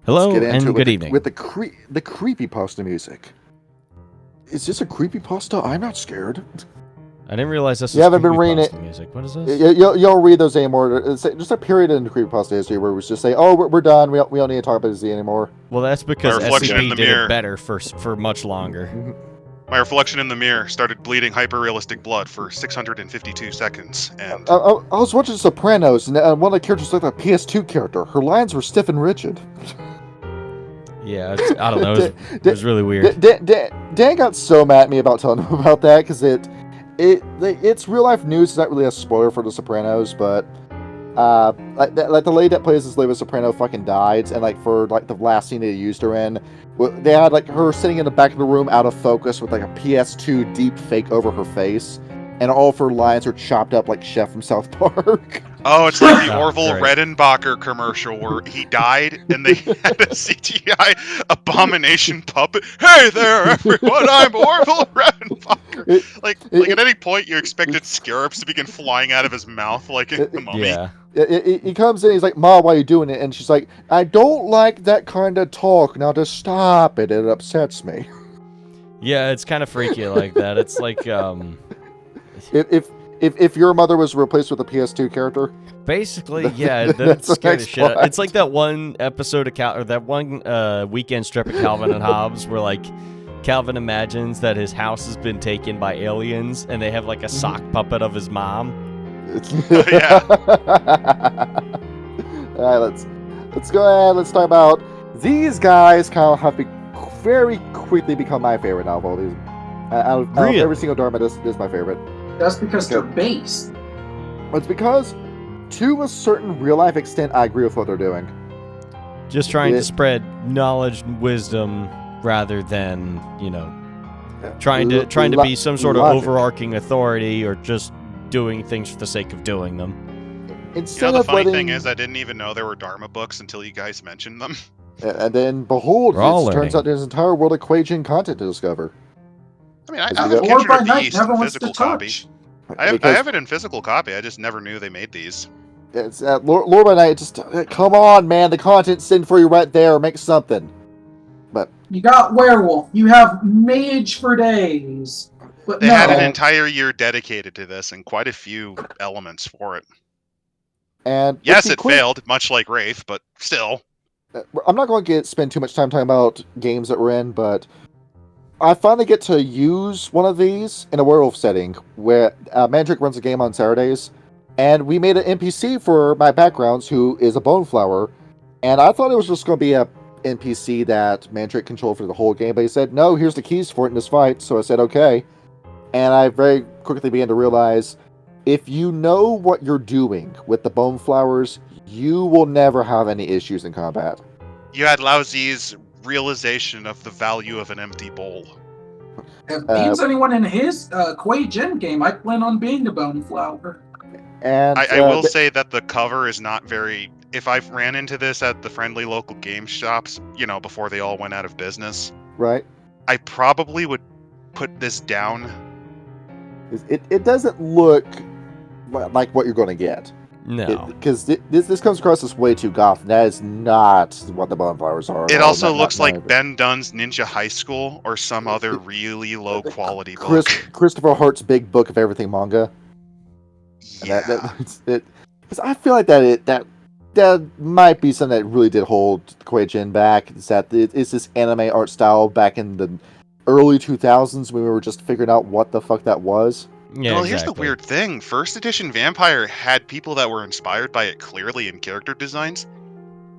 Hello get into and it good evening. with the creepypasta music. Is this a creepypasta? I'm not scared. I didn't realize this You was haven't been reading creepypasta music. What is this? You don't read those anymore. It's just a period in the creepypasta history where it was just say, "Oh, we're done. We don't need to talk about Z anymore." Well, that's because reflection in SCP the did mirror. it better for much longer. My reflection in the mirror started bleeding hyper-realistic blood for 652 seconds, and... I was watching Sopranos, and one of the characters looked like a PS2 character. Her lines were stiff and rigid. Yeah, I don't know. It was really weird. Dan got so mad at me about telling him about that because it's real life news. It's not really a spoiler for The Sopranos, but like the lady that plays this Lady Soprano fucking died, and like for like the last scene they used her in, they had like her sitting in the back of the room out of focus with like a PS2 deep fake over her face, and all of her lines are chopped up like Chef from South Park. Oh, it's like the Orville great. Redenbacher commercial where he died and they had a CGI abomination puppet. Hey there, everyone! I'm Orville Redenbacher. Like at any point, you expected scarabs to begin flying out of his mouth, like in The Mummy. Yeah. He comes in, he's like, "Ma, why are you doing it?" And she's like, "I don't like that kind of talk. Now just stop it. It upsets me." Yeah, it's kind of freaky like that. It's like If your mother was replaced with a PS2 character, basically, yeah, That's that scared the the shit out. next It's like that one episode of or that one weekend strip of Calvin and Hobbes where like Calvin imagines that his house has been taken by aliens and they have like a sock puppet of his mom. Yeah. All right, let's go ahead. Let's talk about these guys. Kind of have very quickly become my favorite novel. Out of every single Dharma, this is my favorite. That's because they're based. It's because, to a certain real life extent, I agree with what they're doing. Just trying to spread knowledge and wisdom rather than, trying to be some sort of overarching authority or just doing things for the sake of doing them. Instead the of funny letting... thing is, I didn't even know there were Dharma books until you guys mentioned them. And then, behold, it turns out there's an entire world of Kuei-Jin content to discover. I mean, I have a Kindred of the East in physical copy. I Because- have it in physical copy. I just never knew they made these. It's Lore by Night. Just come on, man. The content's in for you right there. Make something. But You got werewolf. You have mage for days. But They no. had an entire year dedicated to this and quite a few elements for it. and Yes, let's be it clear, failed, much like Wraith, but still. I'm not going to spend too much time talking about games that we're in, but I finally get to use one of these in a werewolf setting where Mandrake runs a game on Saturdays, and we made an NPC for my backgrounds who is a bone flower, and I thought it was just going to be a NPC that Mandrake controlled for the whole game, but he said, "No, here's the keys for it in this fight," so I said, "Okay." And I very quickly began to realize, if you know what you're doing with the bone flowers, you will never have any issues in combat. You had Lao Zi's realization of the value of an empty bowl. If beats anyone in his Kuei-Jin game, I plan on being a bone flower. And I will say that the cover is not very... If I ran into this at the friendly local game shops, before they all went out of business, right, I probably would put this down. it doesn't look like what you're going to get. No. Because this comes across as way too goth. And that is not what the bone flowers are. It No, also not- looks not- like not- Ben Dunn's Ninja High School or some other really low quality book. Christopher Hart's big book of everything manga. And Yeah. because I feel like that might be something that really did hold Kuei-Jin back. Is that it's this anime art style back in the early 2000s when we were just figuring out what the fuck that was. Yeah, Well, here's the exactly. weird thing. First edition Vampire had people that were inspired by it clearly in character designs.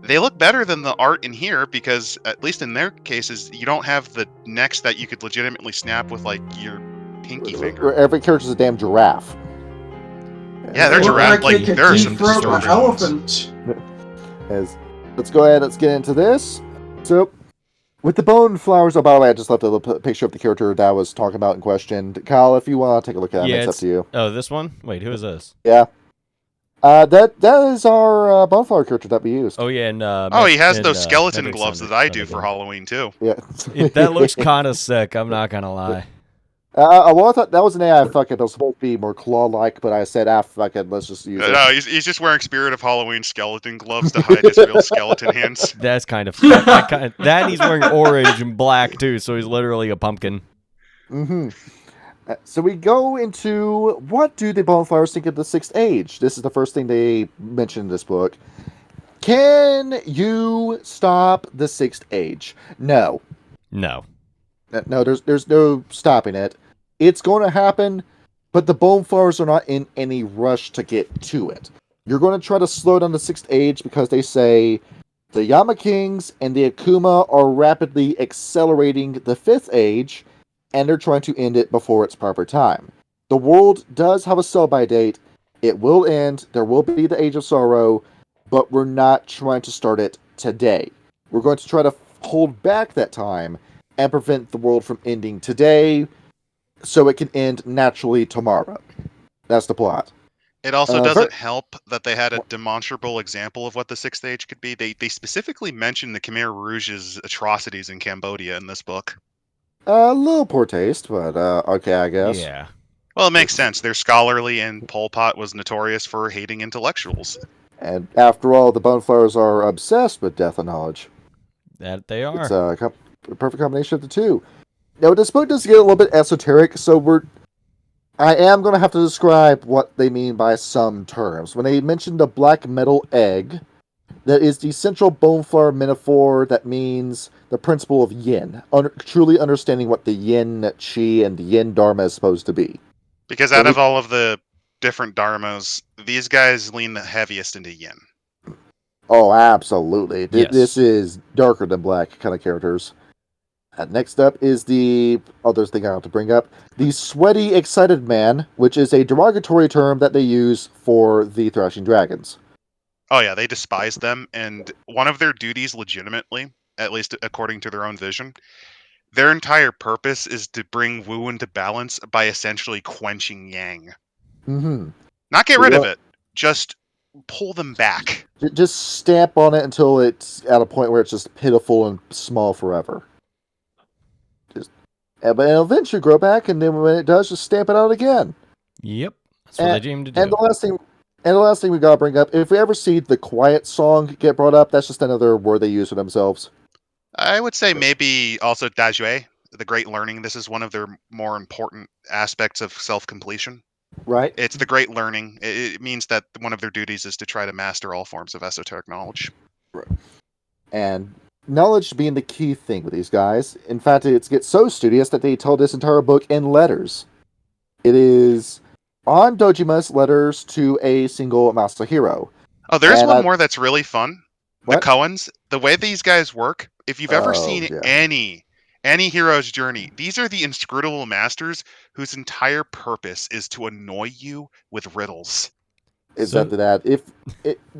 They look better than the art in here because, at least in their cases, you don't have the necks that you could legitimately snap with, like, your pinky finger. Every character's a damn giraffe. Yeah, they're Look giraffe. they Like, could there are some defrost an distorted ones. elephant. Let's go ahead. Let's get into this. So, with the bone flowers. Oh, by the way, I just left a picture of the character that I was talking about in question. Kyle, if you want to take a look at it, it's up to you. Oh, this one? Wait, who is this? Yeah. That is our bone flower character that we used. Oh, yeah, and... Oh, he has those skeleton Hendrix gloves on that I it, do for again. Halloween, too. Yeah. That looks kind of sick, I'm not gonna lie. Well, I thought that was an AI fuck it. It was supposed to be more claw-like, but I said, fuck it, let's just use it. No, he's just wearing Spirit of Halloween skeleton gloves to hide his real skeleton hands. That's kind of that and he's wearing orange and black too, so he's literally a pumpkin. Mm-hmm. So we go into what do the Boneflowers think of the Sixth Age? This is the first thing they mention in this book. Can you stop the Sixth Age? No. No. No, there's no stopping it. It's going to happen, but the Boneflowers are not in any rush to get to it. You're going to try to slow down the Sixth Age because they say the Yama Kings and the Akuma are rapidly accelerating the Fifth Age, and they're trying to end it before its proper time. The world does have a sell-by date. It will end. There will be the Age of Sorrow, but we're not trying to start it today. We're going to try to hold back that time and prevent the world from ending today so it can end naturally tomorrow. That's the plot. It also doesn't help that they had a demonstrable example of what the Sixth Age could be. They specifically mentioned the Khmer Rouge's atrocities in Cambodia in this book. A little poor taste, but okay, I guess. Yeah. Well, it makes sense. They're scholarly, and Pol Pot was notorious for hating intellectuals. And after all, the Boneflowers are obsessed with death and knowledge. That they are. It's a perfect combination of the two. Now, this book does get a little bit esoteric, so I am going to have to describe what they mean by some terms. When they mention the black metal egg, that is the central Boneflower metaphor that means the principle of yin, truly understanding what the yin chi and the yin dharma is supposed to be. Because out of all of the different dharmas, these guys lean the heaviest into yin. Oh, absolutely. Yes. This is darker than black kind of characters. Next up is the other thing I have to bring up. The sweaty, excited man, which is a derogatory term that they use for the Thrashing Dragons. Oh yeah, they despise them, and one of their duties legitimately, at least according to their own vision, their entire purpose is to bring Wu into balance by essentially quenching Yang. Mm-hmm. Not get rid of it, just pull them back. Just stamp on it until it's at a point where it's just pitiful and small forever. But it'll eventually grow back, and then when it does, just stamp it out again. Yep. That's what they aim to do. And the last thing we gotta bring up, if we ever see the quiet song get brought up, that's just another word they use for themselves. I would say maybe also Dajue, the great learning. This is one of their more important aspects of self-completion. Right. It's the great learning. It means that one of their duties is to try to master all forms of esoteric knowledge. Right. And knowledge being the key thing with these guys. In fact, it gets so studious that they tell this entire book in letters. It is on Dojima's letters to a single Masahiro. Oh, there's one more that's really fun. What? The Coens, the way these guys work, if you've ever seen any hero's journey, these are the inscrutable masters whose entire purpose is to annoy you with riddles. Exactly that. If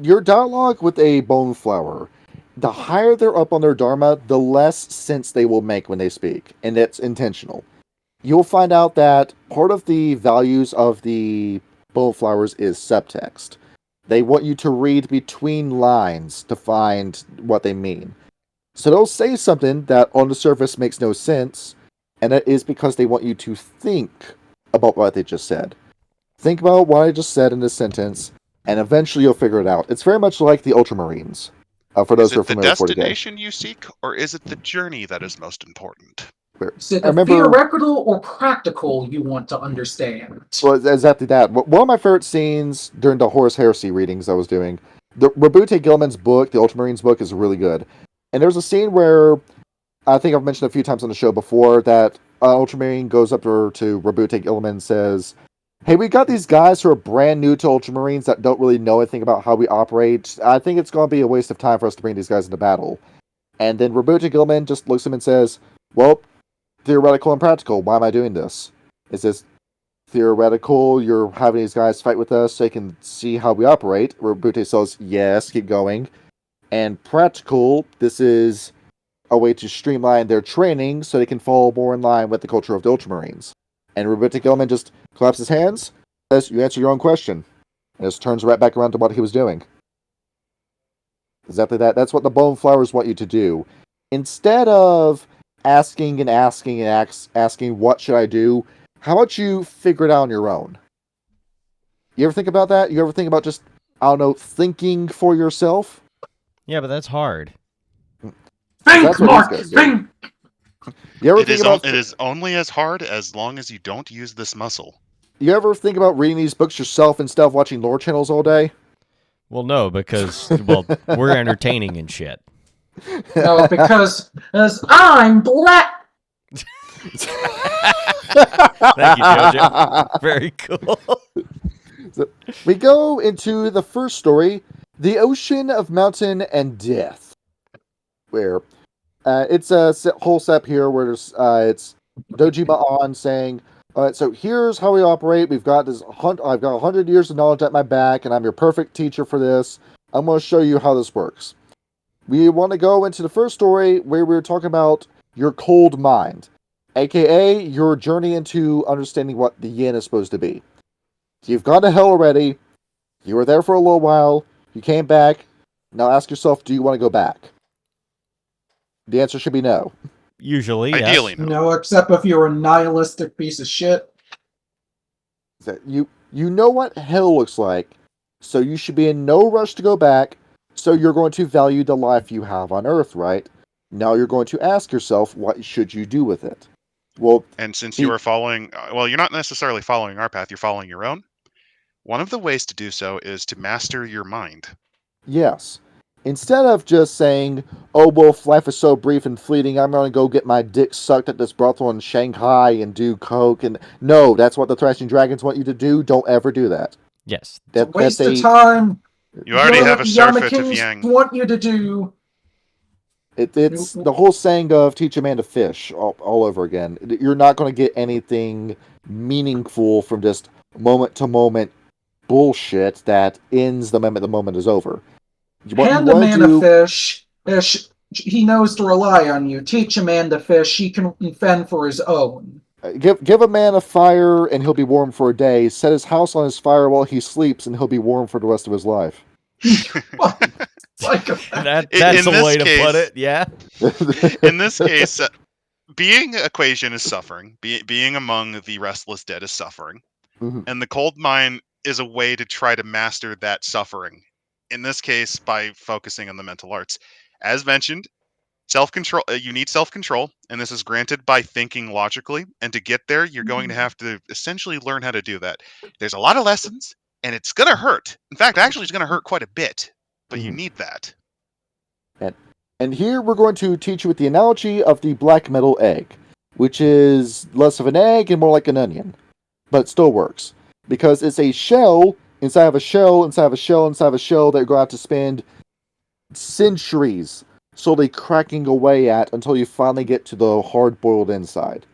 your dialogue with a Boneflower, the higher they're up on their Dharma, the less sense they will make when they speak. And that's intentional. You'll find out that part of the values of the Boneflowers is subtext. They want you to read between lines to find what they mean. So they'll say something that on the surface makes no sense, and that is because they want you to think about what they just said. Think about what I just said in this sentence, and eventually you'll figure it out. It's very much like the Ultramarines. For those who are familiar with Is it the destination you seek, or is it the journey that is most important? Is it the theoretical or practical you want to understand? Well, exactly that. One of my favorite scenes during the Horus Heresy readings I was doing, the Rabute Gilman's book, the Ultramarines book, is really good. And there's a scene where, I think I've mentioned a few times on the show before, that Ultramarine goes up to Rabute Gilman and says, hey, we got these guys who are brand new to Ultramarines that don't really know anything about how we operate. I think it's going to be a waste of time for us to bring these guys into battle. And then Rabute Gilman just looks at him and says, well, theoretical and practical, why am I doing this? Is this theoretical, you're having these guys fight with us so they can see how we operate? Rabute says, yes, keep going. And practical, this is a way to streamline their training so they can fall more in line with the culture of the Ultramarines. And Rabute Gilman just claps his hands, says, you answer your own question. And just turns right back around to what he was doing. Exactly that. That's what the Boneflowers want you to do. Instead of asking what should I do, How about you figure it out on your own? You ever think about that? You ever think about just, I don't know, thinking for yourself? Yeah, but that's hard. Think, That's what Mark, these guys do. think! You ever It think is, about it is only as hard as long as you don't use this muscle. You ever think about reading these books yourself instead of watching lore channels all day? Well, no, because, well, we're entertaining and shit. No, because as I'm black. Thank you, JoJo. Very cool. So, we go into the first story, The Ocean of Mountain and Death, where it's a whole step here where it's Dojima on saying, all right, so here's how we operate. I've got 100 years of knowledge at my back, and I'm your perfect teacher for this. I'm going to show you how this works. We want to go into the first story where we're talking about your cold mind, aka your journey into understanding what the yin is supposed to be. You've gone to hell already. You were there for a little while. You came back. Now ask yourself, do you want to go back? The answer should be no. Usually, Ideally, yes. no. No, except if you're a nihilistic piece of shit. You know what hell looks like, so you should be in no rush to go back, so you're going to value the life you have on Earth, right? Now you're going to ask yourself, what should you do with it? Well, And since you are following, well, you're not necessarily following our path, you're following your own. One of the ways to do so is to master your mind. yes. Instead of just saying, oh, well, if life is so brief and fleeting, I'm going to go get my dick sucked at this brothel in Shanghai and do coke. And no, that's what the Thrashing Dragons want you to do. Don't ever do that. Yes. It's a waste of time. You already have a surfeit of Kings yang. want you to do. It's the whole saying of teach a man to fish all over again. You're not going to get anything meaningful from just moment-to-moment bullshit that ends the moment is over. Hand a man a fish. He knows to rely on you. Teach a man to fish. He can fend for his own. Give a man a fire and he'll be warm for a day. Set his house on his fire while he sleeps and he'll be warm for the rest of his life. That's a way to put it, yeah. In this case, being a Kuei-Jin is suffering. Being among the restless dead is suffering. Mm-hmm. And the cold mind is a way to try to master that suffering. In this case, by focusing on the mental arts. As mentioned, self-control. You need self-control, and this is granted by thinking logically. And to get there, you're going to have to essentially learn how to do that. There's a lot of lessons, and it's going to hurt. In fact, actually, it's going to hurt quite a bit. But you need that. And here we're going to teach you with the analogy of the black metal egg, which is less of an egg and more like an onion. But it still works. Because it's a shell inside of a shell, inside of a shell, inside of a shell that you're going to have to spend centuries slowly cracking away at until you finally get to the hard-boiled inside.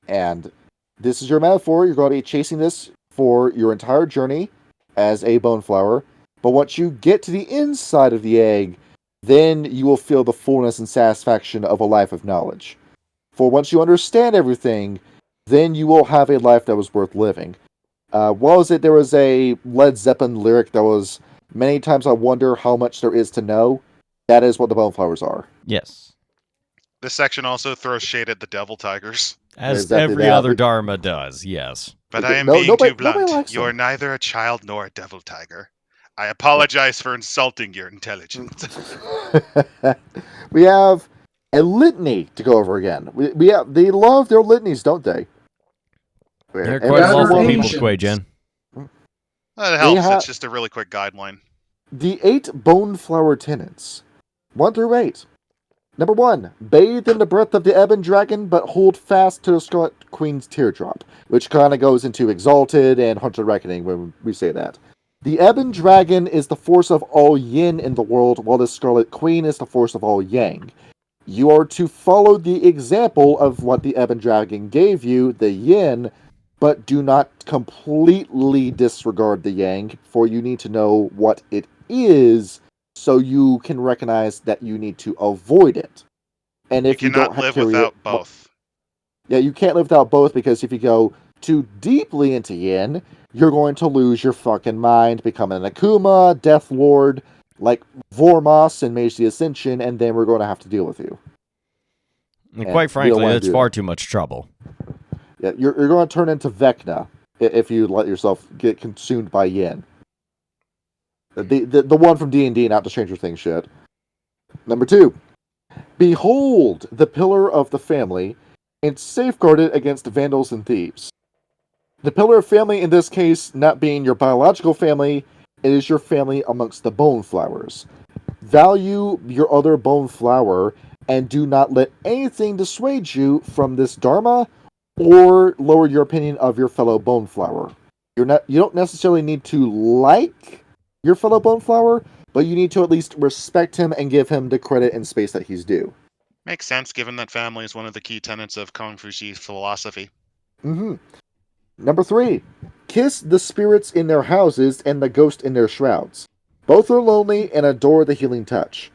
And this is your metaphor. You're going to be chasing this for your entire journey as a bone flower. But once you get to the inside of the egg, then you will feel the fullness and satisfaction of a life of knowledge. For once you understand everything, then you will have a life that was worth living. What was it? There was a Led Zeppelin lyric that was, many times I wonder how much there is to know. That is what the bone flowers are. Yes. This section also throws shade at the devil tigers. As Exactly every that. other Dharma does, yes. But I am Nobody being too blunt. likes You're them. neither a child nor a devil tiger. I apologize for insulting your intelligence. We have a litany to go over again. They love their litanies, don't they? They're And quite Yeah, lawful they're people, ancient. Kuei-Jin. It helps. It's just a really quick guideline. The 8 bone flower tenets. 1 through 8. Number 1, bathe in the breath of the ebon dragon, but hold fast to the Scarlet Queen's teardrop, which kind of goes into Exalted and Haunted Reckoning when we say that. The ebon dragon is the force of all yin in the world, while the Scarlet Queen is the force of all yang. You are to follow the example of what the ebon dragon gave you, the yin, but do not completely disregard the yang, for you need to know what it is, so you can recognize that you need to avoid it. And if you cannot don't live without both. Yeah, you can't live without both, because if you go too deeply into yin, you're going to lose your fucking mind, become an Akuma, Death Lord, like Vormos and Mage the Ascension, and then we're going to have to deal with you. And quite we don't frankly, wanna that's do far that. too much trouble. Yeah, you're going to turn into Vecna if you let yourself get consumed by yin. The one from D&D, not the Stranger Things shit. Number 2. Behold the pillar of the family, and safeguard it against vandals and thieves. The pillar of family in this case not being your biological family, it is your family amongst the bone flowers. Value your other bone flower, and do not let anything dissuade you from this dharma or lower your opinion of your fellow bone flower. You don't necessarily need to like your fellow bone flower, but you need to at least respect him and give him the credit and space that he's due. Makes sense, given that family is one of the key tenets of Confucius philosophy. Mm-hmm. Number 3. Kiss the spirits in their houses and the ghost in their shrouds. Both are lonely and adore the healing touch.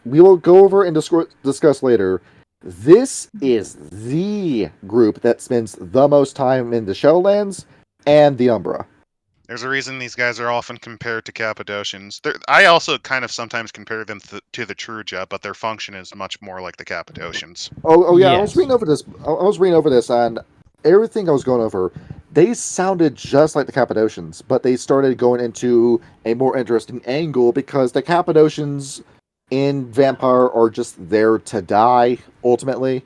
We will go over and discuss later. This is the group that spends the most time in the Shadowlands and the Umbra. There's a reason these guys are often compared to Cappadocians. I also kind of sometimes compare them to the Truja, but their function is much more like the Cappadocians. Oh yeah, Yes. I was reading over this, and everything I was going over, they sounded just like the Cappadocians, but they started going into a more interesting angle because the Cappadocians in Vampire are just there to die, ultimately.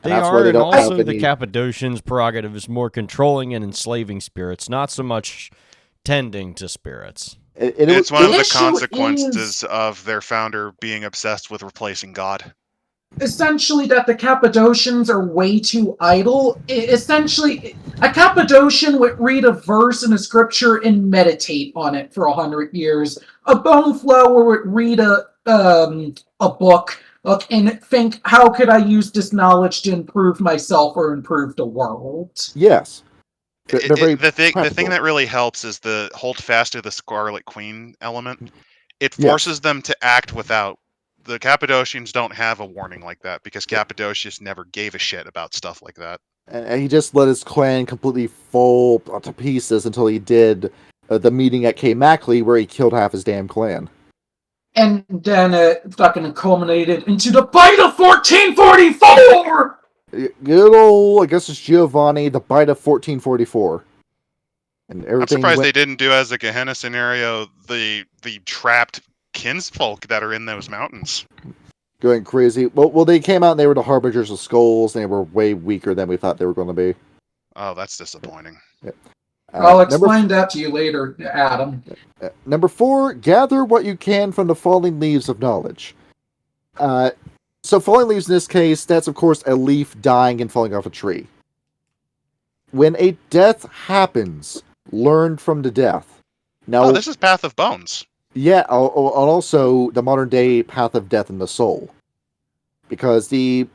They are, and also the Cappadocians' prerogative is more controlling and enslaving spirits, not so much tending to spirits. It's one of the consequences of their founder being obsessed with replacing God. Essentially, that the Cappadocians are way too idle. Essentially, a Cappadocian would read a verse in a scripture and meditate on it for 100 years. A bone flower would read a book and think, how could I use this knowledge to improve myself or improve the world? Yes. The thing that really helps is the hold fast to the Scarlet Queen element. It forces them to act without. The Cappadocians don't have a warning like that because Cappadocius never gave a shit about stuff like that. And he just let his clan completely fall to pieces until he did the meeting at K. Mackley where he killed half his damn clan. And then it fucking culminated into the Bite of 1444! Good old, I guess it's Giovanni, the Bite of 1444. And I'm surprised they didn't do as a Gehenna scenario the trapped kinsfolk that are in those mountains. Going crazy. Well, they came out and they were the Harbingers of Skulls, and they were way weaker than we thought they were going to be. Oh, that's disappointing. Yeah. I'll explain that to you later, Adam. Number 4, gather what you can from the falling leaves of knowledge. So falling leaves in this case, that's of course a leaf dying and falling off a tree. When a death happens, learn from the death. Now, this is Path of Bones. Yeah, and also the modern day Path of Death in the Soul. Because the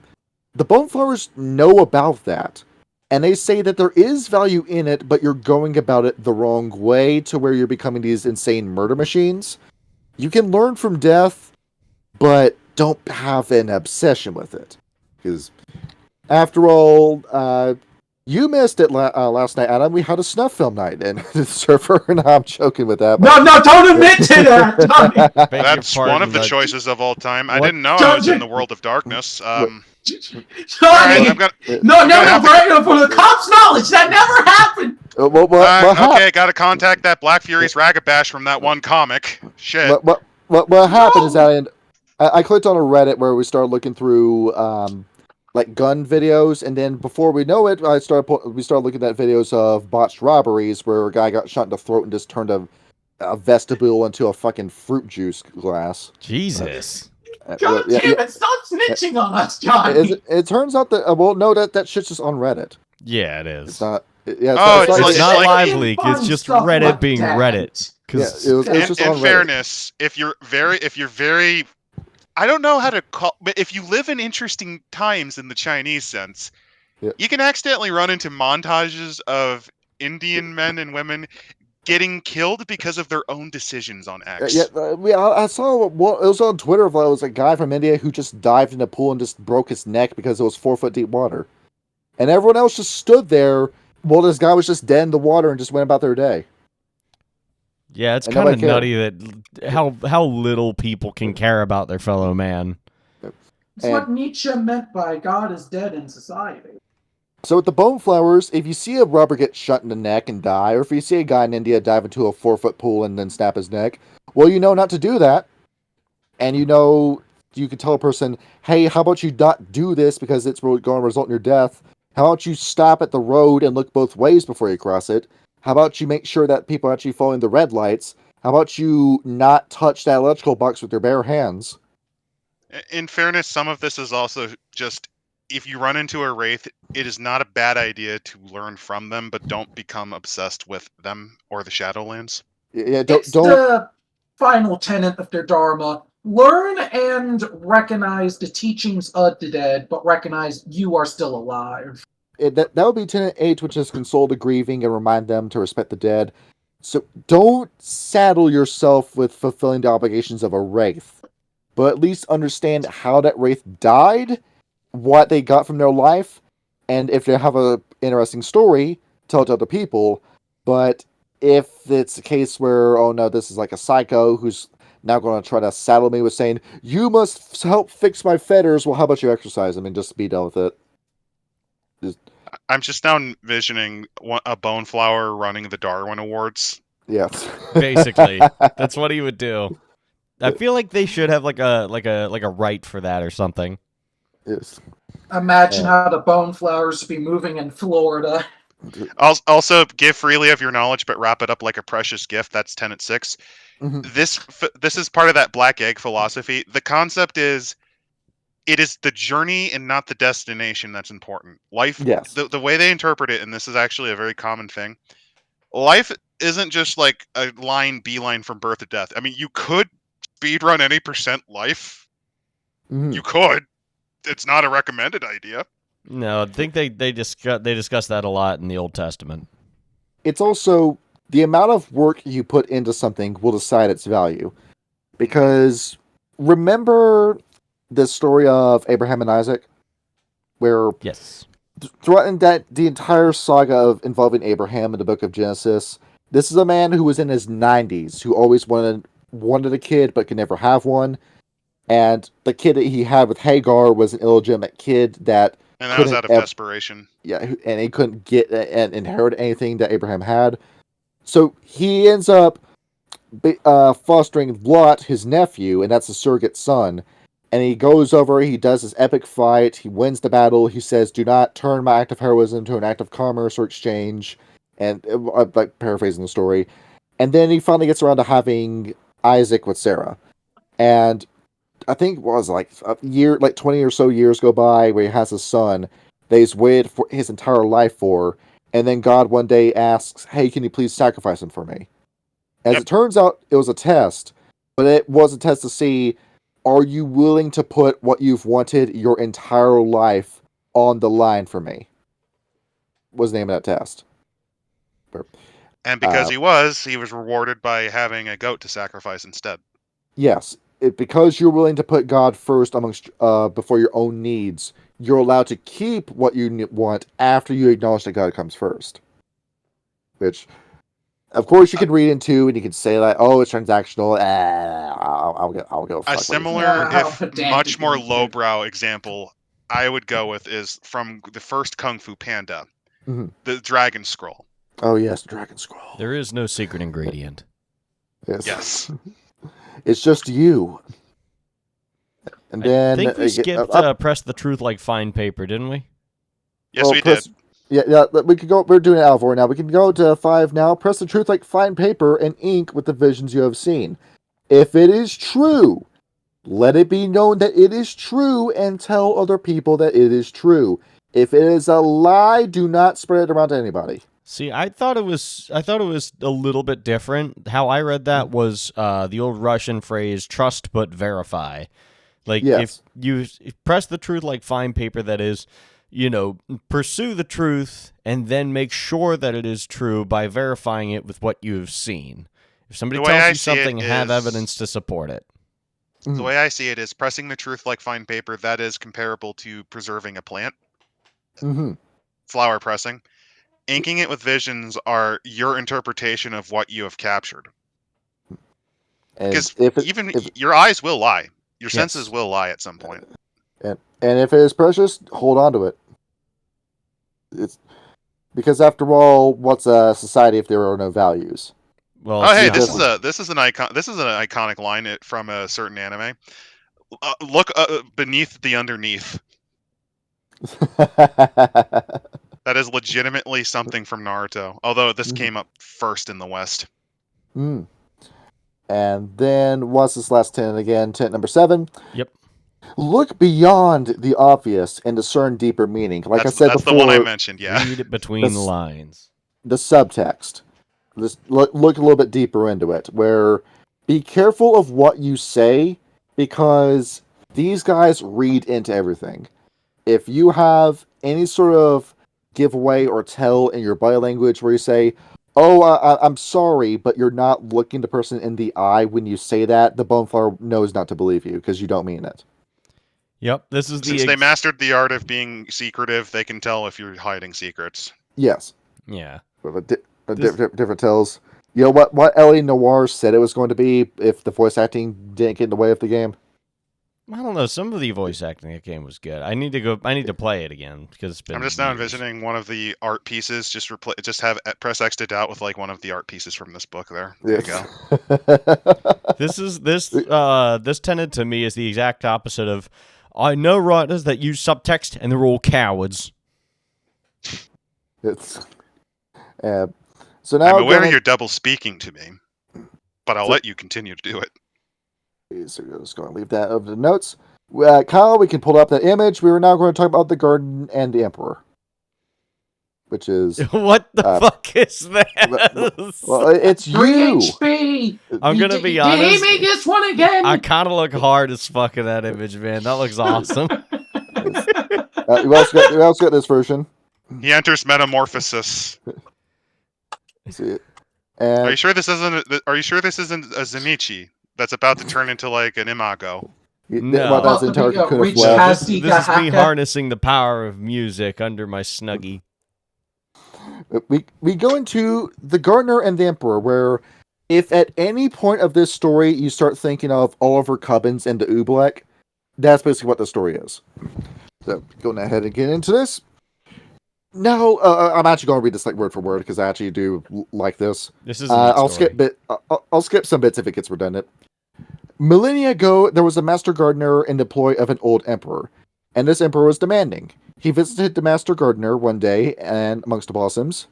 Bone Flowers know about that. And they say that there is value in it, but you're going about it the wrong way to where you're becoming these insane murder machines. You can learn from death, but don't have an obsession with it. Because, after all, you missed it last night, Adam. We had a snuff film night, and the server, and I'm joking with that. No, don't admit to that! That's one of the choices of all time. I didn't know I was in the world of darkness. Johnny! No, for the cops' knowledge, that never happened! Okay, gotta contact that Black Fury's Ragabash from that one comic. Shit. What happened is that I clicked on a Reddit where we started looking through like gun videos, and then before we know it, we started looking at videos of botched robberies where a guy got shot in the throat and just turned a vestibule into a fucking fruit juice glass. Jesus. God damn it, stop snitching on us, Johnny! It turns out that that shit's just on Reddit. Yeah, it is. It's not. It's not live leak. It's just Reddit being Reddit. Because in fairness, if you're very, I don't know how to call, but if you live in interesting times in the Chinese sense, you can accidentally run into montages of Indian men and women getting killed because of their own decisions on X. I saw it was on Twitter. It was a guy from India who just dived in a pool and just broke his neck because it was 4 foot deep water, and everyone else just stood there while this guy was just dead in the water and just went about their day. Yeah, it's kind of nutty that how little people can care about their fellow man. It's what Nietzsche meant by God is dead in society. So with the bone flowers, if you see a rubber get shot in the neck and die, or if you see a guy in India dive into a 4-foot pool and then snap his neck, well, you know not to do that. And you know, you can tell a person, hey, how about you not do this because it's going to result in your death? How about you stop at the road and look both ways before you cross it? How about you make sure that people are actually following the red lights? How about you not touch that electrical box with your bare hands? In fairness, some of this is also just, if you run into a wraith, it is not a bad idea to learn from them, but don't become obsessed with them or the Shadowlands. Yeah, It's the final tenet of their Dharma. Learn and recognize the teachings of the dead, but recognize you are still alive. That would be Tenet 8, which is console the grieving and remind them to respect the dead. So don't saddle yourself with fulfilling the obligations of a wraith, but at least understand how that wraith died, what they got from their life, and if they have a interesting story, tell it to other people. But if it's a case where, oh no, this is like a psycho who's now going to try to saddle me with saying, you must help fix my fetters, well, how about you exercise them and just be done with it? I'm just now envisioning a bone flower running the Darwin Awards. Yeah. Basically, that's what he would do. I feel like they should have like a right for that or something. Yes. Imagine how the bone flowers would be moving in Florida. Also, give freely of your knowledge, but wrap it up like a precious gift. That's Tenet 6. Mm-hmm. This is part of that black egg philosophy. The concept is, it is the journey and not the destination that's important. Life, yes. The way they interpret it, and this is actually a very common thing, life isn't just like a beeline from birth to death. I mean, you could speedrun any percent life. Mm-hmm. You could. It's not a recommended idea. No, I think they discuss that a lot in the Old Testament. It's also the amount of work you put into something will decide its value. Because remember the story of Abraham and Isaac, where yes, throughout the entire saga of involving Abraham in the book of Genesis, this is a man who was in his 90s, who always wanted a kid but could never have one, and the kid that he had with Hagar was an illegitimate kid that was out of desperation. Yeah, and he couldn't get and inherit anything that Abraham had, so he ends up fostering Lot, his nephew, and that's a surrogate son. And he goes over, he does this epic fight, he wins the battle, he says, do not turn my act of heroism into an act of commerce or exchange, and like paraphrasing the story. And then he finally gets around to having Isaac with Sarah. And I think it was like a year, like 20 or so years go by where he has a son that he's waited for his entire life for, and then God one day asks, hey, can you please sacrifice him for me? As it turns out, it was a test, but it was a test to see, are you willing to put what you've wanted your entire life on the line for me? Was the name of that test. And because he was rewarded by having a goat to sacrifice instead. Yes. Because you're willing to put God first amongst before your own needs, you're allowed to keep what you want after you acknowledge that God comes first. Which, of course, you could read into, and you could say like, "Oh, it's transactional." I'll go. A similar, if much more lowbrow example I would go with is from the first Kung Fu Panda, the Dragon Scroll. Oh yes, the Dragon Scroll. There is no secret ingredient. Yes. It's just you. And then I think we skipped press the truth like fine paper, didn't we? Yes, we did. Yeah, we could go. We're doing Alvor now. We can go to 5 now. Press the truth like fine paper and ink with the visions you have seen. If it is true, let it be known that it is true, and tell other people that it is true. If it is a lie, do not spread it around to anybody. See, I thought it was a little bit different. How I read that was the old Russian phrase "trust but verify." Like if you press the truth like fine paper, that is, pursue the truth and then make sure that it is true by verifying it with what you have seen. If somebody tells you something, have evidence to support it. The way I see it is pressing the truth like fine paper. That is comparable to preserving a plant. Flower pressing. Inking it with visions are your interpretation of what you have captured. Because your eyes will lie. Your senses will lie at some point. And if it is precious, hold on to it. It's because after all, what's a society if there are no values? Well, Oh, hey, this is an iconic line from a certain anime. Look beneath the underneath. That is legitimately something from Naruto. Although this came up first in the West. And then what's this last tenet again? Tenet number 7. Yep. Look beyond the obvious and discern deeper meaning. Like I said before, that's the one I mentioned. Yeah. Read it between the lines. The subtext. Just look a little bit deeper into it. Where be careful of what you say because these guys read into everything. If you have any sort of giveaway or tell in your body language where you say, "Oh, I'm sorry," but you're not looking the person in the eye when you say that, the boneflower knows not to believe you because you don't mean it. Yep, this is Since they mastered the art of being secretive, they can tell if you're hiding secrets. Yes. Yeah. Different tells. You know what Ellie Noir said it was going to be if the voice acting didn't get in the way of the game? I don't know. Some of the voice acting in the game was good. I need to play it again because it's been. I'm just now envisioning one of the art pieces. Just have press X to out with like one of the art pieces from this book. There you go. This tenet to me is the exact opposite of. I know writers that use subtext and they're all cowards. So now I'm aware you're double speaking to me, but I'll let you continue to do it. So we're just going to leave that over the notes. Kyle, we can pull up that image. We were now going to talk about the garden and the emperor, which is what the fuck is that? Well, it's you. HP. I'm gonna be honest. Did he make this one again? I kind of look hard as fuck in that image, man. That looks awesome. We also got this version. He enters metamorphosis. See it. Are you sure this isn't a Zenichi that's about to turn into like an Imago? No. That's the entire this is me harnessing the power of music under my snuggie. We go into the gardener and the emperor, where if at any point of this story you start thinking of Oliver Cubbins and the Oobleck, that's basically what the story is. So going ahead and get into this. Now, I'm actually going to read this like word for word because I actually do like this. This is. I'll skip some bits if it gets redundant. Millennia ago, there was a master gardener in the ploy of an old emperor, and this emperor was demanding. He visited the master gardener one day and amongst the blossoms,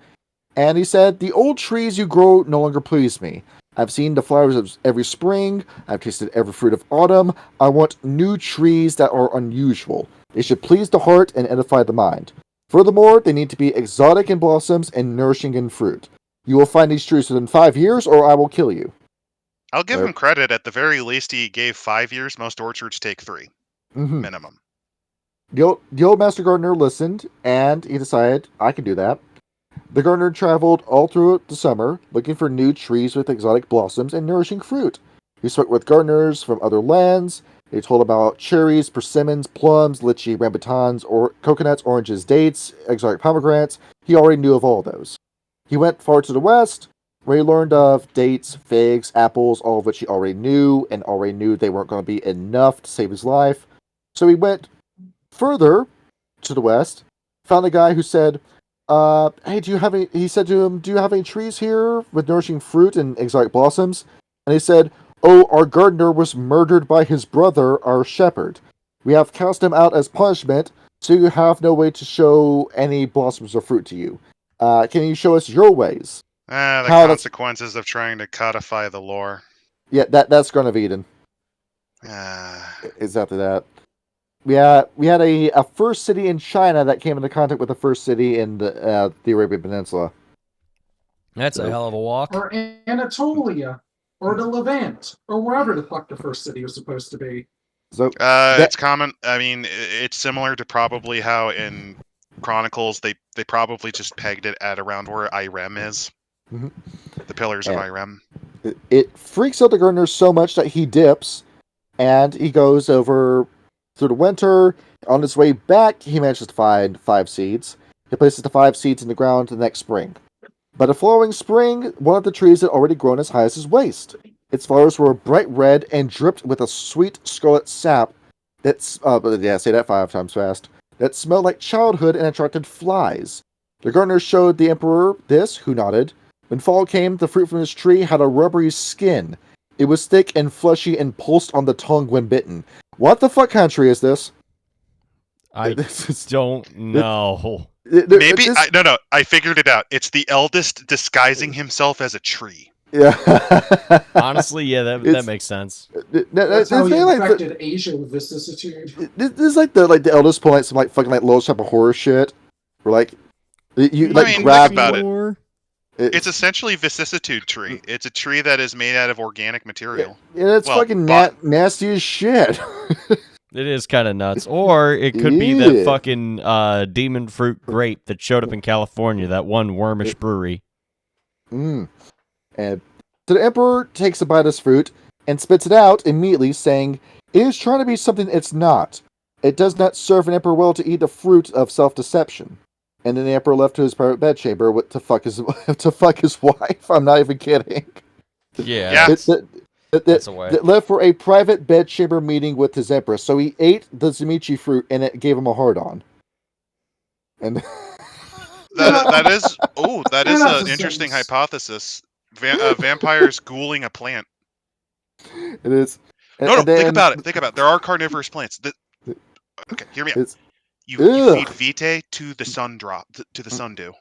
and he said, "The old trees you grow no longer please me. I've seen the flowers of every spring. I've tasted every fruit of autumn. I want new trees that are unusual. They should please the heart and edify the mind. Furthermore, they need to be exotic in blossoms and nourishing in fruit. You will find these trees within 5 years, or I will kill you." I'll give him credit. At the very least, he gave 5 years. Most orchards take 3 minimum. The old master gardener listened, and he decided, I can do that. The gardener traveled all through the summer, looking for new trees with exotic blossoms and nourishing fruit. He spoke with gardeners from other lands. They told about cherries, persimmons, plums, lychee, rambutans, or coconuts, oranges, dates, exotic pomegranates. He already knew of all those. He went far to the west, where he learned of dates, figs, apples, all of which he already knew, and already knew they weren't going to be enough to save his life. So he went further to the west, found a guy who said, "Hey, he said to him, do you have any trees here with nourishing fruit and exotic blossoms?" And he said, "Oh, our gardener was murdered by his brother, our shepherd. We have cast him out as punishment, so you have no way to show any blossoms or fruit to you. Can you show us your ways?" The consequences of trying to codify the lore. Yeah, that's Garden of Eden. It's after that. We had a first city in China that came into contact with the first city in the Arabian Peninsula. That's a hell of a walk. Or Anatolia, or the Levant, or wherever the fuck the first city was supposed to be. So it's common. I mean, it's similar to probably how in Chronicles they probably just pegged it at around where Irem is. Mm-hmm. The pillars of Irem. It freaks out the gardener so much that he dips, and he goes over through the winter. On his way back, he manages to find 5 seeds. He places the 5 seeds in the ground the next spring. But the following spring, one of the trees had already grown as high as his waist. Its flowers were bright red and dripped with a sweet scarlet sap say that 5 times fast, that smelled like childhood and attracted flies. The gardener showed the emperor this, who nodded. When fall came, the fruit from his tree had a rubbery skin. It was thick and fleshy and pulsed on the tongue when bitten. What the fuck kind of tree is this? I don't know. Maybe no. I figured it out. It's the eldest disguising himself as a tree. Yeah. Honestly, yeah, that makes sense. That's how he infected Asia with vicissitude. This is like the eldest pulling like some like fucking like little type of horror shit. Where like you grab think about it. It's essentially vicissitude tree. It's a tree that is made out of organic material. Yeah, it's fucking nasty as shit. It is kind of nuts. Or it could be that fucking demon fruit grape that showed up in California, that one wormish brewery. And so the emperor takes a bite of this fruit and spits it out immediately, saying, "It is trying to be something it's not. It does not serve an emperor well to eat the fruit of self-deception." And then the emperor left to his private bedchamber to fuck his wife. I'm not even kidding. Yeah. That's a way. That left for a private bedchamber meeting with his empress. So he ate the Zimichi fruit, and it gave him a hard-on. And that is an interesting hypothesis. Vampires ghouling a plant. It is. Think about it. There are carnivorous plants. Okay, hear me out. You feed vitae to the sun to the sundew.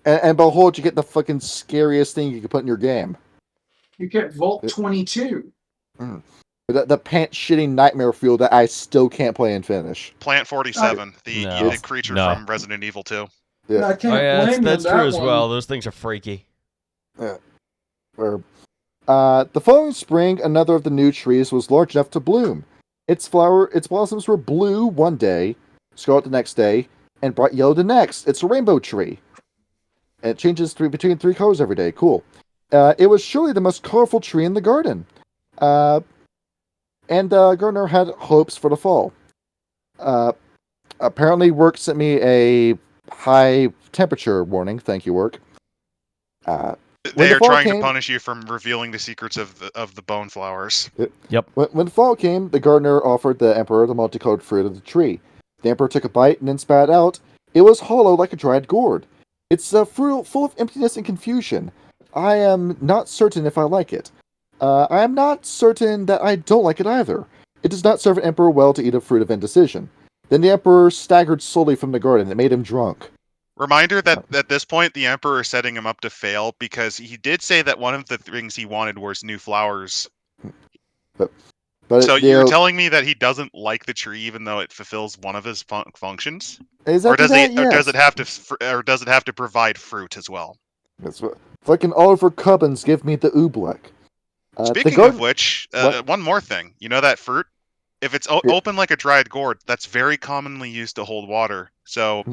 And behold, you get the fucking scariest thing you can put in your game. You get Volt 22. The pants-shitting nightmare fuel that I still can't play and finish. Plant 47, the creature from Resident Evil 2. Yeah. I can't blame that's that true as one. well. Those things are freaky. Yeah. The following spring, another of the new trees was large enough to bloom. Its blossoms were blue one day, scarlet the next day, and bright yellow the next. It's a rainbow tree. And it changes between three colors every day. Cool. It was surely the most colorful tree in the garden. And the gardener had hopes for the fall. Apparently, work sent me a high temperature warning. Thank you, work. They are trying to punish you from revealing the secrets of the bone flowers. Yep. When fall came, the gardener offered the emperor the multicolored fruit of the tree. The emperor took a bite and then spat out. It was hollow like a dried gourd. It's a fruit full of emptiness and confusion. I am not certain if I like it. I am not certain that I don't like it either. It does not serve an emperor well to eat a fruit of indecision. Then the emperor staggered slowly from the garden. It made him drunk. Reminder that at this point, the emperor is setting him up to fail because he did say that one of the things he wanted was new flowers. But so you're telling me that he doesn't like the tree even though it fulfills one of his functions? Or does it have to provide fruit as well? That's what fucking Oliver Cubbins give me the oobleck. Speaking of which, one more thing. You know that fruit? If it's open like a dried gourd, that's very commonly used to hold water. So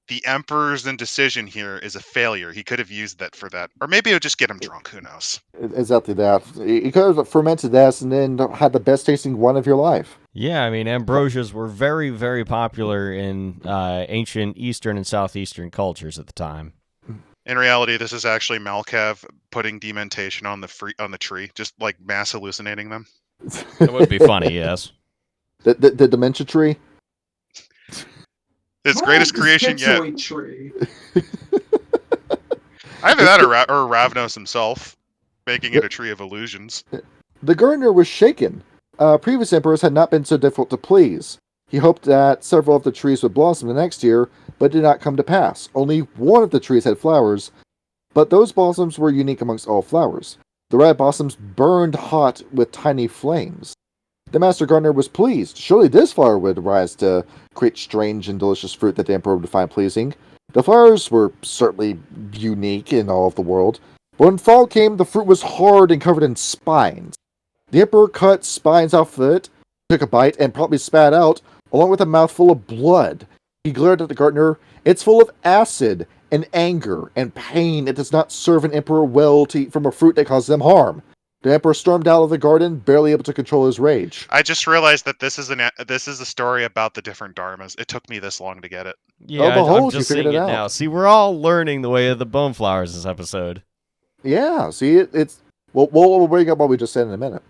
the emperor's indecision here is a failure. He could have used that for that. Or maybe it would just get him drunk. Who knows? Exactly that. You could have fermented that and then had the best tasting one of your life. Yeah, I mean, ambrosias were very, very popular in ancient Eastern and Southeastern cultures at the time. In reality, this is actually Malkav putting dementation on the tree, just like mass hallucinating them. It would be funny, yes. The dementia tree? Its greatest creation yet. Tree. Either that or Ravnos himself, making it a tree of illusions. The gardener was shaken. Previous emperors had not been so difficult to please. He hoped that several of the trees would blossom the next year, but it did not come to pass. Only one of the trees had flowers, but those blossoms were unique amongst all flowers. The red blossoms burned hot with tiny flames. The master gardener was pleased. Surely this flower would rise to create strange and delicious fruit that the emperor would find pleasing. The flowers were certainly unique in all of the world. But when fall came, the fruit was hard and covered in spines. The emperor cut spines off of it, took a bite, and promptly spat out, along with a mouthful of blood. He glared at the gardener. It's full of acid and anger and pain. It does not serve an emperor well to eat from a fruit that causes them harm. The emperor stormed out of the garden, barely able to control his rage. I just realized that this is a story about the different dharmas. It took me this long to get it. Yeah, I'm just seeing it now. See, we're all learning the way of the bone flowers this episode. Yeah, see, it's... Well, we'll bring up what we just said in a minute.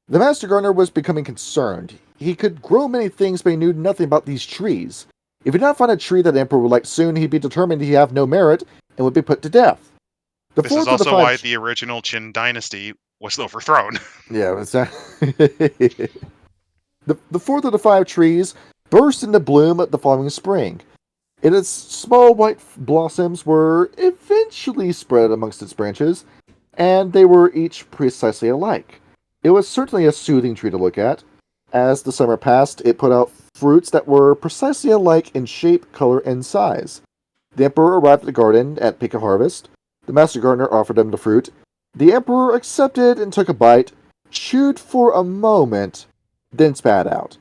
The master gardener was becoming concerned. He could grow many things, but he knew nothing about these trees. If he did not find a tree that the emperor would like soon, he'd be determined he have no merit and would be put to death. This is also why the original Qin dynasty was overthrown. Yeah, exactly. The fourth of the 5 trees burst into bloom the following spring. Its small white blossoms were eventually spread amongst its branches, and they were each precisely alike. It was certainly a soothing tree to look at. As the summer passed, it put out fruits that were precisely alike in shape, color, and size. The emperor arrived at the garden at peak of harvest. The master gardener offered him the fruit. The emperor accepted and took a bite, chewed for a moment, then spat out.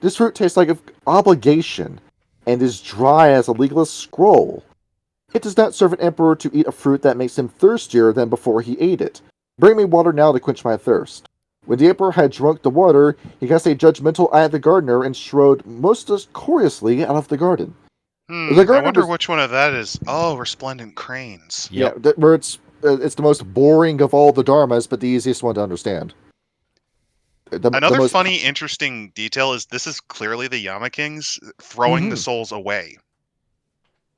This fruit tastes like an obligation, and is dry as a legalist scroll. It does not serve an emperor to eat a fruit that makes him thirstier than before he ate it. Bring me water now to quench my thirst. When the emperor had drunk the water, he cast a judgmental eye at the gardener and strode most decorously out of the garden. I wonder which one of that is. Oh, resplendent cranes. Yep. Yeah, where it's the most boring of all the dharmas, but the easiest one to understand. Another funny, interesting detail is this is clearly the Yama Kings throwing the souls away.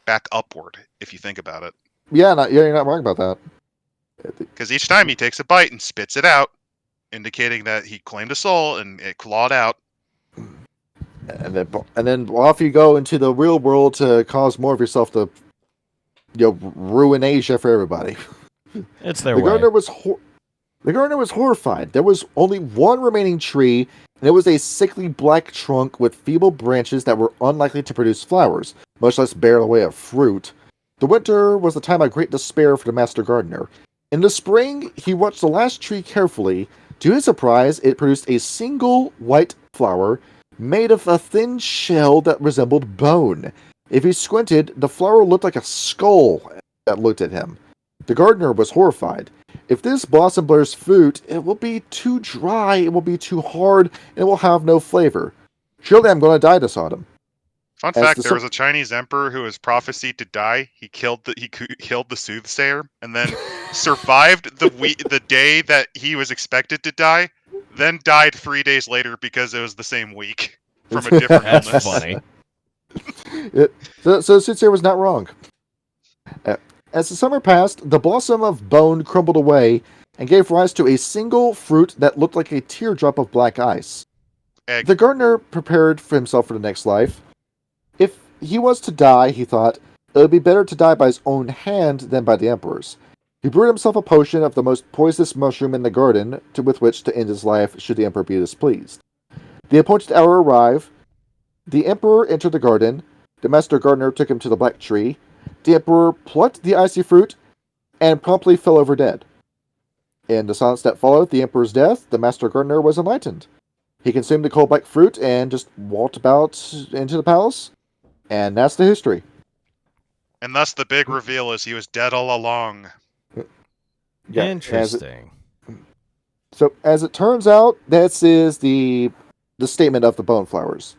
Back upward, if you think about it. Yeah, you're not wrong about that. Because each time he takes a bite and spits it out, indicating that he claimed a soul and it clawed out. And then off you go into the real world to cause more of yourself to, ruin Asia for everybody. It's their way. The gardener was horrified. There was only one remaining tree, and it was a sickly black trunk with feeble branches that were unlikely to produce flowers, much less bear the way of fruit. The winter was the time of great despair for the master gardener. In the spring, he watched the last tree carefully. To his surprise, it produced a single white flower made of a thin shell that resembled bone. If he squinted, the flower looked like a skull that looked at him. The gardener was horrified. If this blossom bears fruit, it will be too dry, it will be too hard, and it will have no flavor. Surely I'm going to die this autumn. Fun fact, there was a Chinese emperor who was prophesied to die. He killed the soothsayer, and then survived the day that he was expected to die, then died 3 days later because it was the same week from a different illness. That's funny. So soothsayer was not wrong. As the summer passed, the blossom of bone crumbled away and gave rise to a single fruit that looked like a teardrop of black ice. Egg. The gardener prepared for himself for the next life. If he was to die, he thought, it would be better to die by his own hand than by the emperor's. He brewed himself a potion of the most poisonous mushroom in the garden, with which to end his life should the emperor be displeased. The appointed hour arrived. The emperor entered the garden. The master gardener took him to the black tree. The emperor plucked the icy fruit and promptly fell over dead. In the silence that followed the emperor's death, the master gardener was enlightened. He consumed the cold black fruit and just walked about into the palace, and that's the history. And thus the big reveal is he was dead all along. Yeah, interesting. So as it turns out, this is the statement of the bone flowers.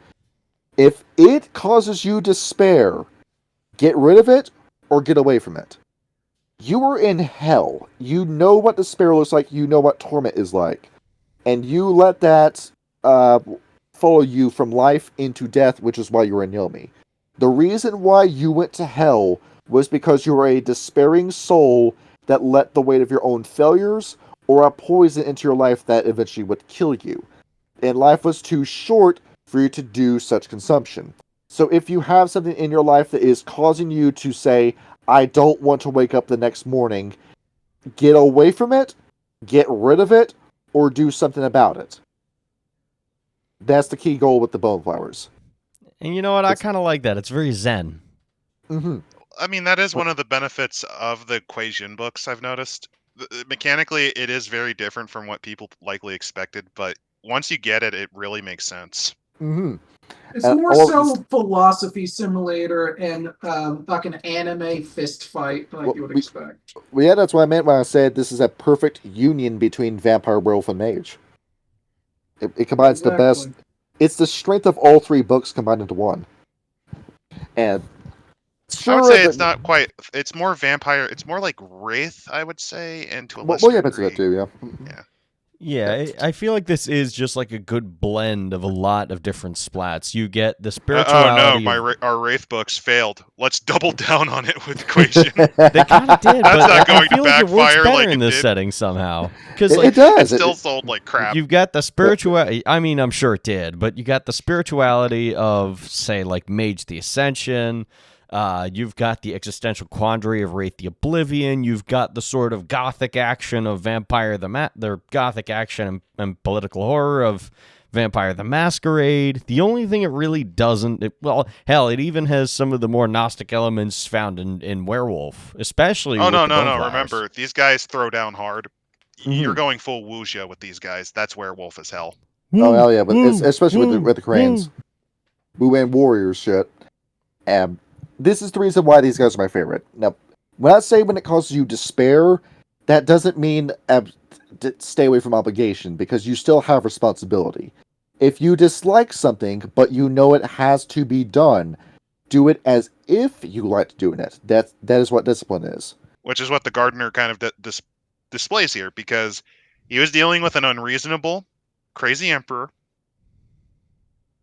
If it causes you despair, get rid of it or get away from it. You are in hell. You know what despair looks like. You know what torment is like. And you let that follow you from life into death, which is why you're in Yomi. The reason why you went to hell was because you were a despairing soul that let the weight of your own failures or a poison into your life that eventually would kill you. And life was too short for you to do such consumption. So if you have something in your life that is causing you to say, I don't want to wake up the next morning, get away from it, get rid of it, or do something about it. That's the key goal with the bone flowers. And you know what? I kind of like that. It's very zen. Mm-hmm. I mean, that is one of the benefits of the Kuei-Jin books, I've noticed. Mechanically, it is very different from what people likely expected, but once you get it, it really makes sense. Mm-hmm. It's more so philosophy simulator and like an anime fist fight like you would expect. Well, yeah, that's what I meant when I said this is a perfect union between vampire, werewolf, and mage. It combines the best. It's the strength of all 3 books combined into one. And I would say it's not quite. It's more vampire. It's more like Wraith, I would say, and to a lesser degree. That too, yeah. Yeah, I feel like this is just like a good blend of a lot of different splats. You get the spirituality. Our Wraith books failed. Let's double down on it with Kuei-Jin. They kind of did, That's but not going I feel to like it works backfire better like in it this did. setting somehow. Because It does. It still sold like crap. you've got the spirituality. I mean, I'm sure it did, but you got the spirituality of, say, like Mage the Ascension. You've got the existential quandary of Wraith the Oblivion. You've got the sort of gothic action of Vampire the gothic action and political horror of Vampire the Masquerade. The only thing it really doesn't, it even has some of the more Gnostic elements found in Werewolf, especially. Oh, with no. the Boneflowers. Remember, these guys throw down hard. Mhm. You're going full wuxia with these guys. That's Werewolf as hell. Oh hell yeah, but especially with the cranes, Wu-Wang warriors shit. This is the reason why these guys are my favorite. Now, when I say when it causes you despair, that doesn't mean stay away from obligation, because you still have responsibility. If you dislike something, but you know it has to be done, do it as if you like doing it. That is what discipline is. Which is what the gardener kind of displays here, because he was dealing with an unreasonable, crazy emperor.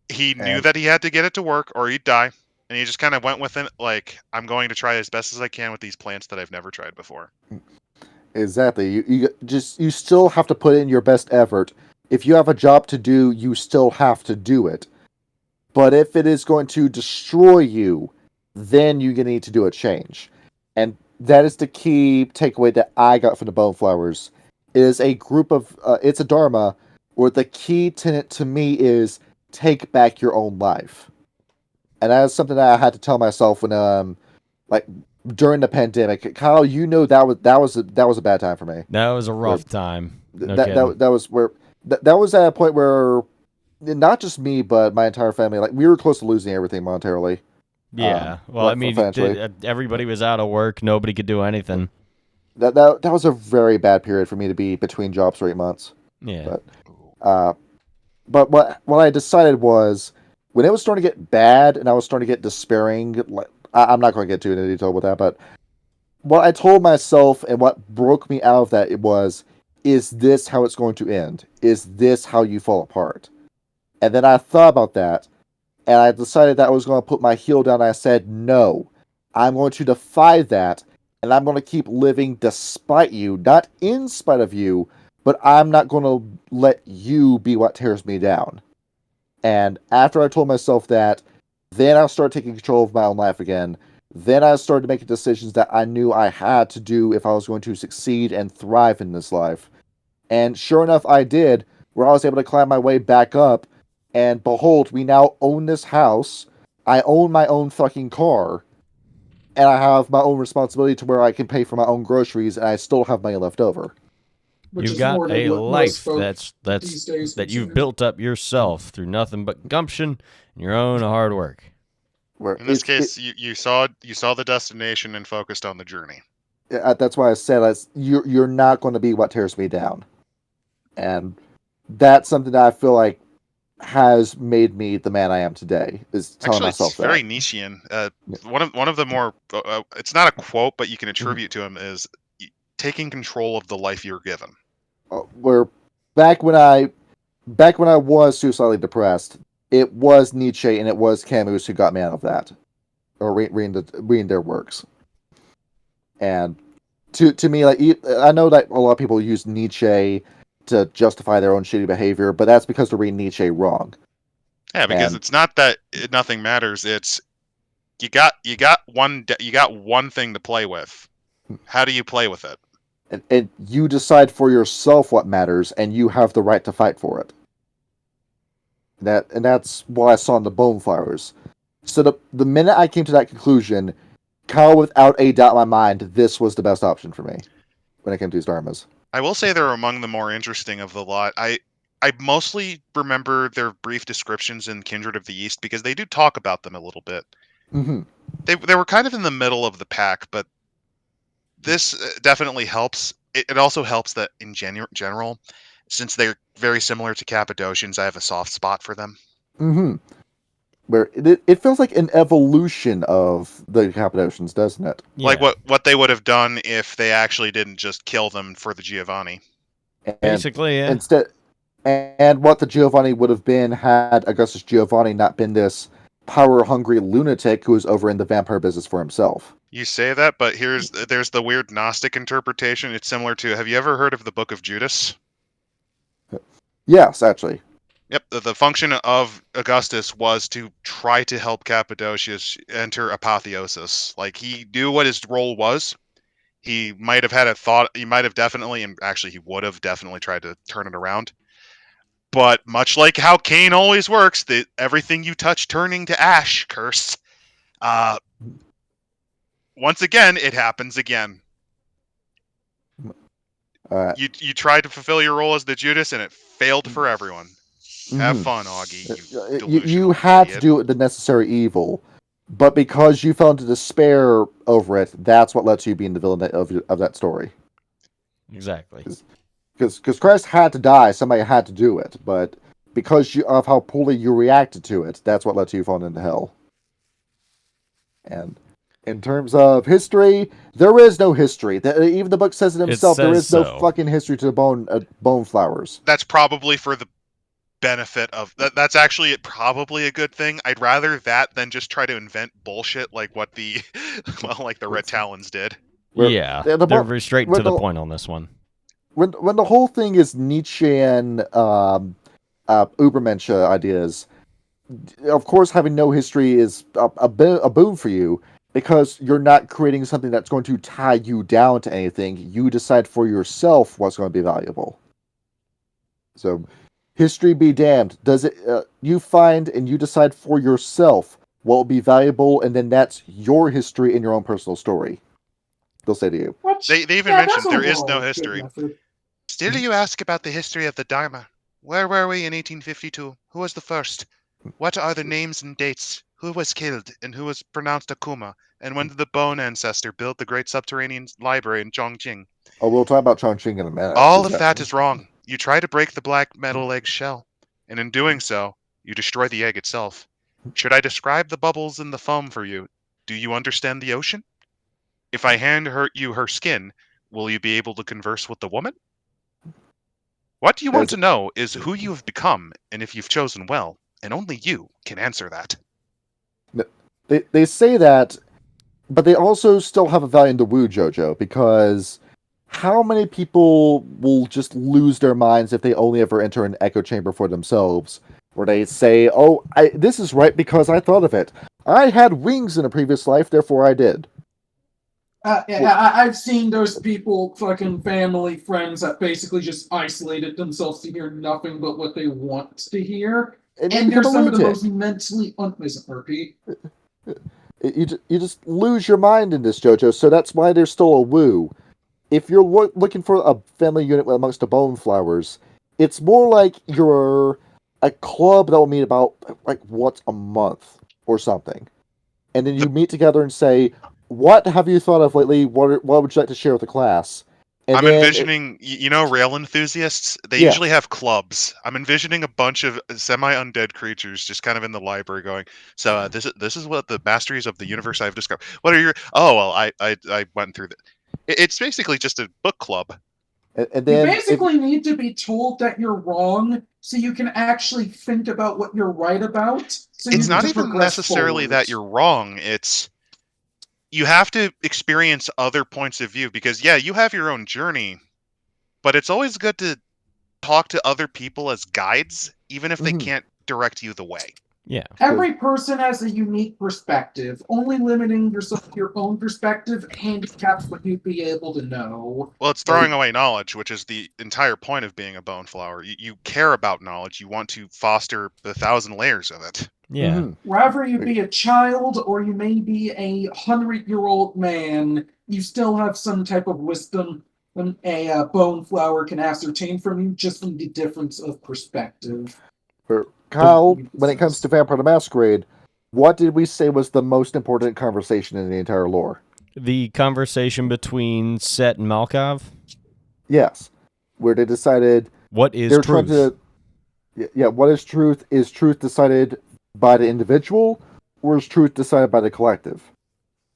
He knew that he had to get it to work or he'd die. And he just kind of went with it, like, I'm going to try as best as I can with these plants that I've never tried before. Exactly. You still have to put in your best effort. If you have a job to do, you still have to do it. But if it is going to destroy you, then you're going to need to do a change. And that is the key takeaway that I got from the Boneflowers. It is a group of, it's a Dharma where the key tenet to me is take back your own life. And that is something that I had to tell myself when, like, during the pandemic. Kyle, you know that was a bad time for me. That was a rough time. That was at a point where not just me, but my entire family, like, we were close to losing everything monetarily. Yeah, well, I mean, everybody was out of work. Nobody could do anything. That was a very bad period for me to be between jobs for 8 months. Yeah. But what I decided was, when it was starting to get bad and I was starting to get despairing, like, I'm not going to get too into detail with that, but what I told myself and what broke me out of that, it was, is this how it's going to end? Is this how you fall apart? And then I thought about that, and I decided that I was going to put my heel down, and I said, no, I'm going to defy that, and I'm going to keep living despite you, not in spite of you, but I'm not going to let you be what tears me down. And after I told myself that, then I started taking control of my own life again. Then I started making decisions that I knew I had to do if I was going to succeed and thrive in this life. And sure enough, I did, where I was able to climb my way back up. And behold, we now own this house. I own my own fucking car. And I have my own responsibility to where I can pay for my own groceries, and I still have money left over. You've got a life that you've built up yourself through nothing but gumption and your own hard work. In this case, you saw the destination and focused on the journey. That's why I said you're not going to be what tears me down, and that's something that I feel like has made me the man I am today. Is telling myself that. Very Nietzschean. One of the more it's not a quote, but you can attribute to him is taking control of the life you're given. Where back when I was suicidally depressed, it was Nietzsche and it was Camus who got me out of that, or reading their works. And to me, like, I know that a lot of people use Nietzsche to justify their own shitty behavior, but that's because they're reading Nietzsche wrong. Yeah, because it's not that nothing matters. It's you got one thing to play with. How do you play with it? And you decide for yourself what matters, and you have the right to fight for it. That's what I saw in the Boneflowers. So the minute I came to that conclusion, Kyle, without a doubt in my mind, this was the best option for me when it came to these Dharmas. I will say they're among the more interesting of the lot. I mostly remember their brief descriptions in Kindred of the East because they do talk about them a little bit. Mm-hmm. They were kind of in the middle of the pack, but this definitely helps. It also helps that in general, since they're very similar to Cappadocians, I have a soft spot for them. Mm-hmm. Where it feels like an evolution of the Cappadocians, doesn't it? Yeah. Like what they would have done if they actually didn't just kill them for the Giovanni. And Basically, yeah. And what the Giovanni would have been had Augustus Giovanni not been this power-hungry lunatic who was over in the vampire business for himself. You say that, but there's the weird Gnostic interpretation. It's similar to, have you ever heard of the Book of Judas? Yes, actually. Yep, the function of Augustus was to try to help Cappadocius enter apotheosis. Like, he knew what his role was. He might have had a thought, he might have definitely, and actually he would have definitely tried to turn it around. But much like how Cain always works, everything you touch turning to ash curse. Once again, it happens again. You tried to fulfill your role as the Judas, and it failed for everyone. Have fun, Augie. You had to do the necessary evil, but because you fell into despair over it, that's what led to you being the villain of that story. Exactly. Because Christ had to die, somebody had to do it, but because of how poorly you reacted to it, that's what led to you falling into hell. And in terms of history, there is no history. Even the book says it himself. There is no fucking history to the bone flowers. That's probably for the benefit of that's actually probably a good thing. I'd rather that than just try to invent bullshit like what the like the Red Talons did. Yeah, they're very straight to the point on this one. When the whole thing is Nietzschean Ubermensch ideas, of course having no history is a boon for you, because you're not creating something that's going to tie you down to anything. You decide for yourself what's going to be valuable. So, history be damned. Does it? You find and you decide for yourself what will be valuable, and then that's your history in your own personal story. They'll say to you. They even mentioned there is no history. Still, you ask about the history of the Dharma. Where were we in 1852? Who was the first? What are the names and dates? Who was killed and who was pronounced Akuma? And when did the Bone Ancestor build the great subterranean library in Chongqing? Oh, we'll talk about Chongqing in a minute. All of that is wrong. You try to break the black metal egg shell, and in doing so, you destroy the egg itself. Should I describe the bubbles in the foam for you? Do you understand the ocean? If I hand you her skin, will you be able to converse with the woman? What you want to know is who you have become, and if you've chosen well, and only you can answer that. They say that, but they also still have a value in the woo JoJo, because how many people will just lose their minds if they only ever enter an echo chamber for themselves, where they say, oh, this is right because I thought of it. I had wings in a previous life, therefore I did. I've seen those people, fucking family, friends, that basically just isolated themselves to hear nothing but what they want to hear. And they're some of the most mentally unpleasant. Repeat. You just lose your mind in this JoJo, so that's why there's still a woo. If you're looking for a family unit amongst the bone flowers, it's more like you're a club that will meet about once a month or something, and then you meet together and say, "What have you thought of lately? What would you like to share with the class?" And I'm envisioning, rail enthusiasts, they usually have clubs. I'm envisioning a bunch of semi-undead creatures just kind of in the library going, so this is what the masteries of the universe I've discovered. What are your... Oh, well, I went through that. It's basically just a book club. And then you basically need to be told that you're wrong so you can actually think about what you're right about. So it's not even necessarily that you're wrong. It's... You have to experience other points of view because, you have your own journey, but it's always good to talk to other people as guides, even if they can't direct you the way. Yeah. Every person has a unique perspective. Only limiting yourself to your own perspective handicaps what you'd be able to know. Well, it's throwing away knowledge, which is the entire point of being a bone flower. You care about knowledge. You want to foster the 1,000 layers of it. Yeah. Whether you be a child or you may be a 100-year-old man, you still have some type of wisdom a bone flower can ascertain from you just from the difference of perspective. Kyle, when it comes to Vampire the Masquerade, what did we say was the most important conversation in the entire lore? The conversation between Set and Malkav? Yes. Where they decided... What is truth? What is truth? Is truth decided by the individual, or is truth decided by the collective?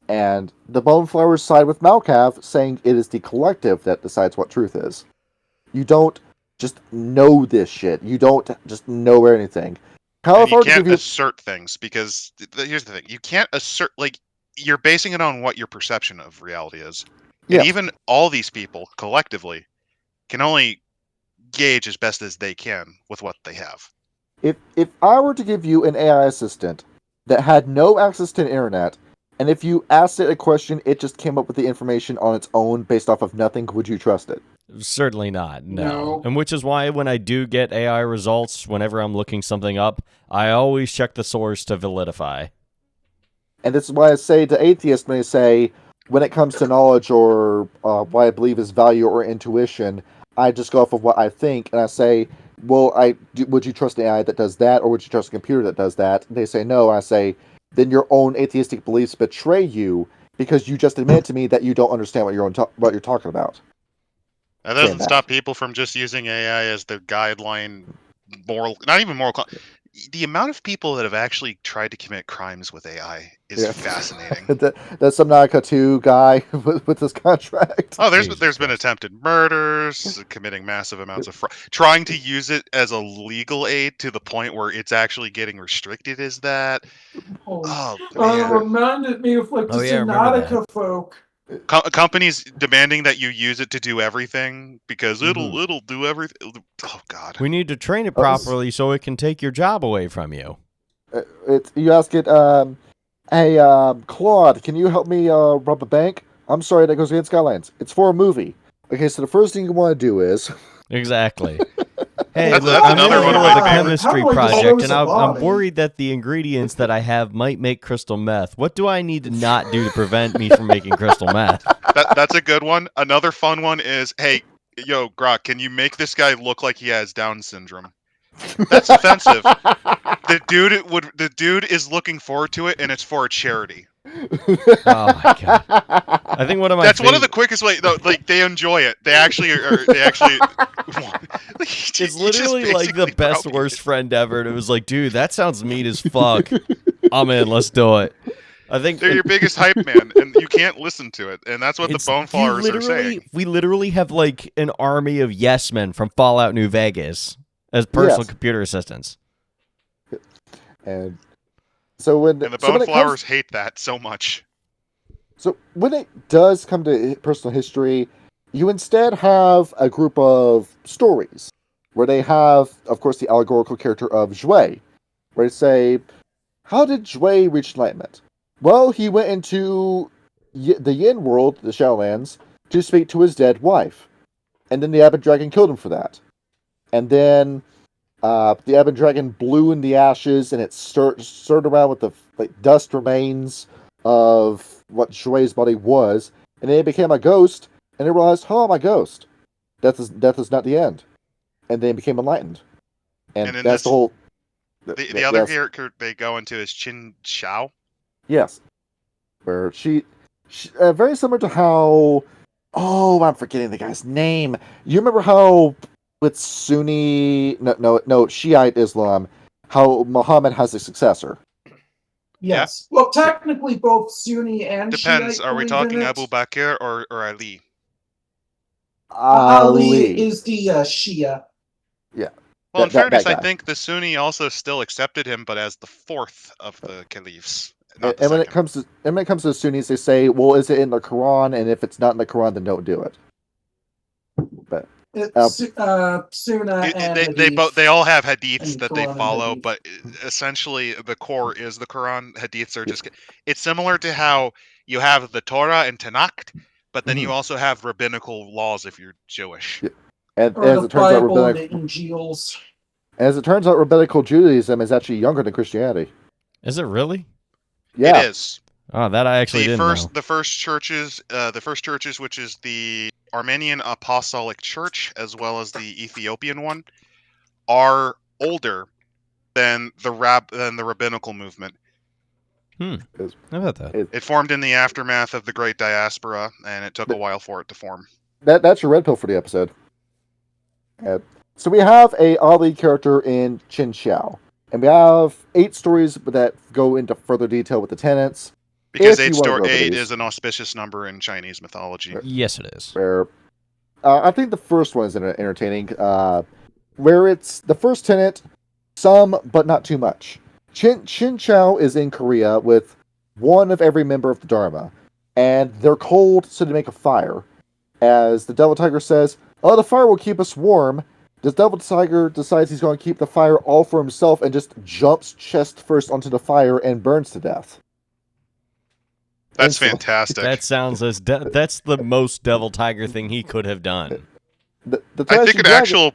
And the Bone Flowers side with Malkav, saying it is the collective that decides what truth is. You don't just know this shit. You don't just know anything. And you can't assert things, because here's the thing. You can't assert, like, you're basing it on what your perception of reality is. And even all these people, collectively, can only gauge as best as they can with what they have. If I were to give you an AI assistant that had no access to the internet, and if you asked it a question, it just came up with the information on its own based off of nothing, would you trust it? Certainly not, No. And which is why when I do get AI results, whenever I'm looking something up, I always check the source to validify. And this is why I say to atheists, when they say, when it comes to knowledge or what I believe is value or intuition, I just go off of what I think, and I say, well, would you trust an AI that does that, or would you trust a computer that does that? And they say no, and I say, then your own atheistic beliefs betray you, because you just admitted to me that you don't understand what you're talking about. That doesn't stop people from just using AI as the guideline moral, not even moral. The amount of people that have actually tried to commit crimes with AI is fascinating. That's some Nautica 2 guy with this contract. Oh, there's been attempted murders, committing massive amounts of fraud, trying to use it as a legal aid to the point where it's actually getting restricted. Is that? Oh, man. Reminded me of like the Nautica folk. Companies demanding that you use it to do everything because it'll do everything. Oh God! We need to train it properly so it can take your job away from you. You ask it, hey Claude, can you help me rob a bank? I'm sorry, that goes against guidelines. It's for a movie. Okay, so the first thing you want to do is exactly. Hey, that's I'm in another one of the my chemistry project, and I'm worried that the ingredients that I have might make crystal meth. What do I need to not do to prevent me from making crystal meth? That's a good one. Another fun one is, hey, yo, Grok, can you make this guy look like he has Down syndrome? That's offensive. The dude is looking forward to it, and it's for a charity. Oh my God! I think one of the quickest ways. Though, like, they enjoy it. They actually are. They actually. It's literally like the best worst friend ever. And it was like, dude, that sounds mean as fuck. I'm in. Let's do it. I think they're your biggest hype man, and you can't listen to it. And that's what the bone flowers are saying. We literally have like an army of yes men from Fallout New Vegas as personal computer assistants. And so when the bone flowers hate that so much. So when it does come to personal history, you instead have a group of stories where they have, of course, the allegorical character of Jue, where they say, how did Jue reach enlightenment? Well, he went into the Yin world, the Shadowlands, to speak to his dead wife. And then the Ebon Dragon killed him for that. And then the Ebon Dragon blew in the ashes, and it stirred around with the dust remains of what Jue's body was. And then it became a ghost, and it realized, oh, I'm a ghost. Death is not the end. And then it became enlightened. And that's the whole... The other character they go into is Qin Xiao. Yes. Where she very similar to how... Oh, I'm forgetting the guy's name. You remember how with Sunni... No, Shiite Islam, how Muhammad has a successor? Yes. Yeah. Well, technically both Sunni and depends. Shiite Are we talking Abu Bakr or Ali? Ali is the Shia. Yeah. Well, in fairness, I think the Sunni also still accepted him, but as the fourth of the caliphs. And when it comes to the Sunnis, they say, "Well, is it in the Quran? And if it's not in the Quran, then don't do it." But Sunnah and they all have hadiths that they follow, but essentially the core is the Quran. Hadiths are just it's similar to how you have the Torah and Tanakh, but then you also have rabbinical laws if you're Jewish. Yeah. And as it turns out, rabbinical Judaism is actually younger than Christianity. Is it really? Yeah, it is. Oh, that I actually didn't know. The first churches, which is the Armenian Apostolic Church, as well as the Ethiopian one, are older than the rabbinical movement. How about that? It formed in the aftermath of the Great Diaspora, and it took a while for it to form. That's your red pill for the episode. So we have a Ali character in Qin Xiao, and we have 8 stories that go into further detail with the tenets. Because 8 is an auspicious number in Chinese mythology. Yes, it is. Where I think the first one is entertaining. Where it's the first tenet, some but not too much. Chin Chow is in Korea with one of every member of the Dharma, and they're cold, so they make a fire. As the Devil Tiger says, "Oh, the fire will keep us warm." The Devil Tiger decides he's going to keep the fire all for himself and just jumps chest first onto the fire and burns to death. That's fantastic. That sounds that's the most Devil Tiger thing he could have done. I think an actual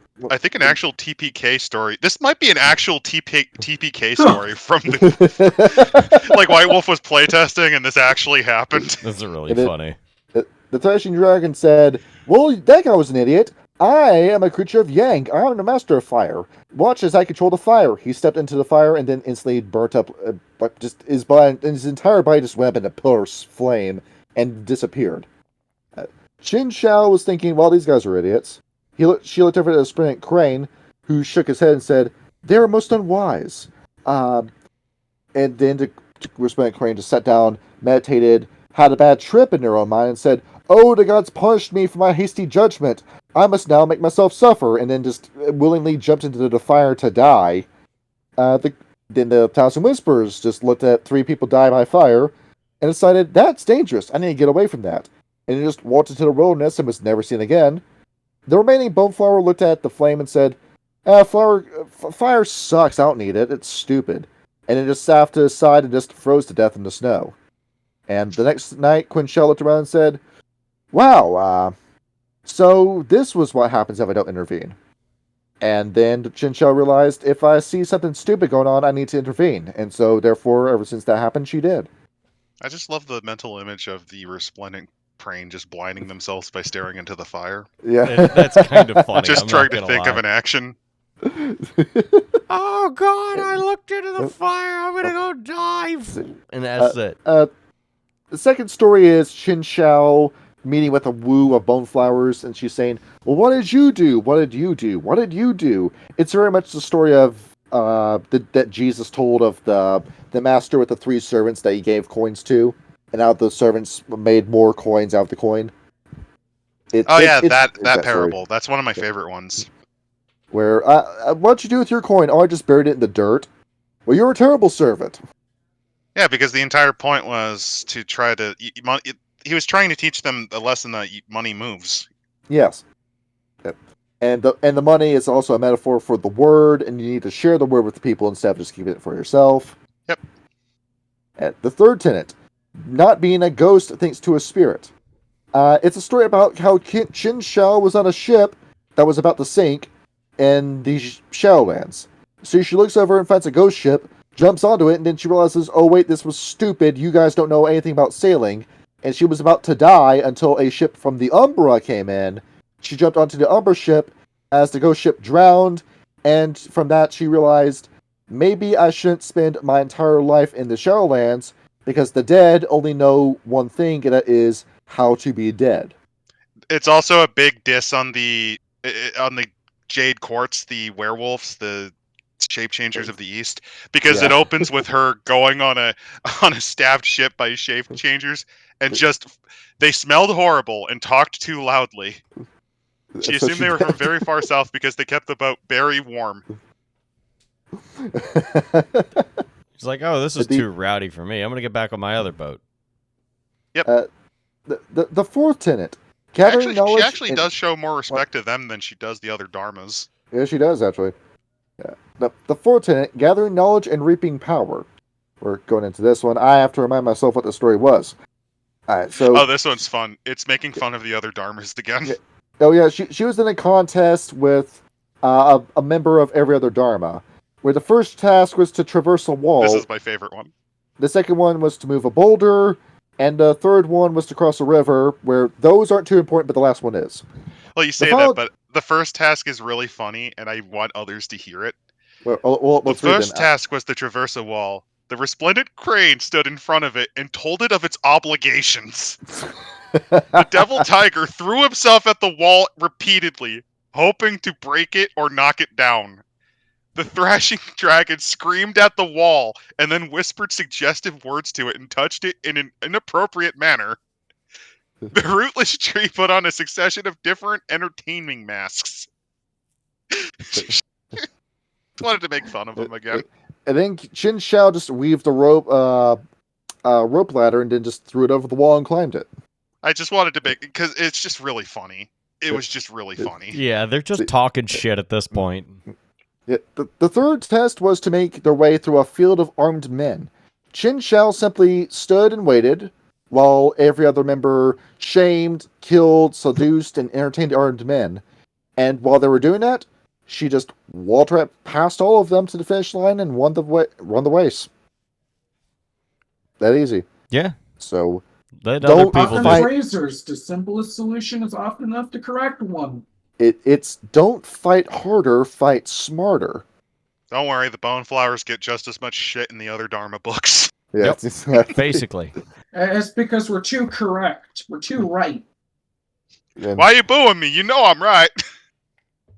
TPK story. This might be an actual TPK story from the like White Wolf was playtesting and this actually happened. That's really funny. The Thrashing Dragon said, "Well, that guy was an idiot. I am a creature of Yang. I am the master of fire. Watch as I control the fire." He stepped into the fire and then instantly burnt up. Just his entire body just went up in a pillar of flame and disappeared. Chin Shao was thinking, "Well, these guys are idiots." She looked over at the Sprinant Crane, who shook his head and said, "They are most unwise." And then the Sprinant Crane just sat down, meditated, had a bad trip in their own mind, and said, "Oh, the gods punished me for my hasty judgment. I must now make myself suffer," and then just willingly jumped into the fire to die. Then the Thousand Whispers just looked at 3 people die by fire and decided, "That's dangerous. I need to get away from that." And he just walked into the wilderness and was never seen again. The remaining Boneflower looked at the flame and said, "Fire sucks. I don't need it. It's stupid." And then just sat off to his side and just froze to death in the snow. And the next night, Quinn Shell looked around and said, "Wow, so this was what happens if I don't intervene." And then Chin Shell realized, if I see something stupid going on, I need to intervene. And so, therefore, ever since that happened, she did. I just love the mental image of the resplendent crane just blinding themselves by staring into the fire. Yeah. That's kind of funny. Just trying to think of an action. Oh, God, I looked into the fire. I'm going to go dive. And that's it. The second story is Chin Shao meeting with a Wu of Boneflowers, and she's saying, "Well, what did you do? What did you do? What did you do?" It's very much the story of that Jesus told of the master with the 3 servants that he gave coins to, and how the servants made more coins out of the coin. That parable. Story. That's one of my favorite ones. Where, what'd you do with your coin? "Oh, I just buried it in the dirt." "Well, you're a terrible servant." Yeah, because the entire point was to try to... He was trying to teach them a lesson that money moves. Yes. And the money is also a metaphor for the word, and you need to share the word with the people instead of just keeping it for yourself. Yep. And the third tenet, not being a ghost thanks to a spirit. It's a story about how Chin Shao was on a ship that was about to sink in the Shadowlands. So she looks over and finds a ghost ship, jumps onto it, and then she realizes, "Oh wait, this was stupid. You guys don't know anything about sailing." And she was about to die until a ship from the Umbra came in. She jumped onto the Umbra ship as the ghost ship drowned, and from that she realized, maybe I shouldn't spend my entire life in the Shadowlands, because the dead only know one thing, and that is how to be dead. It's also a big diss on the Jade Courts, the werewolves, the shape changers of the East, because it opens with her going on a staffed ship by shape changers, and they smelled horrible and talked too loudly. She assumed they were from very far south because they kept the boat very warm. She's like, "Oh, this is too rowdy for me. I'm gonna get back on my other boat." Yep. The fourth tenet. She actually does show more respect to them than she does the other dharmas. Yeah, she does, actually. Yeah. The fourth tenet, gathering knowledge and reaping power. We're going into this one. I have to remind myself what the story was. Oh, this one's fun. It's making fun of the other dharmas again. Yeah. Oh, yeah, she was in a contest with a member of every other dharma, where the first task was to traverse a wall. This is my favorite one. The second one was to move a boulder, and the third one was to cross a river, where those aren't too important, but the last one is. Well, you say that, but the first task is really funny, and I want others to hear it. The first task was to traverse a wall. The resplendent crane stood in front of it and told it of its obligations. The devil tiger threw himself at the wall repeatedly, hoping to break it or knock it down. The thrashing dragon screamed at the wall and then whispered suggestive words to it and touched it in an inappropriate manner. The rootless tree put on a succession of different entertaining masks. Wanted to make fun of him again. And then Qin Shao just weaved a rope ladder and then just threw it over the wall and climbed it. I just wanted to make, because it's just really funny. It was just really funny. Yeah, they're just talking shit at this point. Yeah, the third test was to make their way through a field of armed men. Qin Shao simply stood and waited, while every other member shamed, killed, seduced, and entertained the armed men. And while they were doing that, she just walled right past all of them to the finish line and won the race. That easy. Yeah. So let other people often do. Phasers, the simplest solution is often enough to correct one. It's don't fight harder, fight smarter. Don't worry, the bone flowers get just as much shit in the other Dharma books. Yeah, yep. Basically. It's because we're too correct. We're too right. And why are you booing me? You know I'm right.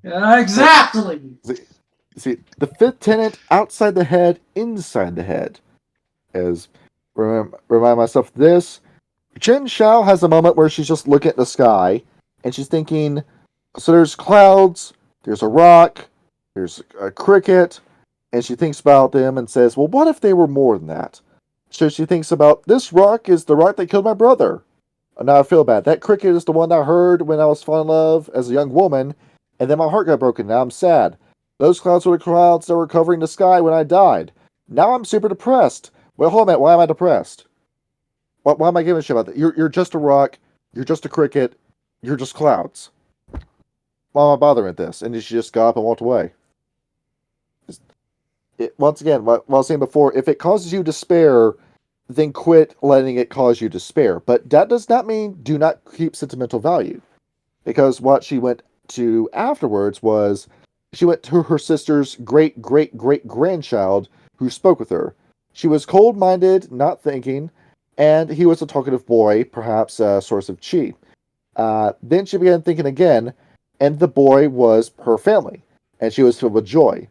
Exactly. See, the fifth tenet, outside the head, inside the head. As remind myself of this, Qin Shao has a moment where she's just looking at the sky, and she's thinking, so there's clouds, there's a rock, there's a cricket, and she thinks about them and says, well, what if they were more than that? So she thinks about, this rock is the rock that killed my brother. And now I feel bad. That cricket is the one I heard when I was falling in love as a young woman, and then my heart got broken. Now I'm sad. Those clouds were the clouds that were covering the sky when I died. Now I'm super depressed. Well, hold on a minute. Why am I depressed? Why am I giving a shit about that? You're just a rock. You're just a cricket. You're just clouds. Why am I bothering with this? And she just got up and walked away. Once again, what I was saying before, if it causes you despair, then quit letting it cause you despair. But that does not mean do not keep sentimental value. Because what she went to afterwards was, she went to her sister's great-great-great-grandchild who spoke with her. She was cold-minded, not thinking, and he was a talkative boy, perhaps a source of chi. Then she began thinking again, and the boy was her family, and she was filled with joy.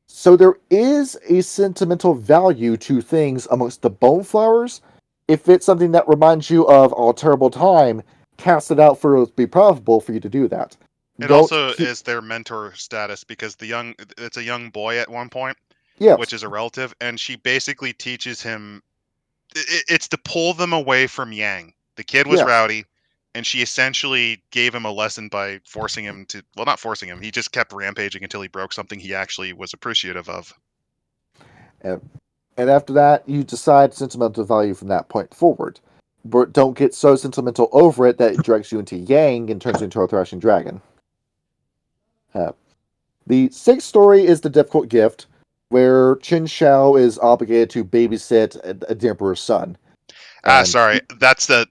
So there is a sentimental value to things amongst the bone flowers. If it's something that reminds you of a terrible time, cast it out for it to be profitable for you to do that. It also is their mentor status, because it's a young boy at one point, yes. which is a relative, and she basically teaches him, it's to pull them away from Yang. The kid was rowdy, and she essentially gave him a lesson by forcing him to, well, not forcing him, he just kept rampaging until he broke something he actually was appreciative of. And after that, you decide sentimental value from that point forward. But don't get so sentimental over it that it drags you into Yang and turns you into a thrashing dragon. The sixth story is the difficult gift, where Qin Shao is obligated to babysit the Emperor's son. Sorry, that's the...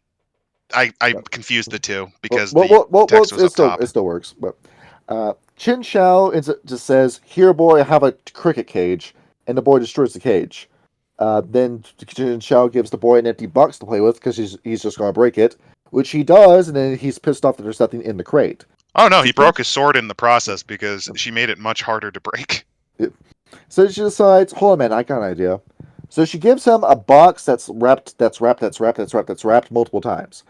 I confused the two, because the text was up top. It still works. But Qin Shao just says, here, boy, I have a cricket cage, and the boy destroys the cage. Then Qin Shao gives the boy an empty box to play with, because he's just going to break it, which he does, and then he's pissed off that there's nothing in the crate. Oh no, he broke his sword in the process because she made it much harder to break. So she decides, hold on, man, I got an idea. So she gives him a box that's wrapped multiple times.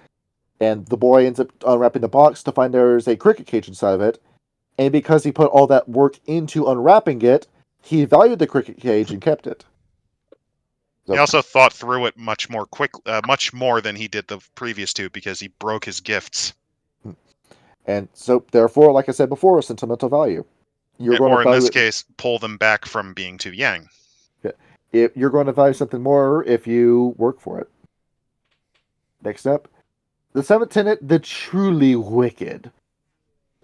And the boy ends up unwrapping the box to find there's a cricket cage inside of it. And because he put all that work into unwrapping it, he valued the cricket cage and kept it. So, he also thought through it much more than he did the previous two, because he broke his gifts. And so, therefore, like I said before, sentimental value. Or in this case, pull them back from being too yang. You're going to value something more if you work for it. Next up, the seventh tenet, the truly wicked.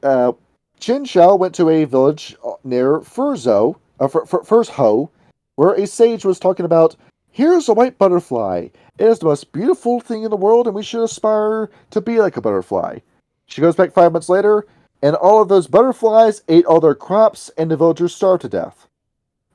Qin Shao went to a village near Furzhou, where a sage was talking about, here's a white butterfly. It is the most beautiful thing in the world, and we should aspire to be like a butterfly. She goes back 5 months later, and all of those butterflies ate all their crops, and the villagers starved to death.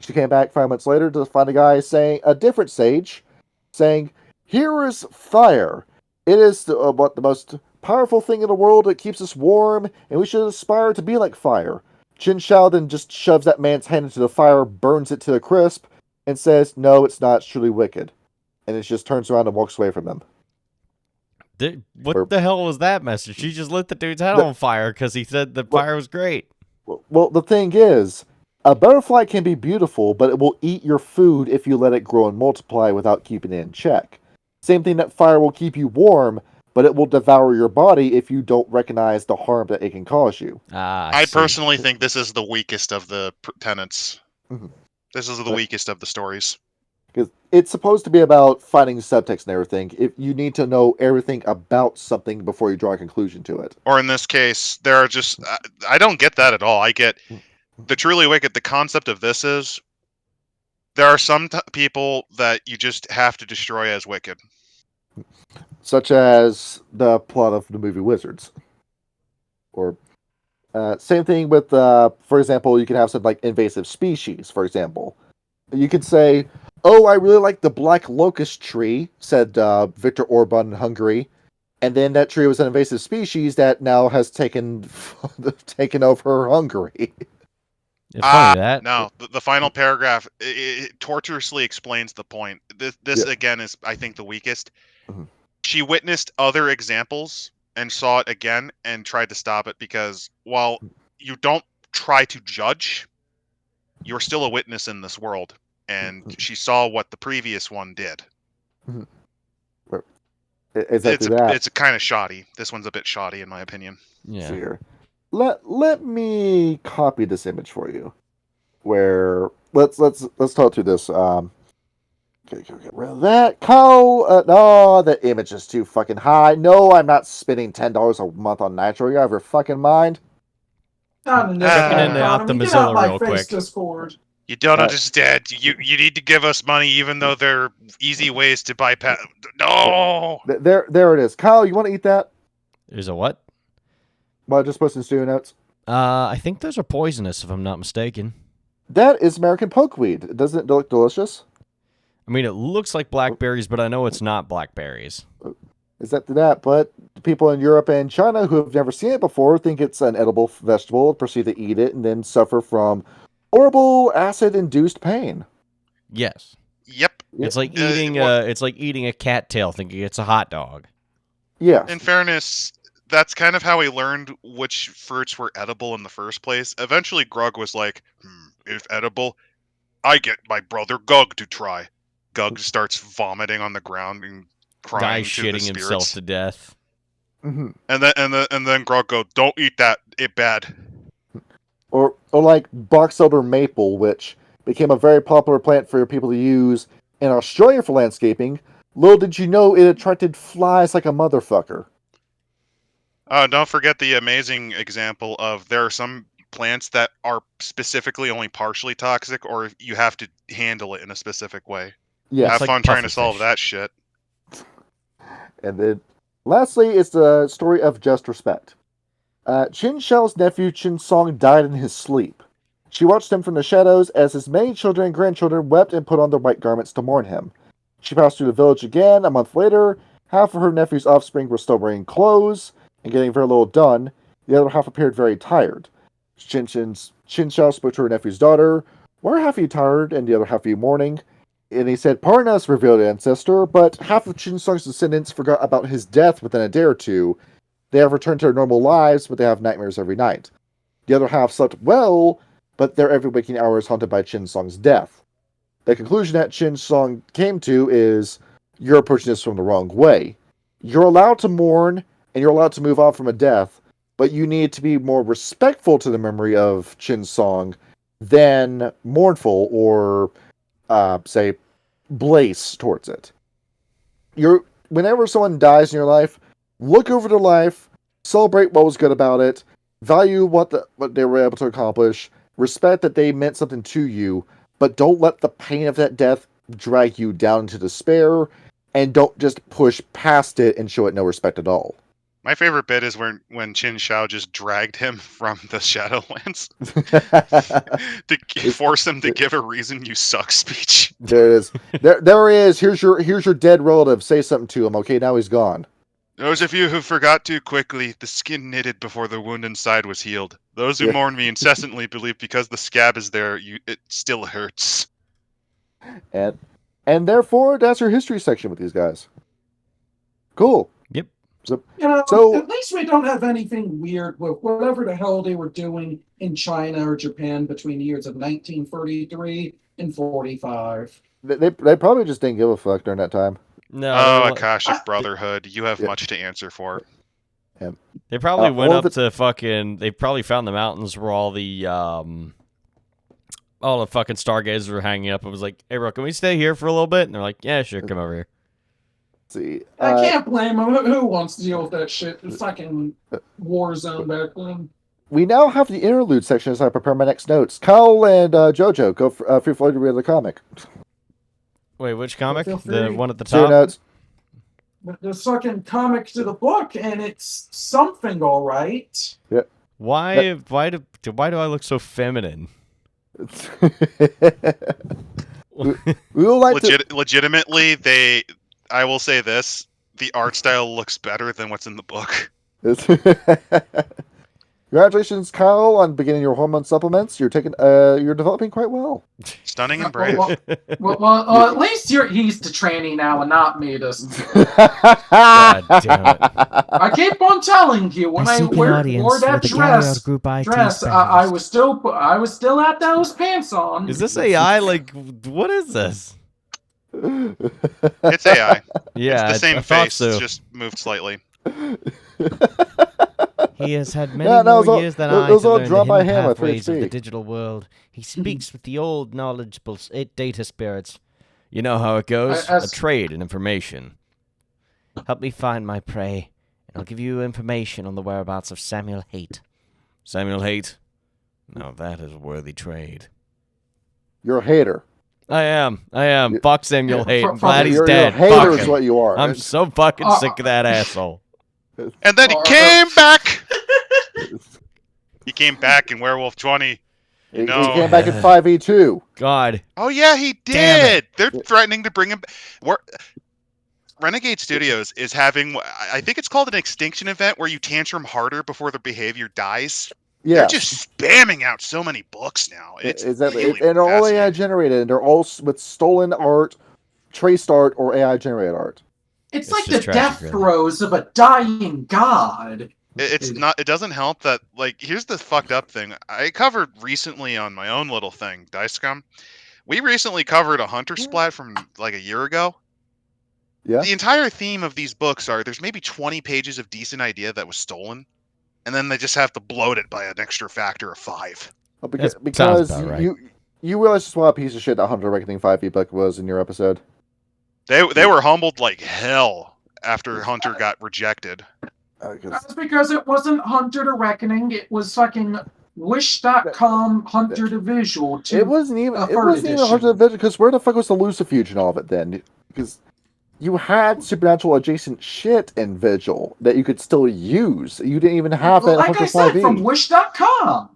She came back 5 months later to find a different sage, saying, here is fire. It is the most powerful thing in the world. It keeps us warm, and we should aspire to be like fire. Qin Shao then just shoves that man's hand into the fire, burns it to a crisp, and says, no, it's not, it's truly wicked. And it just turns around and walks away from them. What the hell was that message? She just lit the dude's head on fire because he said the fire was great. Well, the thing is, a butterfly can be beautiful, but it will eat your food if you let it grow and multiply without keeping it in check. Same thing that fire will keep you warm, but it will devour your body if you don't recognize the harm that it can cause you. I personally think this is the weakest of the tenets. Mm-hmm. This is the weakest of the stories. Because it's supposed to be about finding subtext and everything. If you need to know everything about something before you draw a conclusion to it. Or in this case, there are just... I don't get that at all. I get the truly wicked. The concept of this is there are some people that you just have to destroy as wicked. Such as the plot of the movie Wizards. Or same thing with, for example, you can have some like invasive species, for example. You could say, "Oh, I really like the black locust tree," said Viktor Orban in Hungary, and then that tree was an invasive species that now has taken over Hungary. It's funny that. No, the final paragraph it tortuously explains the point. This again is, I think, the weakest. Mm-hmm. She witnessed other examples and saw it again and tried to stop it because while you don't try to judge, you're still a witness in this world. And she saw what the previous one did. It's a kind of shoddy. This one's a bit shoddy, in my opinion. Yeah. Here. Let me copy this image for you. Where let's talk through this. Okay, get rid of that. No, the image is too fucking high. No, I'm not spending $10 a month on Nitro. You have your fucking mind. Not in this Checking in the economy. Get Optimizilla out my real face, quick. Discord. You don't understand. You need to give us money, even though there are easy ways to bypass. No. There it is. Kyle, you want to eat that? There's a what? Well, I just posted in studio notes. I think those are poisonous, if I'm not mistaken. That is American pokeweed. Doesn't it look delicious? I mean, it looks like blackberries, but I know it's not blackberries. Is that? But people in Europe and China who have never seen it before think it's an edible vegetable, proceed to eat it, and then suffer from horrible acid-induced pain. Yes. Yep. It's like eating a cattail thinking it's a hot dog. Yeah. In fairness, that's kind of how we learned which fruits were edible in the first place. Eventually, Grug was like, if edible, I get my brother Gug to try. Gug starts vomiting on the ground and crying Guy to shitting the spirits. himself to death. Mm-hmm. And then Grug go, don't eat that, it bad. Or like box elder maple, which became a very popular plant for people to use in Australia for landscaping. Little did you know it attracted flies like a motherfucker. Don't forget the amazing example of there are some plants that are specifically only partially toxic, or you have to handle it in a specific way. Yeah, have like fun trying to solve pufferfish. that shit. And then, lastly, it's the story of just respect. Qin Shao's nephew Qin Song died in his sleep. She watched him from the shadows as his many children and grandchildren wept and put on their white garments to mourn him. She passed through the village again a month later. Half of her nephew's offspring were still wearing clothes and getting very little done. The other half appeared very tired. Qin Shao spoke to her nephew's daughter. "Why are half of you tired and the other half of you mourning?" And he said, "Pardon us, revealed ancestor, but half of Qin Song's descendants forgot about his death within a day or two. They have returned to their normal lives, but they have nightmares every night. The other half slept well, but their every waking hour is haunted by Qin Song's death." The conclusion that Qin Song came to is, you're approaching this from the wrong way. You're allowed to mourn, and you're allowed to move on from a death, but you need to be more respectful to the memory of Qin Song than mournful or, say, blaze towards it. Whenever someone dies in your life, look over their life, celebrate what was good about it, value what they were able to accomplish, respect that they meant something to you, but don't let the pain of that death drag you down into despair, and don't just push past it and show it no respect at all. My favorite bit is when Qin Shao just dragged him from the Shadowlands to force him to give a reason you suck speech. There it is. There he is. Here's your dead relative. Say something to him. Okay, now he's gone. Those of you who forgot too quickly, the skin knitted before the wound inside was healed. Those who mourn me incessantly believe because the scab is there, it still hurts. And therefore, that's your history section with these guys. Cool. Yep. So, at least we don't have anything weird with whatever the hell they were doing in China or Japan between the years of 1933 and 45. they probably just didn't give a fuck during that time. No. Oh, Akashic Brotherhood, you have much to answer for. They probably went up to fucking. They probably found the mountains where all the fucking stargazers were hanging up. It was like, hey, bro, can we stay here for a little bit? And they're like, yeah, sure, come over here. See, I can't blame them. Who wants to deal with that shit? It's fucking war zone back then. We now have the interlude section as I prepare my next notes. Kyle and JoJo, go feel free to read the comic. Wait, which comic? Feel free. The one at the Your top? notes. The fucking comic to the book, and it's something, all right. Yeah. Why do I look so feminine? we will like Legitimately, I will say this: the art style looks better than what's in the book. Congratulations, Kyle, on beginning your hormone supplements. You're developing quite well. Stunning and brave. Well, at least he's the tranny now and not me. God damn it! I keep on telling you when I wore that dress, I was still at those pants on. Is this AI? Like, what is this? It's AI. Yeah, it's the same I thought face, so. it's just moved slightly. He has had many more years than I to learn the hidden pathways of the digital world. He speaks with the old, knowledgeable data spirits. You know how it goes? A trade in information. Help me find my prey, and I'll give you information on the whereabouts of Samuel Haight. Samuel Haight? Now that is a worthy trade. You're a hater. I am. Fuck Samuel Haight. I'm glad he's you're dead. A hater Fuck is him. what you are. I'm so fucking sick of that asshole. And then he came back! He came back in Werewolf 20. He came back in 5e2. God. Oh yeah, he did! They're threatening to bring him back. Renegade Studios is having, I think it's called an extinction event, where you tantrum harder before their behavior dies. Yeah. They're just spamming out so many books now. It's exactly. really and they're all AI fascinating. generated, and they're all with stolen art, traced art, or AI generated art. It's like the death throes of a dying god. It's not. It doesn't help that, like, here's the fucked up thing. I covered recently on my own little thing, Dice Scum. We recently covered a Hunter splat from like a year ago. Yeah. The entire theme of these books are there's maybe 20 pages of decent idea that was stolen, and then they just have to bloat it by an extra factor of 5. Because right. you realize just what a piece of shit that Hunter Reckoning 5e book was in your episode. They were humbled like hell after Hunter got rejected. That's because it wasn't Hunter to Reckoning. It was fucking Wish.com Hunter to Visual. It wasn't even Hunter to Visual, because where the fuck was the Lucifuge and all of it then? Because you had supernatural adjacent shit in Vigil that you could still use. You didn't even have that. Like I said, from Wish.com.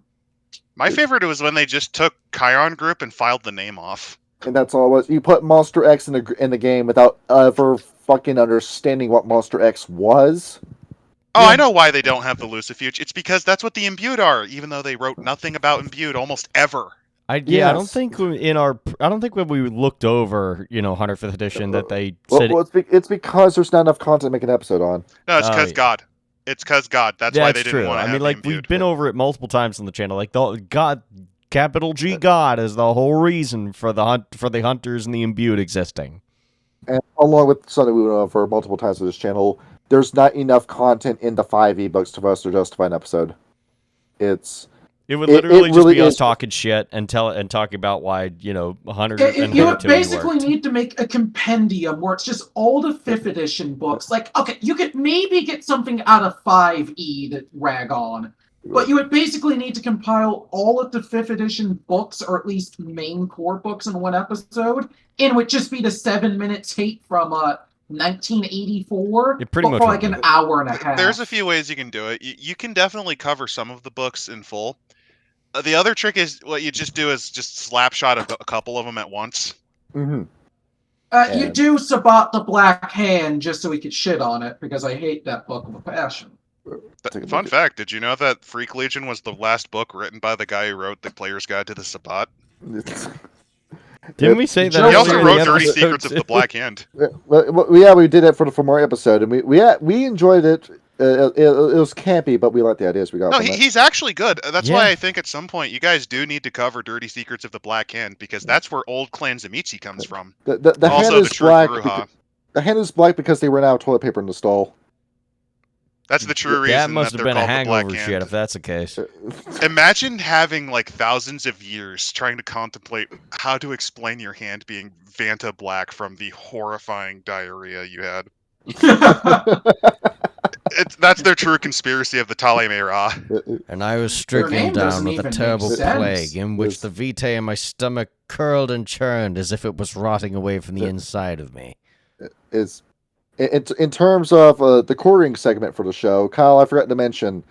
My favorite was when they just took Chiron Group and filed the name off. And that's all it was. You put Monster X in the game without ever fucking understanding what Monster X was. Oh, I know why they don't have the Lucifuge. It's because that's what the Imbued are, even though they wrote nothing about Imbued almost ever. I don't think when we looked over, Hunter 5th edition that they said. Well, it's because there's not enough content to make an episode on. No, it's because God. It's because God. That's why they didn't want to have I mean, like, Imbued. we've been over it multiple times on the channel. Like, the God, capital G God is the whole reason for the Hunters and the Imbued existing. And along with something we went over multiple times on this channel, there's not enough content in the 5e books for us to justify an episode. It would literally just be us talking shit and talking about why, Hunter and you Hunter basically worked. need to make a compendium where it's just all the 5th edition books. Like, okay, you could maybe get something out of 5e to rag on, but you would basically need to compile all of the 5th edition books, or at least main core books, in one episode, and it would just be the 7-minute tape from 1984 pretty much for like an hour and a half. There's a few ways you can do it. You can definitely cover some of the books in full. The other trick is what you just do is just slapshot a couple of them at once. Mm-hmm. You do Sabat the Black Hand just so we could shit on it, because I hate that book with a passion. Fun fact, did you know that Freak Legion was the last book written by the guy who wrote the Player's Guide to the Sabat? Didn't we say that? He also earlier in wrote the Dirty episode, Secrets of too? the Black Hand. Well, yeah, we did it for more episode, and we enjoyed it. It was campy, but we liked the ideas we got No, from it. he's actually good. That's Yeah. why I think at some point you guys do need to cover Dirty Secrets of the Black Hand, because that's where old Clan Zamichi comes from. The Also, hand the is true black. Bruja. The hand is black because they ran out of toilet paper in the stall. That's the true reason That must that have they're been a called the Black hangover shit Hand. if that's the case. Imagine having like thousands of years trying to contemplate how to explain your hand being Vanta Black from the horrifying diarrhea you had. That's their true conspiracy of the Tale-Me-Ra. And I was Your stricken name down doesn't with a even terrible make sense. plague in which the vitae in my stomach curled and churned as if it was rotting away from the inside of me. Is in terms of the quartering segment for the show, Kyle, I forgot to mention.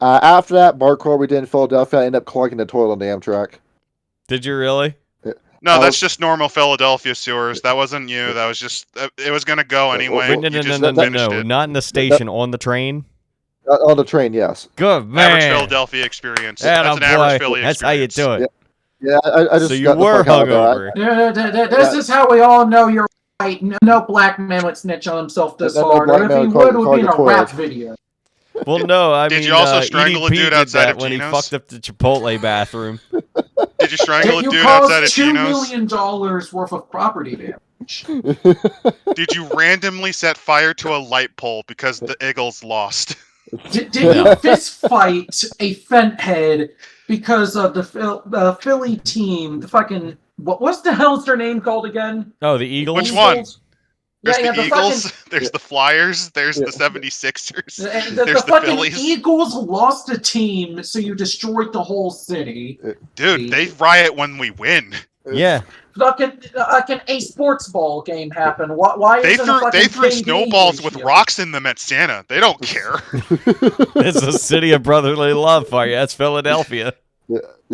After that bar crawl we did in Philadelphia, I ended up clogging the toilet on the Amtrak. Did you really? No, that's just normal Philadelphia sewers. That wasn't you. That was just it was gonna go anyway. No, You just no, finished it. not in the station, on the train. On the train, yes. Good man. Average Philadelphia experience. Atta That's an average boy. Philly That's how you experience. do it. Yeah, I just So you got the were fuck out of there. hungover. This is how we all know you're right. No black man would snitch on himself this No hard. black Or if man he would would, it would clog be in the a rap toilet. video. Well, no, I Did mean, you also strangle a EDP dude did outside that of when he Gino's? fucked up the Chipotle bathroom. Did you strangle a You dude outside of caused $2 Gino's? million worth of property damage. Did you randomly set fire to a light pole because the Eagles lost? Did you fist fight a fent head because of the Philly team? The fucking what's the hell's their name called again? Oh, the Eagles? Which one? There's Yeah, the the Eagles, fucking- there's the Flyers, there's the 76ers, The there's the the fucking Phillies. Eagles lost a team, so you destroyed the whole city. Dude, they riot when we win. Yeah. Fucking a sports ball game happened. Why They isn't a threw fucking threw King snowballs English with here? rocks in them at Santa. They don't care. It's a city of brotherly love for you. That's Philadelphia.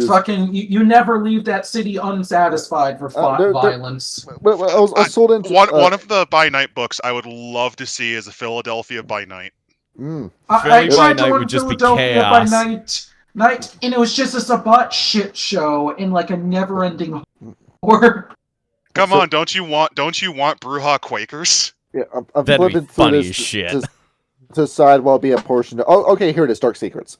Fucking, you never leave that city unsatisfied for violence. Well, I was sold into One of the by night books I would love to see is a Philadelphia by night. Mm. I Philly by tried to night learn would just be Philadelphia by chaos. night, and it was just a Sabat shit show in like a never-ending horror. Come on, don't you want Bruja Quakers? Yeah, I'm That'd be flipping through funny this as shit. To decide what will be a portion. Oh, okay, here it is. Dark Secrets.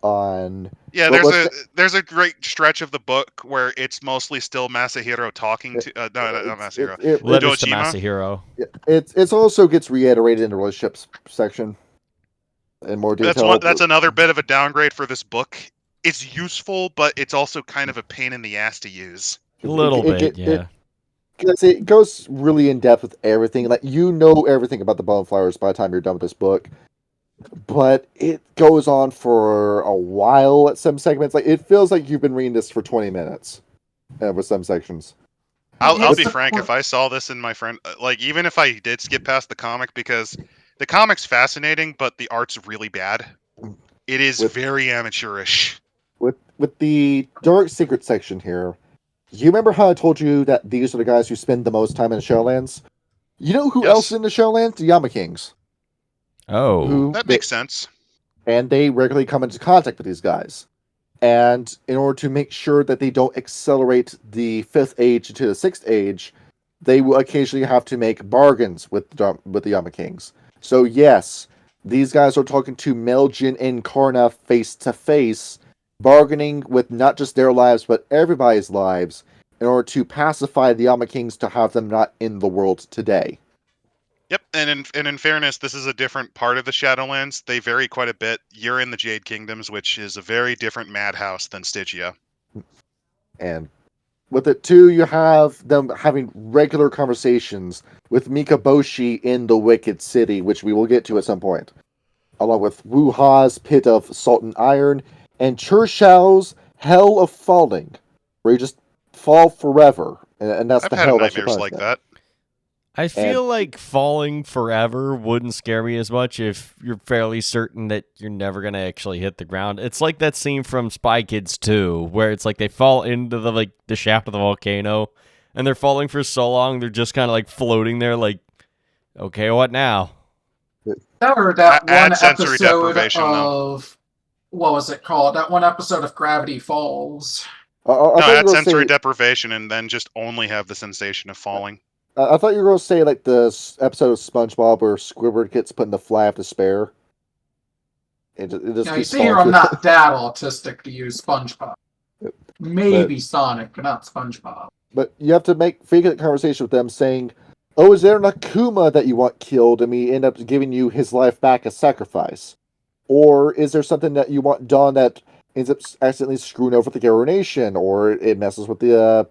On Yeah, What- there's a great stretch of the book where it's mostly still Masahiro talking to not Masahiro. Letters to Dojima? Masahiro. It's also gets reiterated in the relationships section in more detail. That's another bit of a downgrade for this book. It's useful, but it's also kind of a pain in the ass to use. A little bit, yeah. Because it goes really in depth with everything. Like you know everything about the Boneflowers by the time you're done with this book, but it goes on for a while at some segments. Like it feels like you've been reading this for 20 minutes with some sections. I'll be frank. If I saw this in my friend, like even if I did skip past the comic, because the comic's fascinating, but the art's really bad. It is very amateurish. With the Dark Secret section here, you remember how I told you that these are the guys who spend the most time in the Shadowlands? You know who Yes. else is in the Shadowlands? The Yama Kings. Oh. That makes sense. And they regularly come into contact with these guys. And in order to make sure that they don't accelerate the 5th age into the 6th age, they will occasionally have to make bargains with the Yama Kings. So yes, these guys are talking to Meljin and Karna face to face, bargaining with not just their lives, but everybody's lives, in order to pacify the Yama Kings to have them not in the world today. Yep, and in fairness, this is a different part of the Shadowlands. They vary quite a bit. You're in the Jade Kingdoms, which is a very different madhouse than Stygia. And with it too, you have them having regular conversations with Mikaboshi in the Wicked City, which we will get to at some point, along with Wuha's Pit of Salt and Iron, and Chershow's Hell of Falling, where you just fall forever, and that's I've the had hell that's your nightmares like punishment. that. I feel like falling forever wouldn't scare me as much if you're fairly certain that you're never going to actually hit the ground. It's like that scene from Spy Kids 2, where it's like they fall into the shaft of the volcano, and they're falling for so long, they're just kind of like floating there like, okay, what now? Or that Add one sensory episode deprivation, though. of, what was it called? That one episode of Gravity Falls. No, add sensory deprivation and then just only have the sensation of falling. I thought you were going to say like the episode of SpongeBob where Squidward gets put in the fly of despair. It just Now, you keeps see here, falling. I'm not that autistic to use SpongeBob. Maybe Sonic, but not SpongeBob. But you have to fake a conversation with them saying, "Oh, is there an Akuma that you want killed, and we end up giving you his life back as sacrifice? Or is there something that you want done that ends up accidentally screwing over the Garo Nation, or it messes with the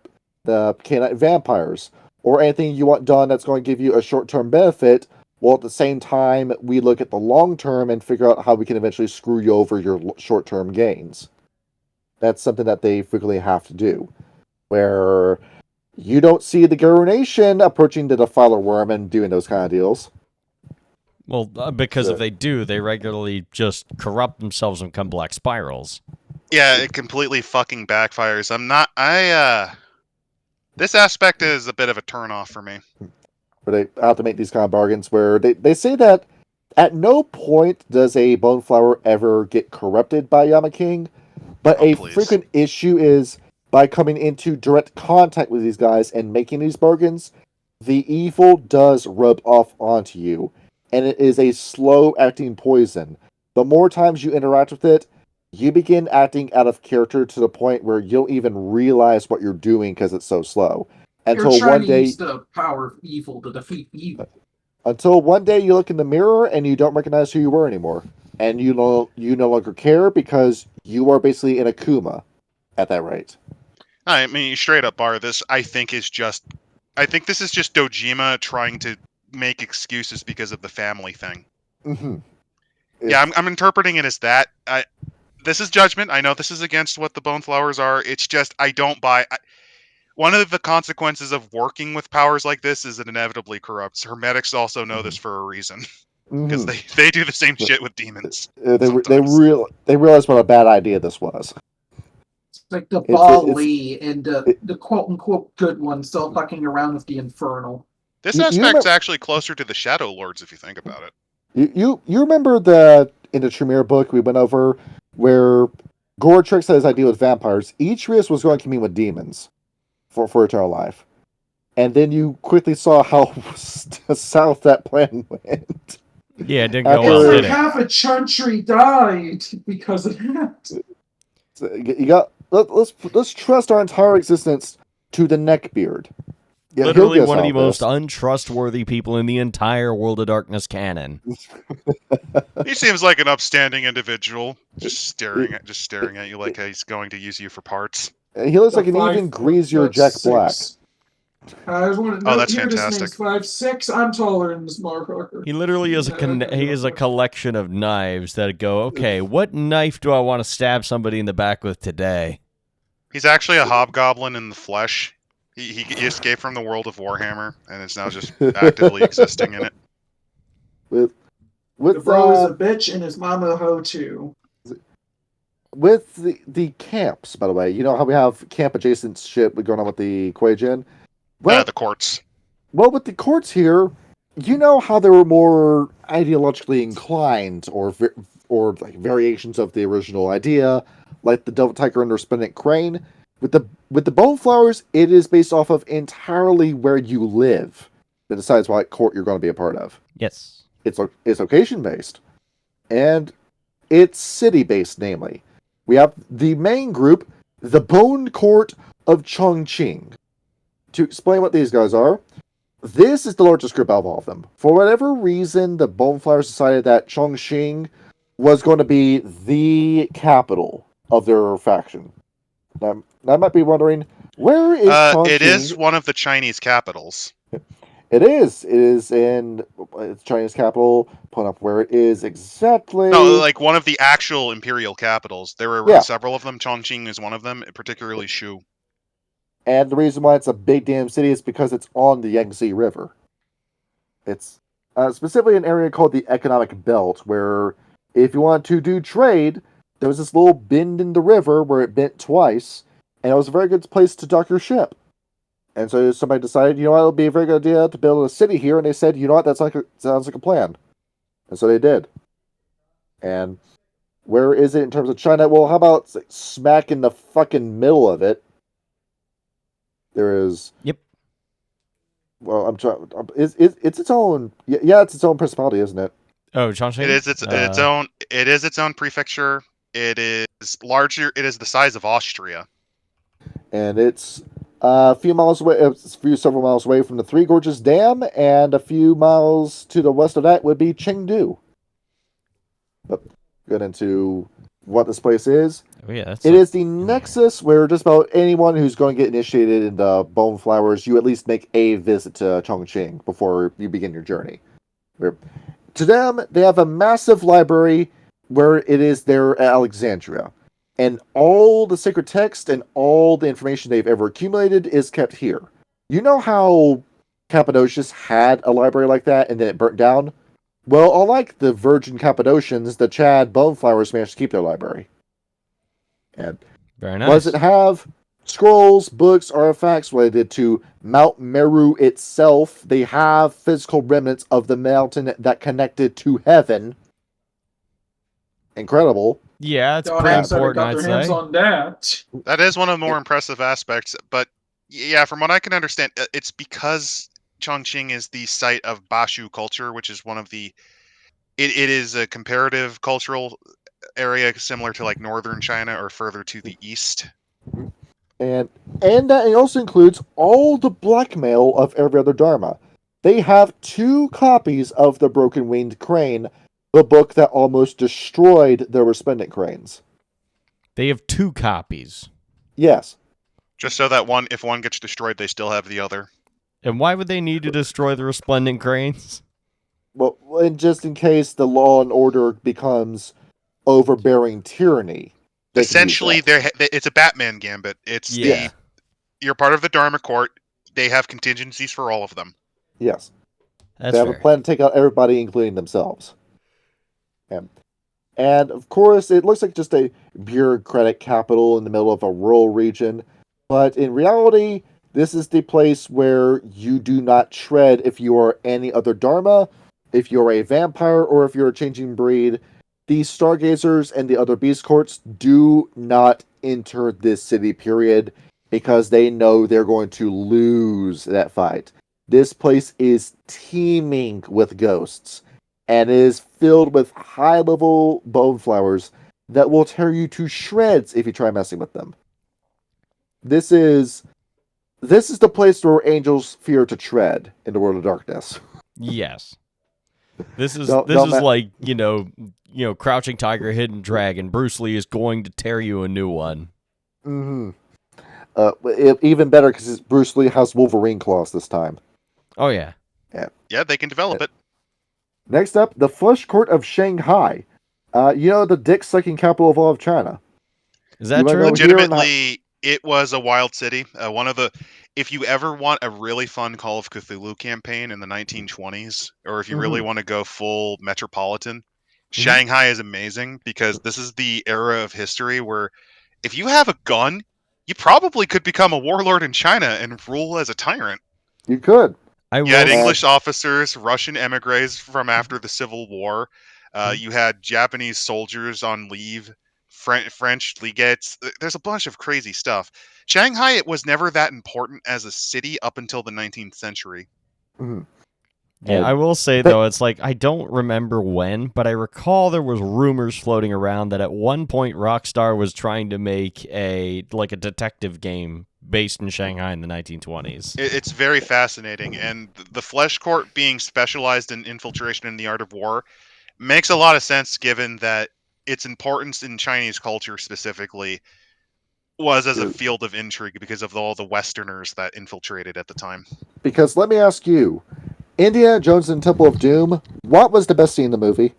Canine vampires, or anything you want done that's going to give you a short-term benefit, while at the same time we look at the long-term and figure out how we can eventually screw you over your short-term gains." That's something that they frequently have to do, where you don't see the Garo Nation approaching the Defiler Worm and doing those kind of deals. Well, because if they do, they regularly just corrupt themselves and become black spirals. Yeah, it completely fucking backfires. This aspect is a bit of a turnoff for me. Where they have to make these kind of bargains where they say that at no point does a Bone Flower ever get corrupted by Yama King, but frequent issue is by coming into direct contact with these guys and making these bargains, the evil does rub off onto you, and it is a slow-acting poison. The more times you interact with it, you begin acting out of character to the point where you'll even realize what you're doing because it's so slow. You're trying to use the power of evil to defeat evil. Until one day you look in the mirror and you don't recognize who you were anymore. And you no longer care because you are basically an Akuma at that rate. I mean, straight up, Bar, I think this is just Dojima trying to make excuses because of the family thing. Mm-hmm. Yeah, I'm interpreting it as that. This is judgment. I know this is against what the Bone Flowers are. It's just, I don't buy... One of the consequences of working with powers like this is it inevitably corrupts. Hermetics also know this for a reason. Because they do the same shit with demons. They realize what a bad idea this was. It's like the Bali and the quote-unquote good ones still fucking around with the Infernal. This aspect's actually closer to the Shadow Lords if you think about it. You remember in the Tremere book we went over where Goretrix had his idea with vampires. Each race was going to commune with demons for eternal life. And then you quickly saw how south that plan went. Yeah, it didn't go well, did it? Half a country died because of that. So let's trust our entire existence to the Neckbeard. Yeah, literally one of the most untrustworthy people in the entire World of Darkness canon. He seems like an upstanding individual, just staring at you like he's going to use you for parts. He looks like an even greasier Jack Black. That's fantastic. 5'6". I'm taller than this motherfucker. He literally is a collection of knives that go, okay, what knife do I want to stab somebody in the back with today? He's actually a hobgoblin in the flesh. He escaped from the world of Warhammer and is now just actively existing in it. With the bro is a bitch and his mama a hoe too. With the camps, by the way, you know how we have camp adjacent shit going on with the Kuei-Jin? Well, the courts. Well, with the courts here, you know how they were more ideologically inclined, or like variations of the original idea, like the Devil Tiger and the Resplendent Crane. With the Bone Flowers, it is based off of entirely where you live that decides what court you're going to be a part of. Yes, it's location based, and it's city based. Namely, we have the main group, the Bone Court of Chongqing. To explain what these guys are, this is the largest group out of all of them. For whatever reason, the Bone Flowers decided that Chongqing was going to be the capital of their faction. Now, I might be wondering, where is Chongqing? It is one of the Chinese capitals. It is. It is in its Chinese capital. Pulling up where it is exactly. No, like one of the actual imperial capitals. There were several of them. Chongqing is one of them, particularly Shu. And the reason why it's a big damn city is because it's on the Yangtze River. It's specifically an area called the Economic Belt, where if you want to do trade, there was this little bend in the river where it bent twice, and it was a very good place to dock your ship. And so somebody decided, you know what, it'll be a very good idea to build a city here, and they said, you know what, sounds like a plan. And so they did. And Where is it in terms of China? Well, how about smack in the fucking middle of it? There is. Yep. Well, I'm trying. It's its own. Yeah, it's its own principality, isn't it? Oh, Chongqing? It is its own. It is its own prefecture. It is larger. It is the size of Austria. And it's a few miles away, several miles away from the Three Gorges Dam, and a few miles to the west of that would be Chengdu. But get into what this place is. Oh, yeah, It is the nexus where just about anyone who's going to get initiated into Bone Flowers, you at least make a visit to Chongqing before you begin your journey. To them, they have a massive library where it is their Alexandria. And all the sacred text and all the information they've ever accumulated is kept here. You know how Cappadocius had a library like that and then it burnt down? Well, unlike the virgin Cappadocians, the Chad Boneflowers managed to keep their library. And very nice. what does it have? Scrolls, books, artifacts related to Mount Meru itself. They have physical remnants of the mountain that connected to heaven. Incredible. Yeah, it's pretty important, I'd say. On that. That is one of the more impressive aspects. But yeah, from what I can understand, it's because Chongqing is the site of Bashu culture, which is one of the. It is a comparative cultural area similar to like northern China or further to the east. And that it also includes all the blackmail of every other Dharma. They have 2 copies of the Broken Winged Crane, the book that almost destroyed the Resplendent Cranes. They have 2 copies. Yes. Just so that if one gets destroyed, they still have the other. And why would they need to destroy the Resplendent Cranes? Well, and just in case the law and order becomes overbearing tyranny. Essentially, it's a Batman gambit. It's you're part of the Dharma court. They have contingencies for all of them. Yes. That's they have fair. a plan to take out everybody, including themselves. And of course, it looks like just a bureaucratic capital in the middle of a rural region. But in reality, this is the place where you do not tread if you are any other Dharma, if you're a vampire, or if you're a changing breed. These Stargazers and the other Beast Courts do not enter this city, period, because they know they're going to lose that fight. This place is teeming with ghosts, and it is filled with high-level bone flowers that will tear you to shreds if you try messing with them. This is the place where angels fear to tread in the world of darkness. Yes. This is like, Crouching Tiger, Hidden Dragon. Bruce Lee is going to tear you a new one. Mm-hmm. Even better because Bruce Lee has Wolverine claws this time. Oh, yeah. Yeah, they can develop it. Next up, the Flesh Court of Shanghai. The dick-sucking capital of all of China. Is that true? Legitimately, it was a wild city. If you ever want a really fun Call of Cthulhu campaign in the 1920s, or if you really want to go full metropolitan, Shanghai is amazing because this is the era of history where if you have a gun, you probably could become a warlord in China and rule as a tyrant. You could. You had English officers, Russian emigres from after the Civil War. You had Japanese soldiers on leave, French legates. There's a bunch of crazy stuff. Shanghai, it was never that important as a city up until the 19th century. Mm-hmm. Yeah, I will say, though, it's like, I don't remember when, but I recall there was rumors floating around that at one point Rockstar was trying to make a detective game based in Shanghai in the 1920s. It's very fascinating, and the Flesh Court being specialized in infiltration in the art of war makes a lot of sense given that its importance in Chinese culture specifically was as a field of intrigue because of all the Westerners that infiltrated at the time. Because let me ask you, Indiana Jones and Temple of Doom, what was the best scene in the movie?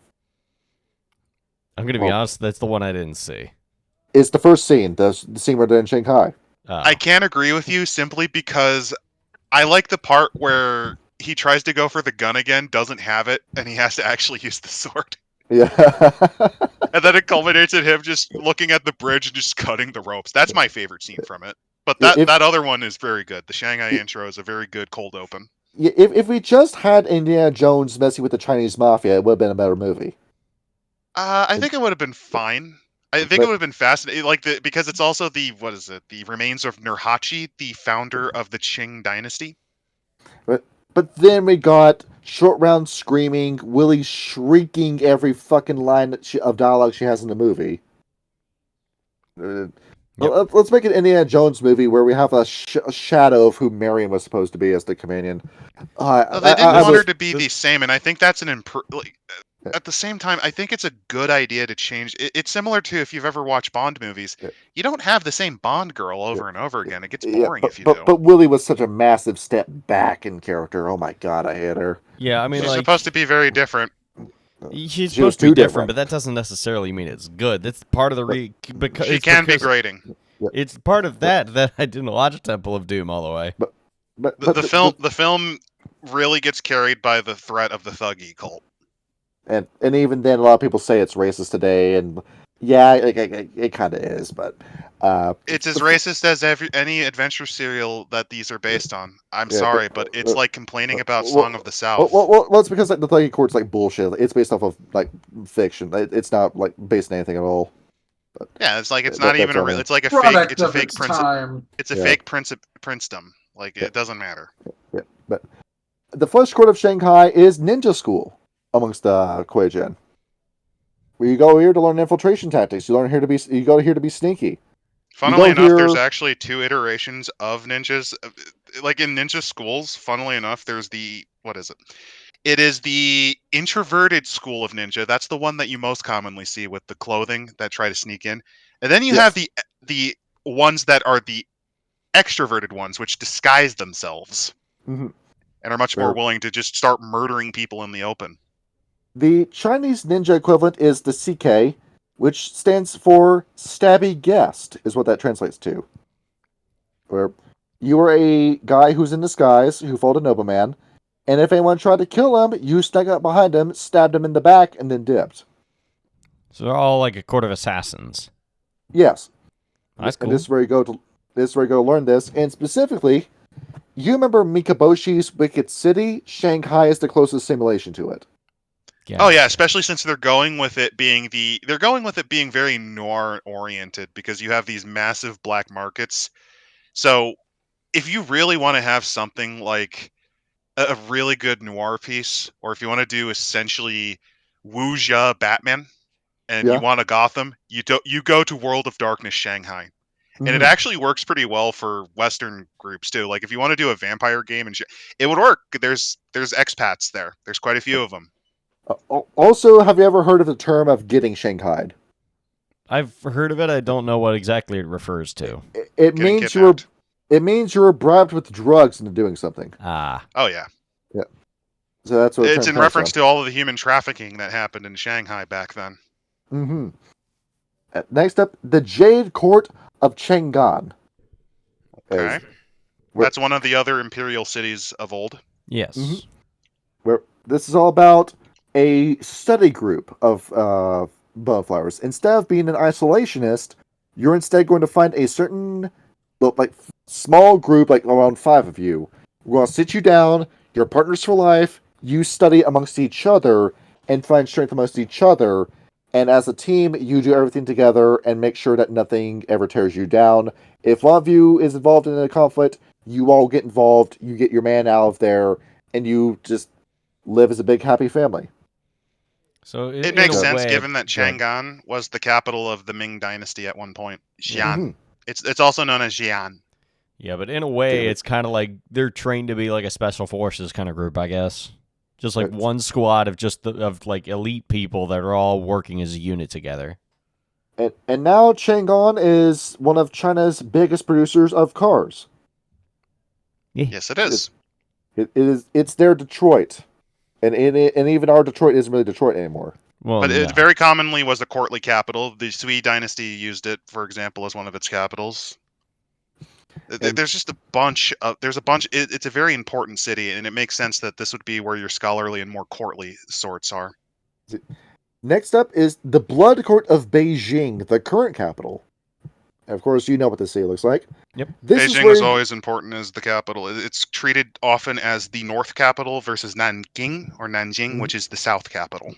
I'm going to be honest, that's the one I didn't see. It's the first scene, the scene where they're in Shanghai. I can't agree with you simply because I like the part where he tries to go for the gun again, doesn't have it, and he has to actually use the sword. Yeah. And then it culminates in him just looking at the bridge and just cutting the ropes. That's my favorite scene from it. But that other one is very good. The Shanghai intro is a very good cold open. If we just had Indiana Jones messing with the Chinese mafia, it would have been a better movie. I think it would have been fine. I think it would have been fascinating, because it's also the remains of Nurhaci, the founder of the Qing dynasty. But then we got Short Round screaming, Willie shrieking every fucking line of dialogue she has in the movie. Let's make an Indiana Jones movie where we have a shadow of who Marion was supposed to be as the companion. They didn't want her to be the same, and I think that's at the same time, I think it's a good idea to change. It's similar to if you've ever watched Bond movies. You don't have the same Bond girl over and over again. It gets boring if you do. But Willie was such a massive step back in character. Oh my god, I hate her. Yeah, I mean, she's supposed to be very different. She's supposed to be different, but that doesn't necessarily mean it's good. That's part of the because she can be grating. It's part of that I didn't watch Temple of Doom all the way. But the film really gets carried by the threat of the thuggy cult. And even then, a lot of people say it's racist today, and yeah, it kind of is, but it's as racist as any adventure serial that these are based on. I'm sorry, but it's like complaining about Song of the South. Well, it's because the thuggy court's like bullshit. It's based off of like fiction. It's not like based on anything at all. But yeah, it's like it's not even a. It's like a fake. It's a fake principle. It's a fake princedom. Like it doesn't matter. Yeah, but the Flesh Court of Shanghai is ninja school amongst the Kuei-Jin. Where you go here to learn infiltration tactics. You go here to be sneaky. Funnily enough, there's actually 2 iterations of ninjas. Like in ninja schools, funnily enough, there's what is it? It is the introverted school of ninja. That's the one that you most commonly see with the clothing that try to sneak in. And then you have the ones that are the extroverted ones, which disguise themselves and are much more willing to just start murdering people in the open. The Chinese ninja equivalent is the CK, which stands for Stabby Guest, is what that translates to. Where you are a guy who's in disguise, who followed a nobleman, and if anyone tried to kill him, you snuck up behind him, stabbed him in the back, and then dipped. So they're all like a court of assassins. Yes. That's cool. And this is where you go to learn this, and specifically, you remember Mikaboshi's Wicked City? Shanghai is the closest simulation to it. Yeah. Oh yeah, especially since they're going with it being very noir oriented because you have these massive black markets. So if you really want to have something like a really good noir piece, or if you want to do essentially wuxia Batman, and you want a Gotham, you go to World of Darkness Shanghai, and it actually works pretty well for Western groups too. Like if you want to do a vampire game, it would work. There's expats there. There's quite a few of them. Also, have you ever heard of the term of getting Shanghaied? I've heard of it. I don't know what exactly it refers to. It means you were bribed with drugs into doing something. Ah. Oh yeah. Yeah. So that's what it's in reference to all of the human trafficking that happened in Shanghai back then. Mm-hmm. Next up, the Jade Court of Chang'an. Okay. That's one of the other imperial cities of old. Yes. Mm-hmm. Where this is all about a study group of bowflowers. Instead of being an isolationist, you're instead going to find a certain small group, like around 5 of you. We're going to sit you down, you're partners for life, you study amongst each other, and find strength amongst each other. And as a team, you do everything together and make sure that nothing ever tears you down. If one of you is involved in a conflict, you all get involved, you get your man out of there, and you just live as a big happy family. So it makes sense given that Chang'an was the capital of the Ming Dynasty at one point. Xi'an. Mm-hmm. It's also known as Xi'an. Yeah, but in a way, it's kind of like they're trained to be like a special forces kind of group, I guess. Just like one squad of like elite people that are all working as a unit together. And now Chang'an is one of China's biggest producers of cars. Yeah. Yes, it is. It's their Detroit. And even our Detroit isn't really Detroit anymore. Well, but it very commonly was a courtly capital. The Sui dynasty used it, for example, as one of its capitals. There's just a bunch. It's a very important city, and it makes sense that this would be where your scholarly and more courtly sorts are. Next up is the Blood Court of Beijing, the current capital. And of course, you know what the city looks like. Yep. Beijing is always important as the capital. It's treated often as the north capital versus Nanjing, which is the south capital.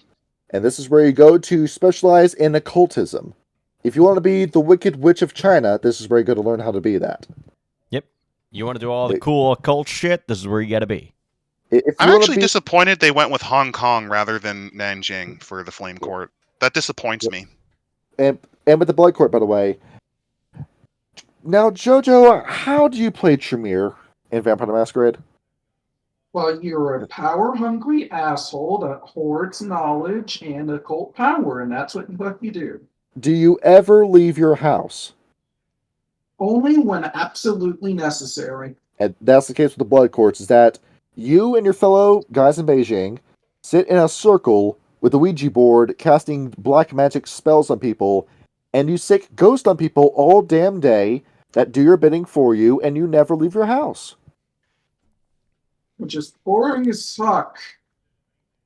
And this is where you go to specialize in occultism. If you want to be the Wicked Witch of China, this is where you go to learn how to be that. Yep. You want to do all the cool occult shit, this is where you got to be. I'm actually disappointed they went with Hong Kong rather than Nanjing for the Flame Court. That disappoints me. And with the Blood Court, by the way. Now, JoJo, how do you play Tremere in Vampire the Masquerade? Well, you're a power-hungry asshole that hoards knowledge and occult power, and that's what you do. Do you ever leave your house? Only when absolutely necessary. And that's the case with the Blood Courts, is that you and your fellow guys in Beijing sit in a circle with a Ouija board casting black magic spells on people, and you sick ghosts on people all damn day that do your bidding for you, and you never leave your house. Which is boring as fuck.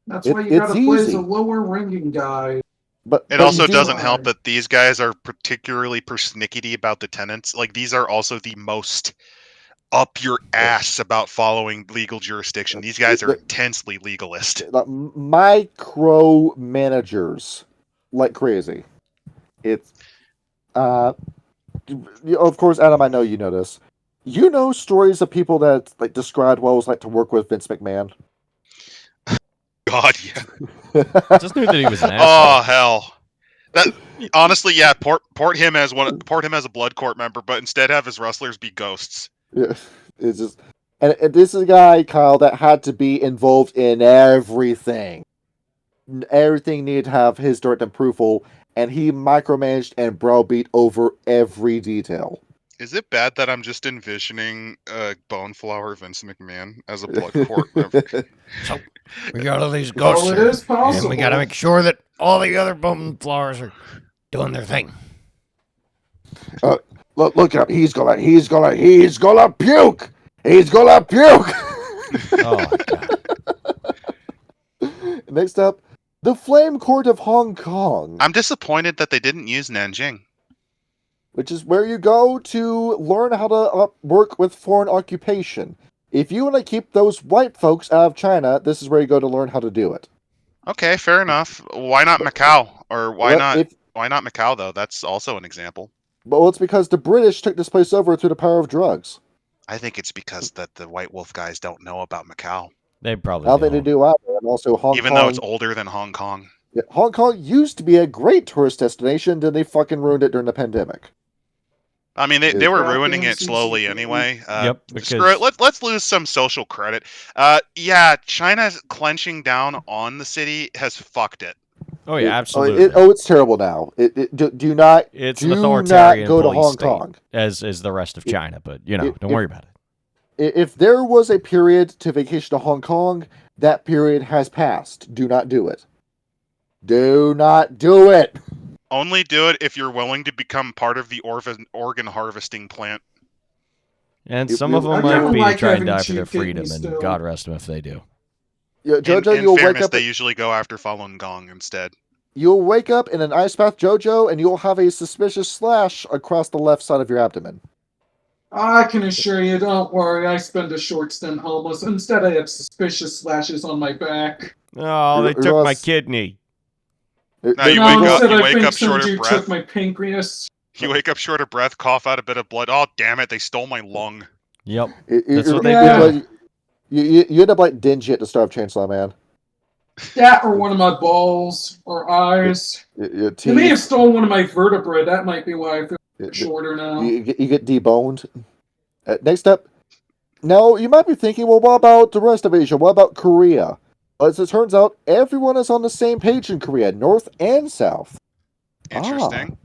That's why you gotta play as a lower ranking guy. But it also doesn't help that these guys are particularly persnickety about the tenants. Like, these are also the most up your ass about following legal jurisdiction. These guys are intensely legalist. Micro managers like crazy. It's of course, Adam, I know you know this. You know stories of people that like described what it was like to work with Vince McMahon. God, yeah. Just knew that he was an asshole. Oh hell. That honestly, yeah. Port him as a Blood Court member, but instead have his wrestlers be ghosts. Yeah, it's just, and this is a guy, Kyle, that had to be involved in everything. Everything needed to have his direct approval, and he micromanaged and browbeat over every detail. Is it bad that I'm just envisioning Boneflower Vince McMahon as a Blood Court member? So we got all these ghosts, it is possible. and we got to make sure that all the other Boneflowers are doing their thing. Look up! He's gonna puke! He's gonna puke! Oh God. Next up, the Flame Court of Hong Kong. I'm disappointed that they didn't use Nanjing. Which is where you go to learn how to work with foreign occupation. If you want to keep those white folks out of China, this is where you go to learn how to do it. Okay, fair enough. Why not Macau? Or why not Macau, though? That's also an example. Well, it's because the British took this place over through the power of drugs. I think it's because that the White Wolf guys don't know about Macau. They probably don't. They do either. And also Hong Kong. Even though it's older than Hong Kong. Yeah, Hong Kong used to be a great tourist destination, then they fucking ruined it during the pandemic. I mean, they were ruining it slowly anyway. Yep. Screw it. Let's lose some social credit. Yeah, China clenching down on the city has fucked it. Oh yeah, absolutely. It's terrible now. Do not. It's do an authoritarian not go to Hong state, Kong, as is the rest of China. But don't worry about it. If there was a period to vacation to Hong Kong, that period has passed. Do not do it. Do not do it. Only do it if you're willing to become part of the organ harvesting plant. And some of them might be to try and die for their freedom, and God rest them if they do. Yeah, JoJo, in fairness, they usually go after Falun Gong instead. You'll wake up in an ice bath, JoJo, and you'll have a suspicious slash across the left side of your abdomen. I can assure you, don't worry, I spent a short stint homeless. Instead, I have suspicious slashes on my back. Oh, they took my kidney. No, you wake up short of breath. Took my pancreas. You wake up short of breath, cough out a bit of blood. Oh, damn it, they stole my lung. Yep. That's what they do. You end up like dingy at the start of Chainsaw Man. That or one of my balls or eyes. Your teeth. They may have stolen one of my vertebrae. That might be why I feel shorter now. You get deboned. Next up. Now, you might be thinking, well, what about the rest of Asia? What about Korea? As it turns out, everyone is on the same page in Korea, north and south. Interesting.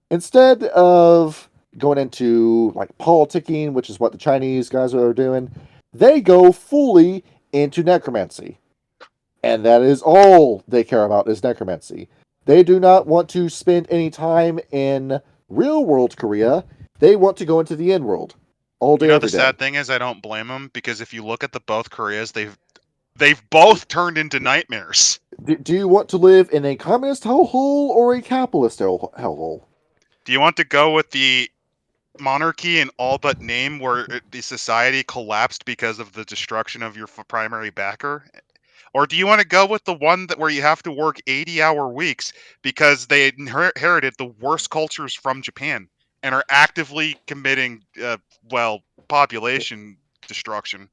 Instead of going into like politicking, which is what the Chinese guys are doing, they go fully into necromancy. And that is all they care about is necromancy. They do not want to spend any time in real world Korea. They want to go into the in-world all day, every day. The sad thing is I don't blame them, because if you look at the both Koreas, they've both turned into nightmares. Do you want to live in a communist hellhole or a capitalist hellhole? Do you want to go with the monarchy in all but name, where the society collapsed because of the destruction of your primary backer? Or do you want to go with the one where you have to work 80-hour weeks because they inherited the worst cultures from Japan and are actively committing, population destruction?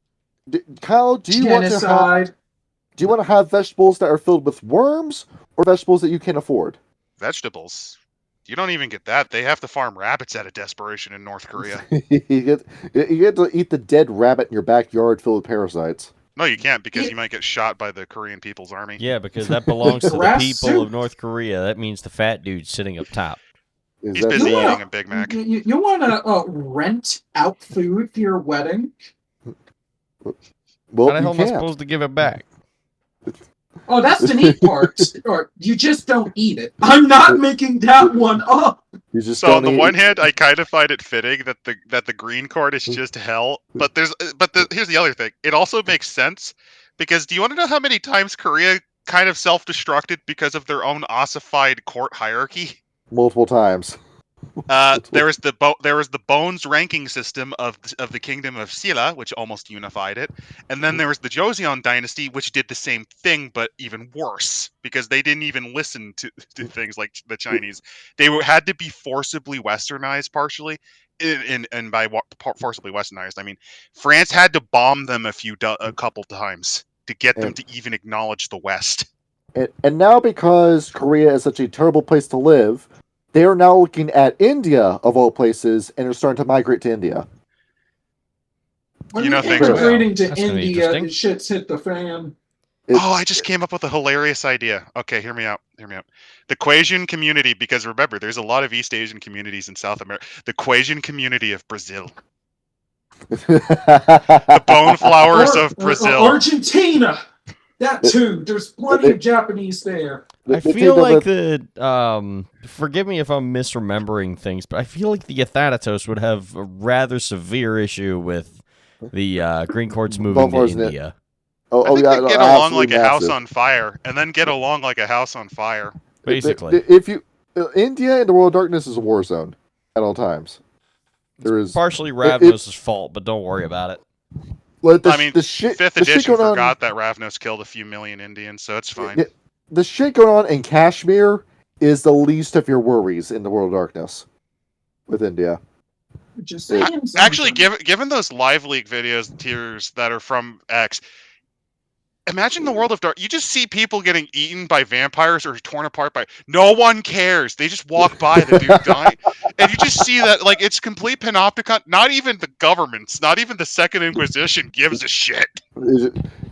Kyle, do you want to have vegetables that are filled with worms or vegetables that you can afford? Vegetables. You don't even get that. They have to farm rabbits out of desperation in North Korea. you get to eat the dead rabbit in your backyard filled with parasites. No, you can't because you might get shot by the Korean People's Army. Yeah, because that belongs to the people of North Korea. That means the fat dude sitting up top. He's busy eating a Big Mac. You want to rent out food for your wedding? Well, how the hell am I supposed to give it back? Oh, that's the neat part. Or you just don't eat it. I'm not making that one up. You just so on the one hand, I kind of find it fitting that the green card is just hell. But here's the other thing. It also makes sense because do you want to know how many times Korea kind of self-destructed because of their own ossified court hierarchy? Multiple times. There was the bones ranking system of the kingdom of Silla, which almost unified it, and then there was the Joseon dynasty, which did the same thing but even worse because they didn't even listen to things like the Chinese. They had to be forcibly westernized partially, and by forcibly westernized I mean France had to bomb them a couple times to get them to even acknowledge the West. And now because Korea is such a terrible place to live, they are now looking at India, of all places, and are starting to migrate to India. When you migrating to India, shit's hit the fan. I just came up with a hilarious idea. Okay, hear me out. The Kuei-Jin community, because remember, there's a lot of East Asian communities in South America. The Kuei-Jin community of Brazil. The bone flowers of Brazil. Argentina! That too. There's plenty of Japanese there. I feel like forgive me if I'm misremembering things, but I feel like the Athanatos would have a rather severe issue with the Green Courts moving to India. I think they'd get along like a house on fire, and then get along like a house on fire. Basically. India in the World of Darkness is a war zone at all times. It's partially Ravnos' fault, but don't worry about it. Like Fifth edition forgot that Ravnos killed a few million Indians, so it's fine. The shit going on in Kashmir is the least of your worries in the World of Darkness with India. Just actually, given those Live Leak videos tiers that are from X, imagine the World of Dark. You just see people getting eaten by vampires or torn apart by. No one cares. They just walk by the dude dying, and you just see that like it's complete panopticon. Not even the governments, not even the Second Inquisition gives a shit.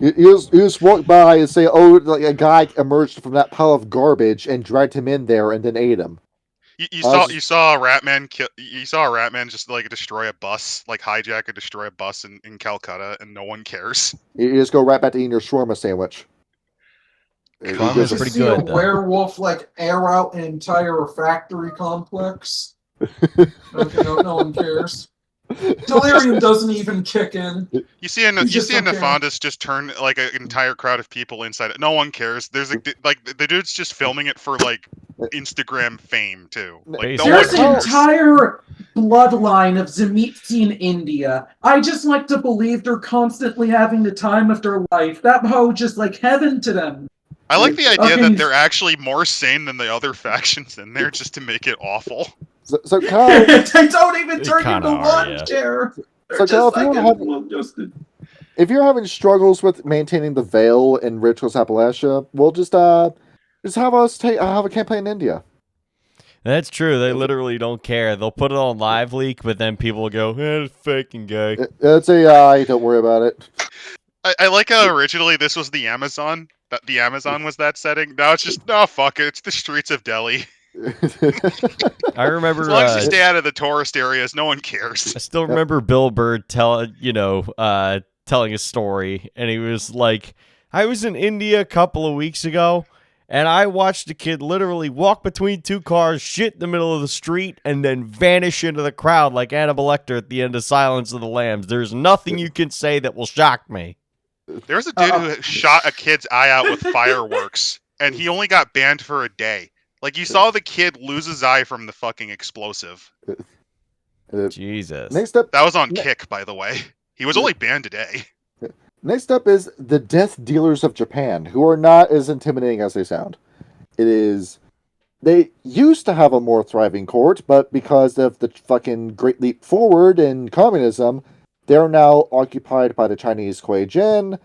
You just walk by and say, "Oh, like a guy emerged from that pile of garbage and dragged him in there and then ate him." You saw a rat man just like destroy a bus, like hijack and destroy a bus in Calcutta, and no one cares. You just go right back to eating your shawarma sandwich. Shawarma's pretty good. A werewolf like air out an entire factory complex. No one cares. Delirium doesn't even kick in. You see a Nefandus just turn like an entire crowd of people inside it. No one cares. There's like the dude's just filming it for like Instagram fame too. Like, there's an entire bloodline of Zamitsi in India. I just like to believe they're constantly having the time of their life. That hoe just like heaven to them. I like the idea that they're actually more sane than the other factions in there just to make it awful. So Kyle, they don't even turn into one chair. So Kyle, if you're having struggles with maintaining the veil in Rituals Appalachia, we'll just have us have a campaign in India. That's true. They literally don't care. They'll put it on Live Leak, but then people will go, it's faking gay. It's AI. Don't worry about it. I like how originally this was the Amazon. The Amazon was that setting. Now it's just, no, fuck it. It's the streets of Delhi. I remember. As long as you stay out of the tourist areas, no one cares. I still remember Bill Bird telling a story, and he was like, "I was in India a couple of weeks ago, and I watched a kid literally walk between two cars, shit in the middle of the street, and then vanish into the crowd like Hannibal Lecter at the end of Silence of the Lambs. There's nothing you can say that will shock me." There's a dude who shot a kid's eye out with fireworks, and he only got banned for a day. Like, you saw the kid lose his eye from the fucking explosive. Jesus. Next up, that was on Kick, by the way. He was only banned a day. Next up is the Death Dealers of Japan, who are not as intimidating as they sound. They used to have a more thriving court, but because of the fucking Great Leap Forward in communism, they're now occupied by the Chinese Kuei-Jin,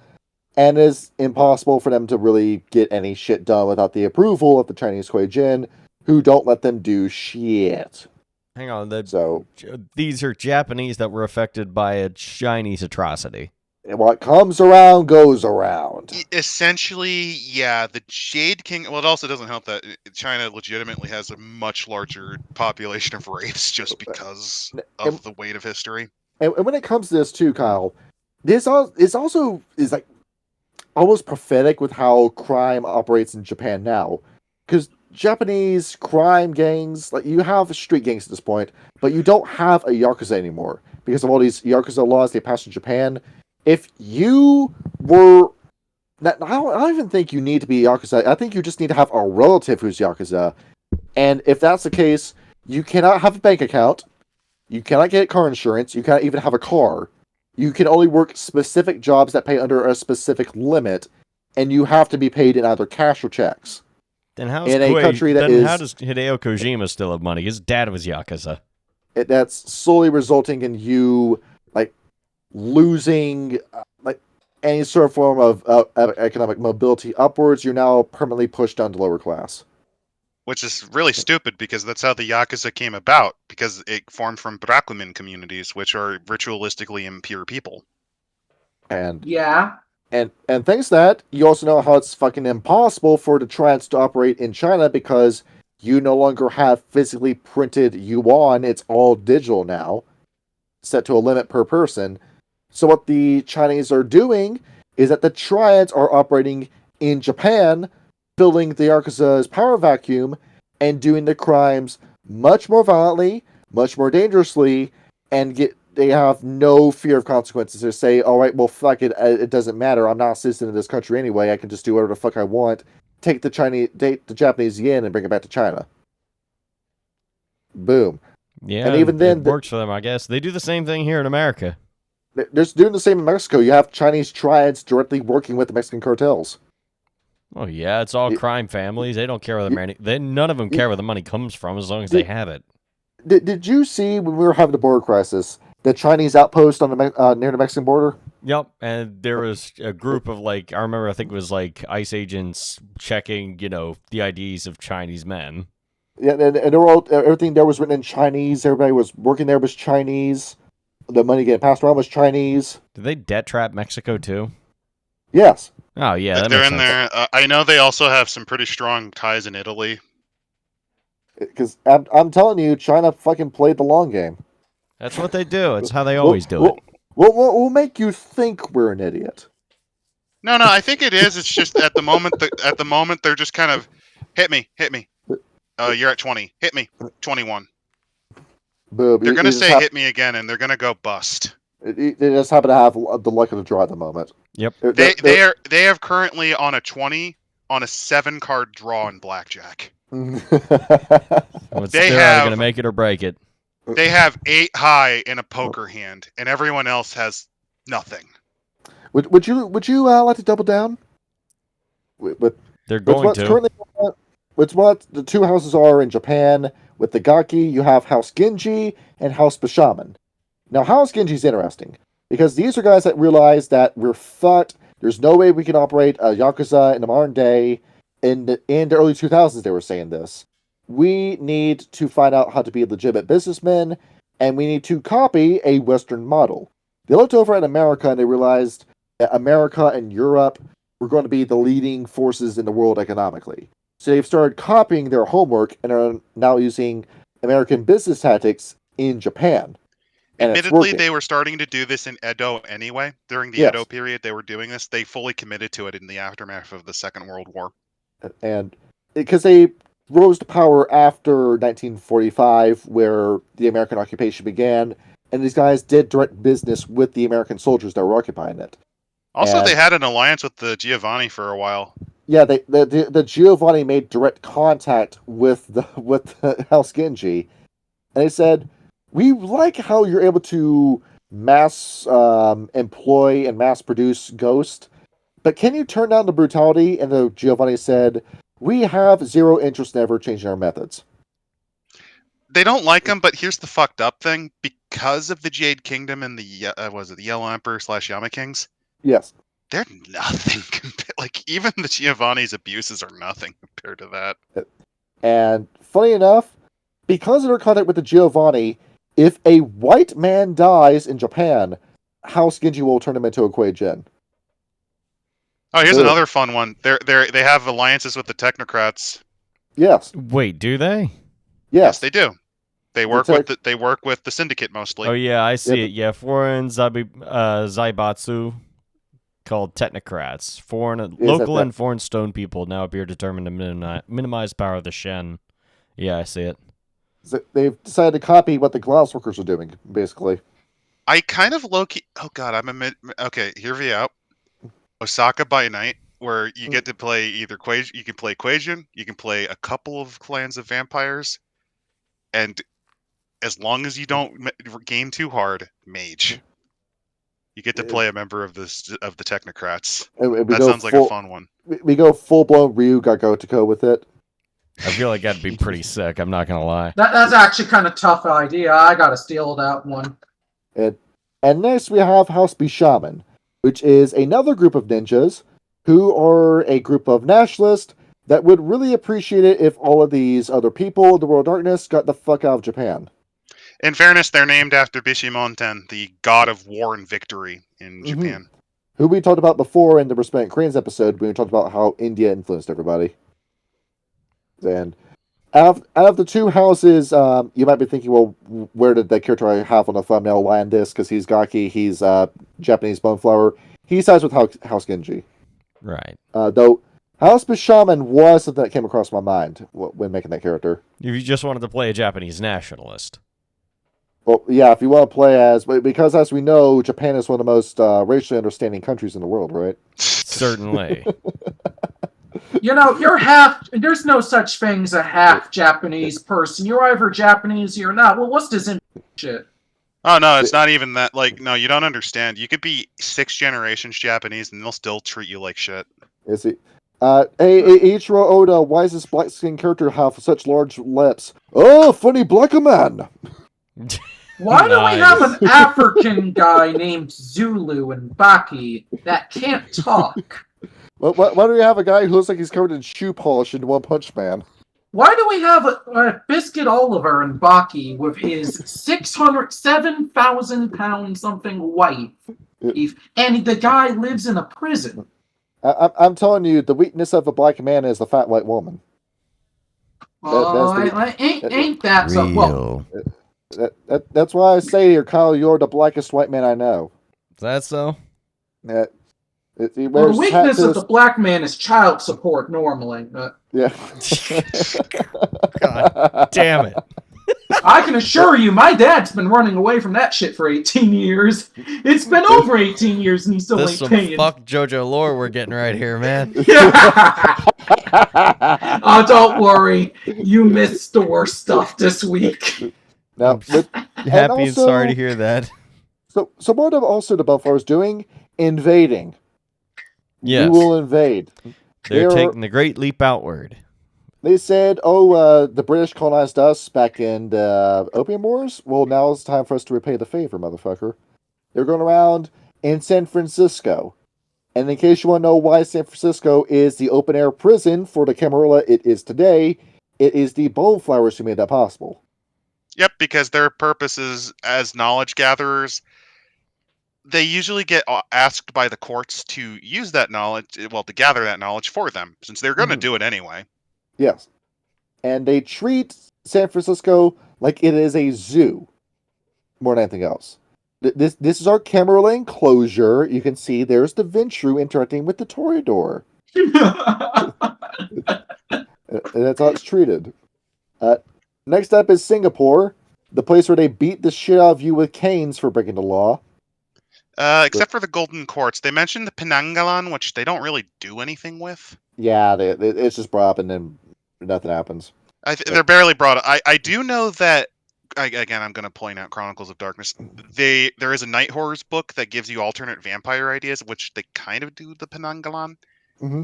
and it's impossible for them to really get any shit done without the approval of the Chinese Kuei-Jin, who don't let them do shit. Hang on, these are Japanese that were affected by a Chinese atrocity. And what comes around goes around. Essentially, yeah, the Jade King. Well, it also doesn't help that China legitimately has a much larger population of wraiths just because of the weight of history. And when it comes to this too, Kyle, this is also like almost prophetic with how crime operates in Japan now, because Japanese crime gangs, like you have street gangs at this point, but you don't have a yakuza anymore because of all these yakuza laws they passed in Japan. If you were, I don't even think you need to be yakuza. I think you just need to have a relative who's yakuza, and if that's the case, you cannot have a bank account, you cannot get car insurance, you cannot even have a car. You can only work specific jobs that pay under a specific limit, and you have to be paid in either cash or checks. Then how does Hideo Kojima still have money? His dad was yakuza. That's slowly resulting in you losing any sort of form of economic mobility upwards. You're now permanently pushed down to lower class. Which is really stupid because that's how the Yakuza came about, because it formed from Brakumin communities, which are ritualistically impure people. And yeah. And thanks to that, you also know how it's fucking impossible for the Triads to operate in China because you no longer have physically printed yuan. It's all digital now, set to a limit per person. So what the Chinese are doing is that the Triads are operating in Japan, filling the Yakuza's power vacuum, and doing the crimes much more violently, much more dangerously, and they have no fear of consequences. They say, all right, well, fuck it. It doesn't matter. I'm not a citizen of this country anyway. I can just do whatever the fuck I want. Take the Japanese yen and bring it back to China. Boom. Yeah, and even then, it works for them, I guess. They do the same thing here in America. They're doing the same in Mexico. You have Chinese Triads directly working with the Mexican cartels. Oh yeah, it's all crime families. They don't care where the money. None of them care where the money comes from as long as they have it. Did you see when we were having the border crisis, the Chinese outpost on the near the Mexican border? Yep, and there was a group of I think it was ICE agents checking, the IDs of Chinese men. Yeah, and they were everything there was written in Chinese. Everybody was working there was Chinese. The money getting passed around was Chinese. Did they debt trap Mexico too? Yes. Oh yeah, they're in there. I know they also have some pretty strong ties in Italy. Because I'm telling you, China fucking played the long game. That's what they do. It's how they always do it. We'll make you think we're an idiot. No, I think it is. It's just at the moment they're just kind of hit me. You're at 20. Hit me. 21. Boom. They're gonna say hit me again, and they're gonna go bust. They just happen to have the luck of the draw at the moment. Yep. They have currently on a 20 on a 7-card draw in blackjack. They're either gonna make it or break it. They have 8 high in a poker hand, and everyone else has nothing. Would you like to double down? They're going to. With what the two houses are in Japan, with the Gaki, you have House Genji and House Bishaman. Now, House Genji is interesting, because these are guys that realize that we're fucked. There's no way we can operate a Yakuza in the modern day. In the early 2000s, they were saying this. We need to find out how to be legitimate businessmen, and we need to copy a Western model. They looked over at America, and they realized that America and Europe were going to be the leading forces in the world economically. So they've started copying their homework and are now using American business tactics in Japan. And admittedly, they were starting to do this in Edo anyway. During the Edo period, they were doing this. They fully committed to it in the aftermath of the Second World War. And because they rose to power after 1945, where the American occupation began, and these guys did direct business with the American soldiers that were occupying it. Also, they had an alliance with the Giovanni for a while. Yeah, the Giovanni made direct contact with the House Genji, and they said, "We like how you're able to mass employ and mass produce Ghost, but can you turn down the brutality? And the Giovanni said, "We have zero interest in ever changing our methods." They don't like him, but here's the fucked up thing: because of the Jade Kingdom and the the Yellow Emperor / Yama Kings, Yes. they're nothing compared. Like even the Giovanni's abuses are nothing compared to that. And funny enough, because of their contact with the Giovanni, if a white man dies in Japan, House Genji will turn him into a Kuei-Jin. Oh, here's another fun one. They have alliances with the technocrats. Yes. Wait, do they? Yes, they do. They work It's with the syndicate mostly. Oh yeah, I see it. Yeah, foreign Zaibatsu called technocrats. Local and foreign stone people now appear determined to minimize power of the Shen. Yeah, I see it. So they've decided to copy what the glass workers are doing, basically. I kind of low-key... Oh god, okay, hear me out. Osaka by Night, where you get to play either you can play Kuei-Jin, you can play a couple of clans of vampires, and as long as you don't game too hard, mage. You get to play a member of the technocrats. That sounds like a fun one. We go full-blown Ryu Gakotoko with it. I feel like that'd be pretty sick, I'm not gonna lie. That's actually kind of tough idea. I gotta steal that one. And next we have House Bishaman, which is another group of ninjas who are a group of nationalists that would really appreciate it if all of these other people in the World of Darkness got the fuck out of Japan. In fairness, they're named after Bishimonten, the god of war and victory in Japan. Who we talked about before in the Respect Cranes episode when we talked about how India influenced everybody. And out of the two houses, you might be thinking, well, where did that character I have on the thumbnail land this? Because he's Gaki, he's Japanese Boneflower. He sides with House Genji. Right. Though House Bishaman was something that came across my mind when making that character. If you just wanted to play a Japanese nationalist. Well, yeah, if you want to play as... Because as we know, Japan is one of the most racially understanding countries in the world, right? Certainly. You know, you're half... There's no such thing as a half Japanese person. You're either Japanese or you're not. Well, what's this shit? Oh, no, it's not even that. Like, no, you don't understand. You could be 6 generations Japanese and they'll still treat you like shit. Is he? Ichiro Oda, why does this black-skinned character have such large lips? Oh, funny black man! Why do we have an African guy named Zulu and Baki that can't talk? Why do we have a guy who looks like he's covered in shoe polish in One Punch Man? Why do we have a Biscuit Oliver and Baki with his 7,000 pound something wife? And the guy lives in a prison. I'm telling you, the weakness of a black man is the fat white woman. Ain't that so? Well, that's why I say here, Kyle, you're the blackest white man I know. Is that so? The weakness of the black man is child support normally. Yeah. God damn it. I can assure you, my dad's been running away from that shit for 18 years. It's been over 18 years and he's still ain't paying. Fuck JoJo lore we're getting right here, man. Oh, don't worry. You missed the worst stuff this week. Now, happy and sorry to hear that. So what also the Buffaloes doing? Invading. Yes. We will invade. They're taking the great leap outward. They said, the British colonized us back in the Opium Wars. Well, now it's time for us to repay the favor, motherfucker. They're going around in San Francisco. And in case you want to know why San Francisco is the open-air prison for the Camarilla it is today, it is the Boneflowers who made that possible. Yep, because their purposes as knowledge gatherers, they usually get asked by the courts to use that knowledge, to gather that knowledge for them, since they're going to do it anyway. Yes. And they treat San Francisco like it is a zoo more than anything else. This is our Camarilla enclosure. You can see there's the Ventru interacting with the Toreador. And that's how it's treated. Next up is Singapore, the place where they beat the shit out of you with canes for breaking the law. Except for the Golden Courts. They mentioned the Penanggalan, which they don't really do anything with. Yeah, it's just brought up and then nothing happens. They're barely brought up. I do know that again, I'm going to point out Chronicles of Darkness. There is a Night Horrors book that gives you alternate vampire ideas, which they kind of do the Penanggalan. Mm-hmm.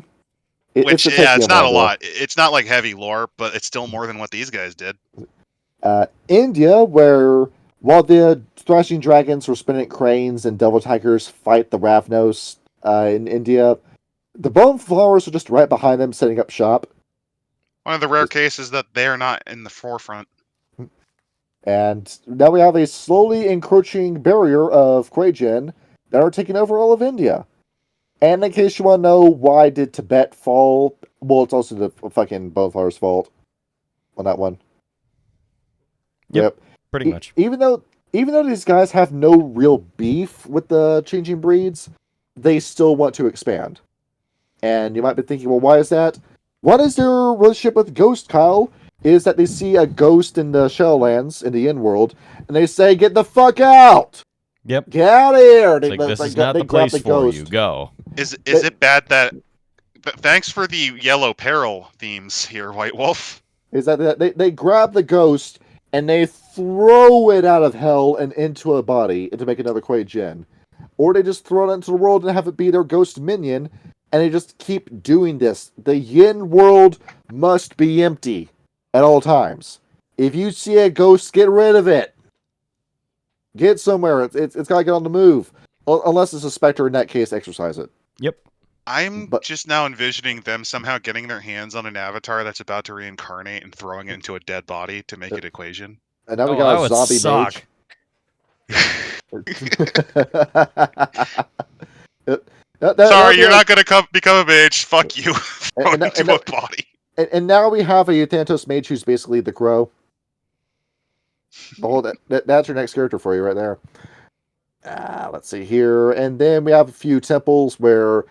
It's not a lot. It's not like heavy lore, but it's still more than what these guys did. India, where while the thrashing dragons, resplendent cranes, and devil tigers fight the Ravnos in India, the bone flowers are just right behind them, setting up shop. One of the rare cases that they are not in the forefront. And now we have a slowly encroaching barrier of Kuei-Jin that are taking over all of India. And in case you want to know why did Tibet fall, well, it's also the fucking bone flowers' fault on that one. Yep. Pretty much. Even though these guys have no real beef with the changing breeds, they still want to expand. And you might be thinking, well, why is that? What is their relationship with Ghost, Kyle? Is that they see a ghost in the Shadowlands, in the Inn world, and they say, get the fuck out! Yep. Get out of here! This is not the place for you. Go. Is it bad that... Thanks for the Yellow Peril themes here, White Wolf. Is that they grab the ghost, and they throw it out of hell and into a body to make another Kuei-Jin. Or they just throw it into the world and have it be their ghost minion, and they just keep doing this. The Yin world must be empty at all times. If you see a ghost, get rid of it. Get somewhere. It's got to get on the move. Unless it's a specter, in that case, exorcise it. Yep. I'm just now envisioning them somehow getting their hands on an avatar that's about to reincarnate and throwing it into a dead body to make it Kuei-Jin. And now we got a zombie mage. Sorry, you're not going to become a mage. Fuck you. Into a body. And now we have a Thanatos mage who's basically the crow. Oh, that's your next character for you right there. Let's see here. And then we have a few temples where...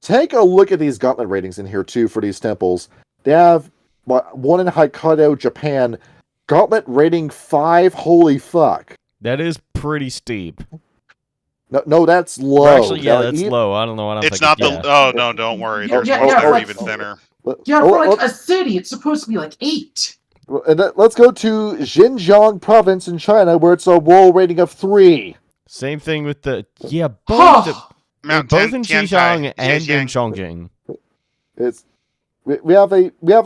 Take a look at these gauntlet ratings in here, too, for these temples. They have one in Hokkaido, Japan. Gauntlet rating 5. Holy fuck. That is pretty steep. No, that's low. Actually, yeah, that's low. I don't know what I'm thinking. It's not the... Oh, no, don't worry. There's ones that are even thinner. Yeah, for like a city, it's supposed to be like 8. And let's go to Xinjiang province in China, where it's a roll rating of 3. Same thing with the... Yeah, both in Xinjiang and in Chongqing. We have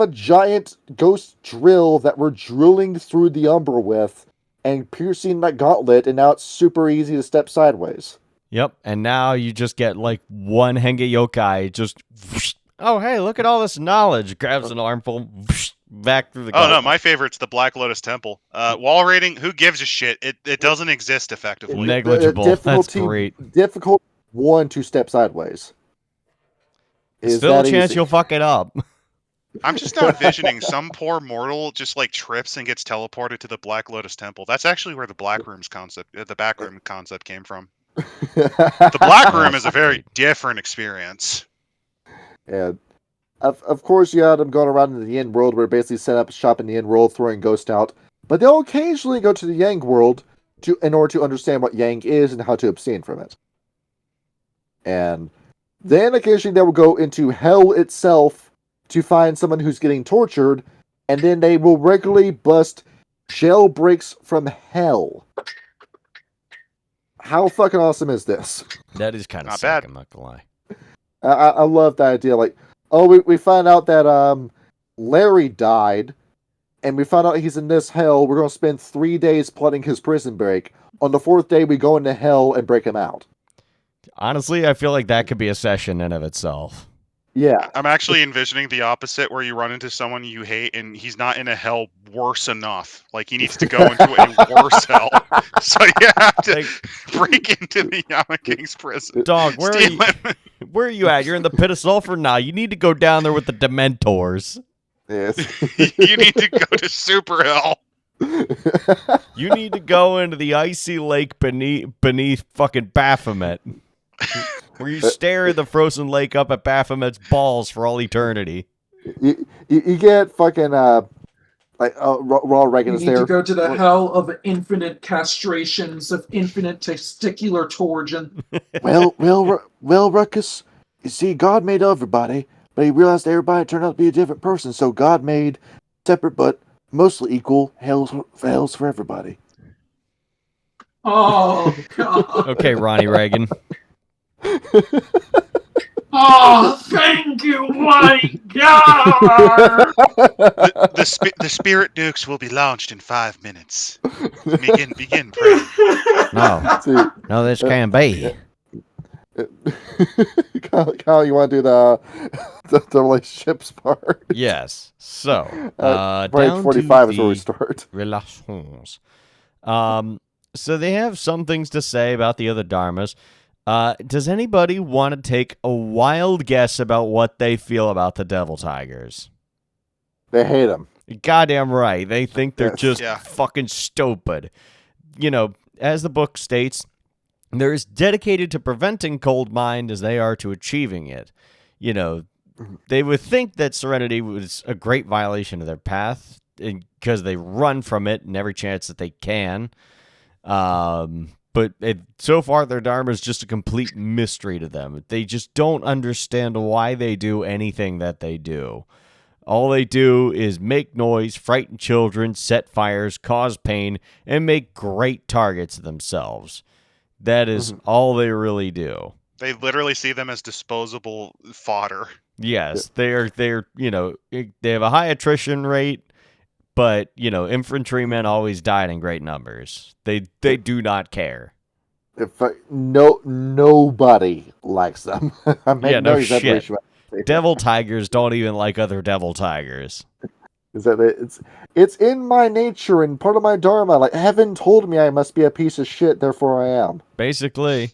a giant ghost drill that we're drilling through the Umbra with and piercing that gauntlet, and now it's super easy to step sideways. Yep, and now you just get like one Henge Yokai just... Whoosh, oh, hey, look at all this knowledge. Grabs an armful, whoosh, back through the gauntlet. Oh, no, my favorite's the Black Lotus Temple. Wall rating, who gives a shit? It doesn't exist effectively. Negligible. That's great. Difficult 1 to step sideways. Still a chance you'll fuck it up. I'm just now envisioning some poor mortal just like trips and gets teleported to the Black Lotus Temple. That's actually where the back room concept came from. The Black Room is a very different experience. Yeah. Of course, you had them going around in the Yin world where they basically set up shop in the Yin world, throwing ghosts out. But they'll occasionally go to the Yang world in order to understand what Yang is and how to abstain from it. And then occasionally they will go into hell itself to find someone who's getting tortured, and then they will regularly bust jailbreaks from hell. How fucking awesome is this? That is kind of not sick, bad. I'm not gonna lie. I love that idea. Like, we find out that Larry died, and we found out he's in this hell. We're going to spend 3 days plotting his prison break. On the 4th day, we go into hell and break him out. Honestly, I feel like that could be a session in of itself. Yeah. I'm actually envisioning the opposite, where you run into someone you hate and he's not in a hell worse enough. Like, he needs to go into a worse hell. So you have to break into the Yama King's prison. Dog, where are you at? You're in the pit of sulfur? Nah, you need to go down there with the Dementors. Yes. You need to go to super hell. You need to go into the icy lake beneath fucking Baphomet. Where you stare at the frozen lake up at Baphomet's balls for all eternity. You get fucking raw Reagan's there. You need to go to the hell of infinite castrations, of infinite testicular torsion. Well, Ruckus, you see, God made everybody, but he realized everybody turned out to be a different person, so God made separate but mostly equal. Hails for everybody. Oh, God. Okay, Ronnie Reagan. Oh, thank you, my God! The Spirit Nukes will be launched in 5 minutes. Begin praying. No. See, No, this can't be. Kyle, you want to do the relationships part? Yes. So, Break down 45 to is where we the start. relations. So they have some things to say about the other Dharmas. Does anybody want to take a wild guess about what they feel about the Devil Tigers? They hate him. Goddamn right. They think they're Yes. just Yeah. fucking stupid. You know, as the book states, they're as dedicated to preventing cold mind as they are to achieving it. You know, they would think that serenity was a great violation of their path because they run from it in every chance that they can. But so far, their Dharma is just a complete mystery to them. They just don't understand why they do anything that they do. All they do is make noise, frighten children, set fires, cause pain, and make great targets of themselves. That is all they really do. They literally see them as disposable fodder. Yes, they're they have a high attrition rate, but infantrymen always died in great numbers. They do not care. Nobody likes them. I make Yeah, no exaggeration. Devil tigers don't even like other devil tigers. Is that it's in my nature and part of my dharma. Like heaven told me I must be a piece of shit, therefore I am. Basically,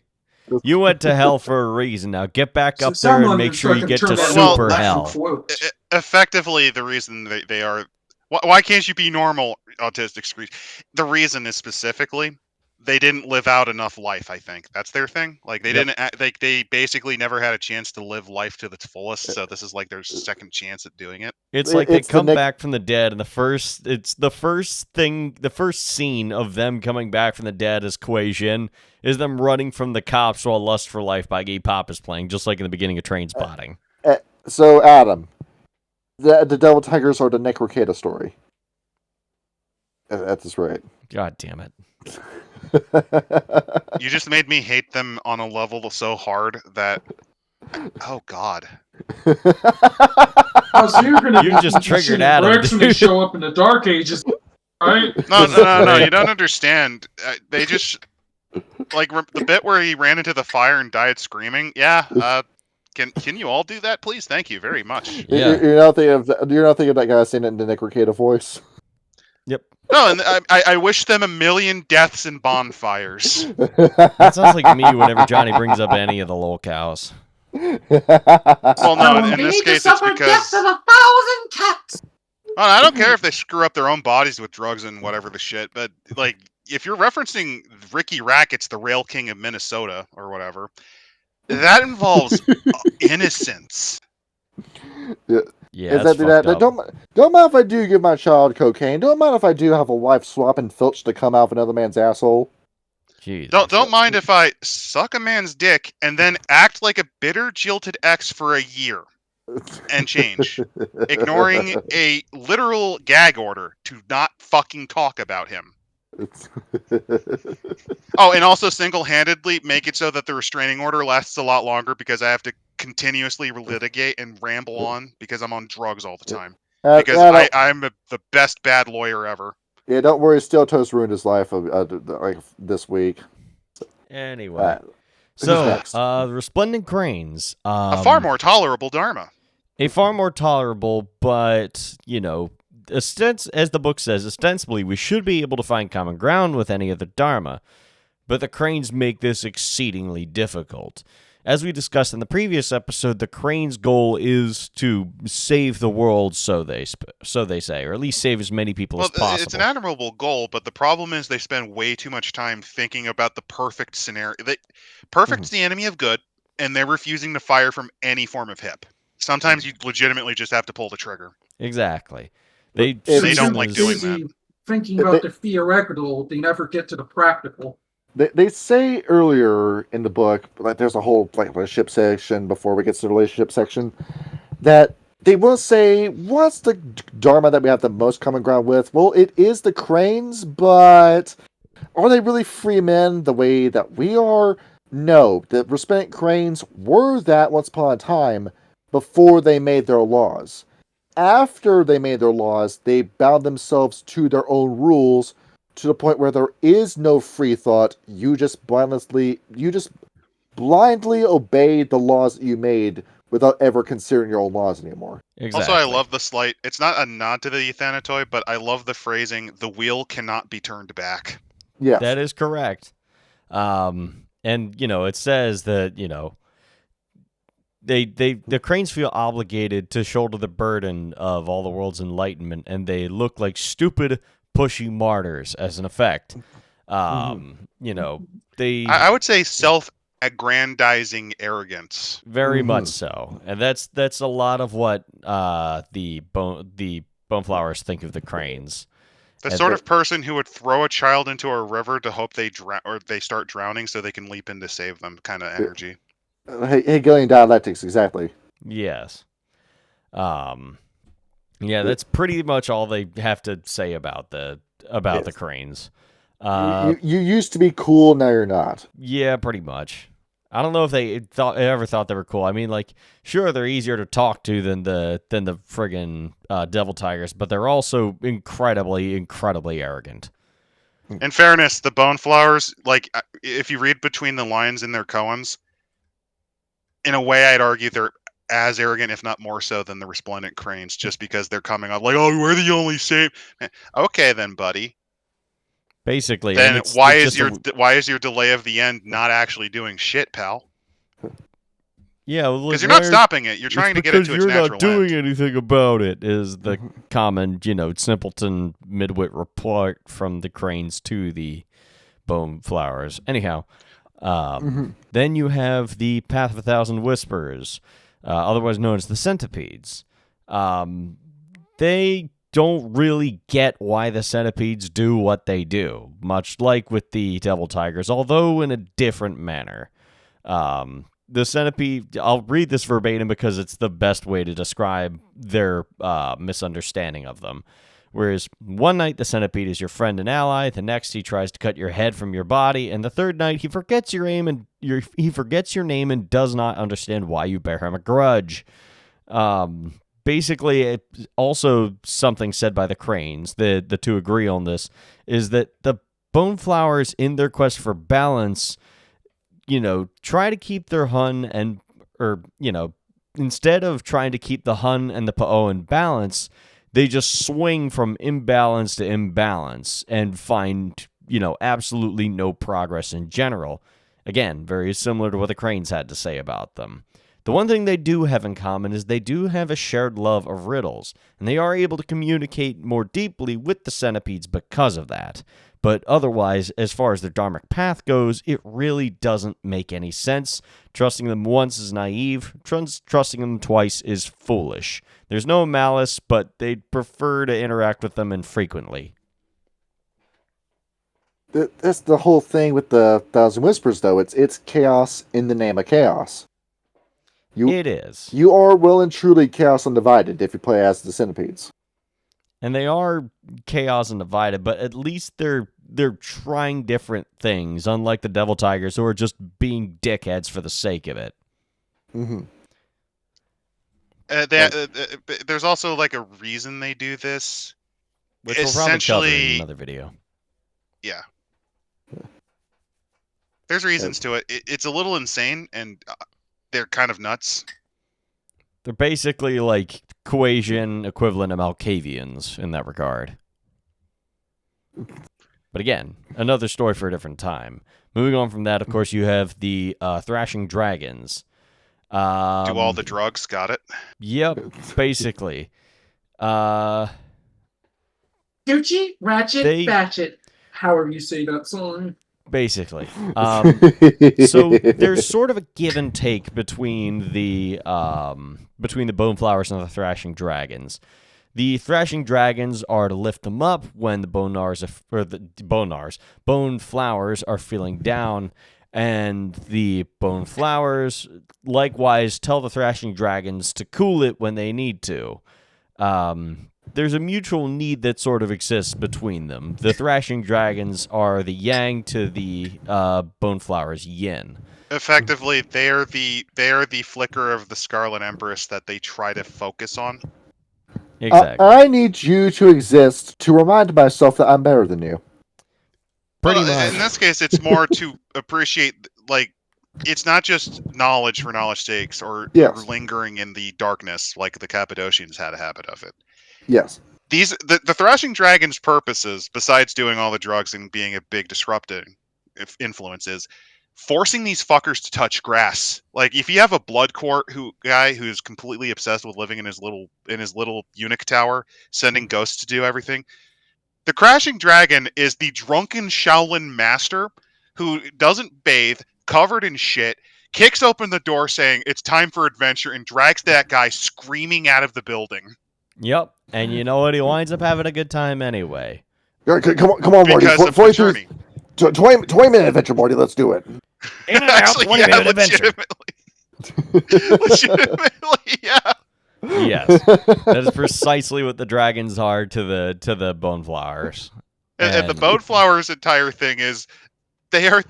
you went to hell for a reason. Now get back up there Someone and make sure you fucking get to turn that super into a hell. quote. Effectively, the reason they are... Why can't you be normal, autistic screech? The reason is specifically... they didn't live out enough life, I think. That's their thing. Like, they basically never had a chance to live life to the fullest, so this is like their second chance at doing it. It's like they come back from the dead, and the first scene of them coming back from the dead as Kuei-Jin is them running from the cops while Lust for Life by Iggy Pop is playing, just like in the beginning of Train Spotting. So, Adam, the Devil Tigers are the Necrocata story. At this rate. God damn it. You just made me hate them on a level so hard that... oh, God. Oh, so You just triggered Adam, when they show up in the Dark Ages, right? No, you don't understand. They just... like, the bit where he ran into the fire and died screaming, yeah, can you all do that, please? Thank you very much. Yeah. You're not thinking of that guy saying it in the Necrocata voice. Yep. No, and I wish them a million deaths and bonfires. That sounds like me whenever Johnny brings up any of the locales. Well, no, in this case, it's because... of 1,000 cats! Well, I don't care if they screw up their own bodies with drugs and whatever the shit, but, like, if you're referencing Ricky Rackett's The Rail King of Minnesota, or whatever, that involves innocence. Yeah, that's fucked up. Don't mind if I do give my child cocaine. Don't mind if I do have a wife swapping filch to come out of another man's asshole. Jesus. Don't mind if I suck a man's dick and then act like a bitter, jilted ex for a year and change, ignoring a literal gag order to not fucking talk about him. Oh, and also single-handedly make it so that the restraining order lasts a lot longer because I have to continuously litigate and ramble on because I'm on drugs all the time. Because I'm the best bad lawyer ever. Yeah, don't worry. Steel Toast ruined his life like this week. Anyway, so the Resplendent Cranes, a far more tolerable Dharma. A far more tolerable, but as the book says, ostensibly we should be able to find common ground with any other Dharma, but the Cranes make this exceedingly difficult. As we discussed in the previous episode, the Cranes' goal is to save the world, so they say, or at least save as many people as possible. It's an admirable goal, but the problem is they spend way too much time thinking about the perfect scenario. Perfect's the enemy of good, and they're refusing to fire from any form of hip. Sometimes you legitimately just have to pull the trigger. Exactly. They don't like doing that. Thinking about the theoretical, they never get to the practical. They say earlier in the book, like there's a whole like ship section before we get to the relationship section, that they will say, what's the Dharma that we have the most common ground with? Well, it is the cranes, but are they really free men the way that we are? No, the resplendent cranes were that once upon a time before they made their laws. After they made their laws, they bound themselves to their own rules to the point where there is no free thought. You just blindly obey the laws that you made without ever considering your own laws anymore. Exactly. Also, I love the slight. It's not a nod to the Thanatoid, but I love the phrasing: "The wheel cannot be turned back." Yes. That is correct. And it says that the cranes feel obligated to shoulder the burden of all the world's enlightenment, and they look like stupid, pushy martyrs as an effect. I would say self-aggrandizing arrogance. Very much so, and that's a lot of what the Boneflowers think of the cranes. The sort of person who would throw a child into a river to hope they start drowning so they can leap in to save them, kind of energy. Hegelian dialectics, exactly. Yes. That's pretty much all they have to say about the cranes. You used to be cool, now you're not. Yeah, pretty much. I don't know if they ever thought they were cool. I mean, like, sure, they're easier to talk to than the friggin' devil tigers, but they're also incredibly, incredibly arrogant. In fairness, the Boneflowers, like, if you read between the lines in their koans, in a way, I'd argue they're as arrogant, if not more so, than the Resplendent Cranes, just because they're coming up like, "Oh, we're the only safe." Okay, then, buddy. Basically, then why is your delay of the end not actually doing shit, pal? Yeah, because you're not stopping it. You're trying to get it to its natural end. Because you're not doing anything about it. Is the common, simpleton midwit report from the cranes to the Boneflowers. Anyhow, then you have the Path of a Thousand Whispers, otherwise known as the Centipedes. They don't really get why the centipedes do what they do, much like with the devil tigers, although in a different manner. The centipede, I'll read this verbatim because it's the best way to describe their misunderstanding of them. Whereas one night the centipede is your friend and ally, the next he tries to cut your head from your body, and the third night he forgets your name and does not understand why you bear him a grudge. Basically, it's also something said by the cranes, the two agree on this, is that the Boneflowers, in their quest for balance, try to keep their Hun instead of trying to keep the Hun and the Pa'o in balance, they just swing from imbalance to imbalance and find, absolutely no progress in general. Again, very similar to what the cranes had to say about them. The one thing they do have in common is they do have a shared love of riddles, and they are able to communicate more deeply with the centipedes because of that. But otherwise, as far as their dharmic path goes, it really doesn't make any sense. Trusting them once is naive. Trusting them twice is foolish. There's no malice, but they'd prefer to interact with them infrequently. That's the whole thing with the Thousand Whispers, though. It's chaos in the name of chaos. It is. You are well and truly chaos undivided if you play as the centipedes. And they are chaos undivided, but at least they're trying different things, unlike the devil tigers who are just being dickheads for the sake of it. Mm-hmm. There's also like a reason they do this, which we'll probably cover in another video. Yeah. There's reasons to it. It's a little insane, and they're kind of nuts. They're basically like Kuei-Jin equivalent of Malkavians in that regard. But again, another story for a different time. Moving on from that, of course, you have the Thrashing Dragons. Do all the drugs, got it? Yep, basically. Gucci, Ratchet, Batchet. However you say that song. Basically. So there's sort of a give and take between the Boneflowers and the Thrashing Dragons. The Thrashing Dragons are to lift them up when the Boneflowers are feeling down, And the bone flowers likewise tell the thrashing dragons to cool it when they need to. There's a mutual need that sort of exists between them. The thrashing dragons are the yang to the bone flowers yin. Effectively, they are the flicker of the Scarlet Empress that they try to focus on. Exactly. I need you to exist to remind myself that I'm better than you. Pretty much. In this case, it's more to appreciate, like, it's not just knowledge for knowledge's sakes or lingering in the darkness like the Cappadocians had a habit of it. Yes. The Thrashing Dragon's purposes, besides doing all the drugs and being a big disrupting influence, is forcing these fuckers to touch grass. Like, if you have a blood court guy who's completely obsessed with living in his little eunuch tower, sending ghosts to do everything, the Crashing Dragon is the drunken Shaolin master who doesn't bathe, covered in shit, kicks open the door saying it's time for adventure, and drags that guy screaming out of the building. Yep. And you know what? He winds up having a good time anyway. Come on, Morty. Because of the journey. 20-minute adventure, Morty. Let's do it. In and out, 20-minute adventure. Legitimately, yeah. Yes, that is precisely what the dragons are to the bone flowers. And the bone flowers' entire thing is they are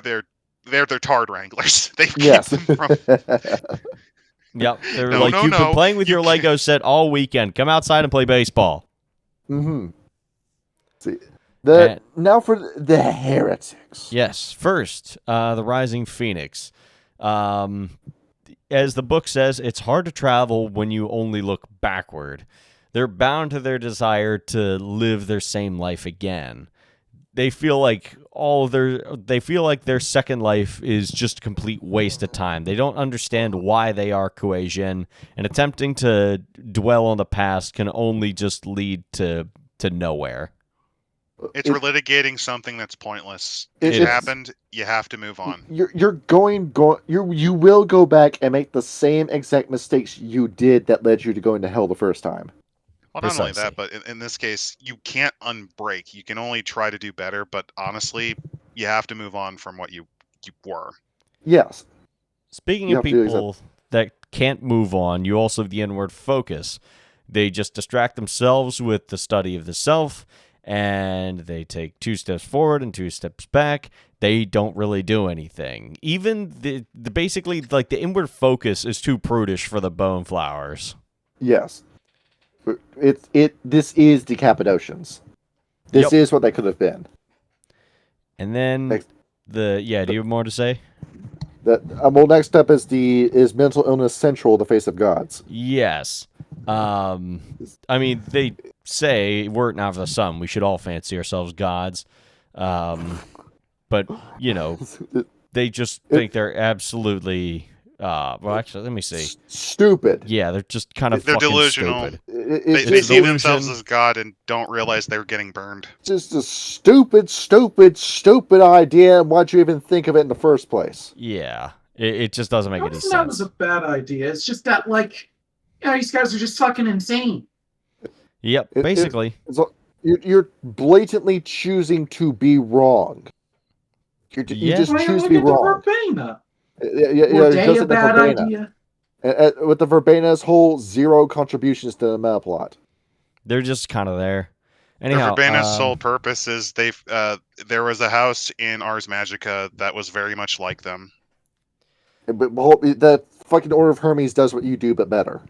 their tard wranglers. They keep them from. Yep, they're you've been playing with your Lego set all weekend. Come outside and play baseball. Mm-hmm. See, now for the heretics. Yes, first, the Rising Phoenix. As the book says, it's hard to travel when you only look backward. They're bound to their desire to live their same life again. They feel like their second life is just a complete waste of time. They don't understand why they are Kuei-Jin, and attempting to dwell on the past can only just lead to nowhere. It's relitigating something that's pointless. It happened. You have to move on. You will go back and make the same exact mistakes you did that led you to going to hell the first time. Well, not only that, but in this case, you can't unbreak. You can only try to do better, but honestly, you have to move on from what you were. Yes. Speaking of people that can't move on, you also have the inward focus. They just distract themselves with the study of the self, and they take 2 steps forward and 2 steps back. They don't really do anything. Even the basically, like, the inward focus is too prudish for the bone flowers. Yes. This is the Cappadocians. This is what they could have been. And then do you have more to say? Next up is mental illness central, the face of gods. Yes. I mean, they say, were it not for the sun, we should all fancy ourselves gods. But, they just think they're absolutely... well, actually, let me see. Stupid. Yeah, they're just kind of they're fucking delusional. stupid. They see themselves as God and don't realize they're getting burned. Just a stupid idea. Why'd you even think of it in the first place? Yeah, it just doesn't make any sense. That was a bad idea. It's just that, these guys are just fucking insane. Yep, basically. You're blatantly choosing to be wrong. You just choose to be wrong. Were they a bad idea? With the Verbena's whole 0 contributions to the meta plot. They're just kind of there. Anyhow, the Verbena's sole purpose is there was a house in Ars Magica that was very much like them. But the fucking Order of Hermes does what you do, but better.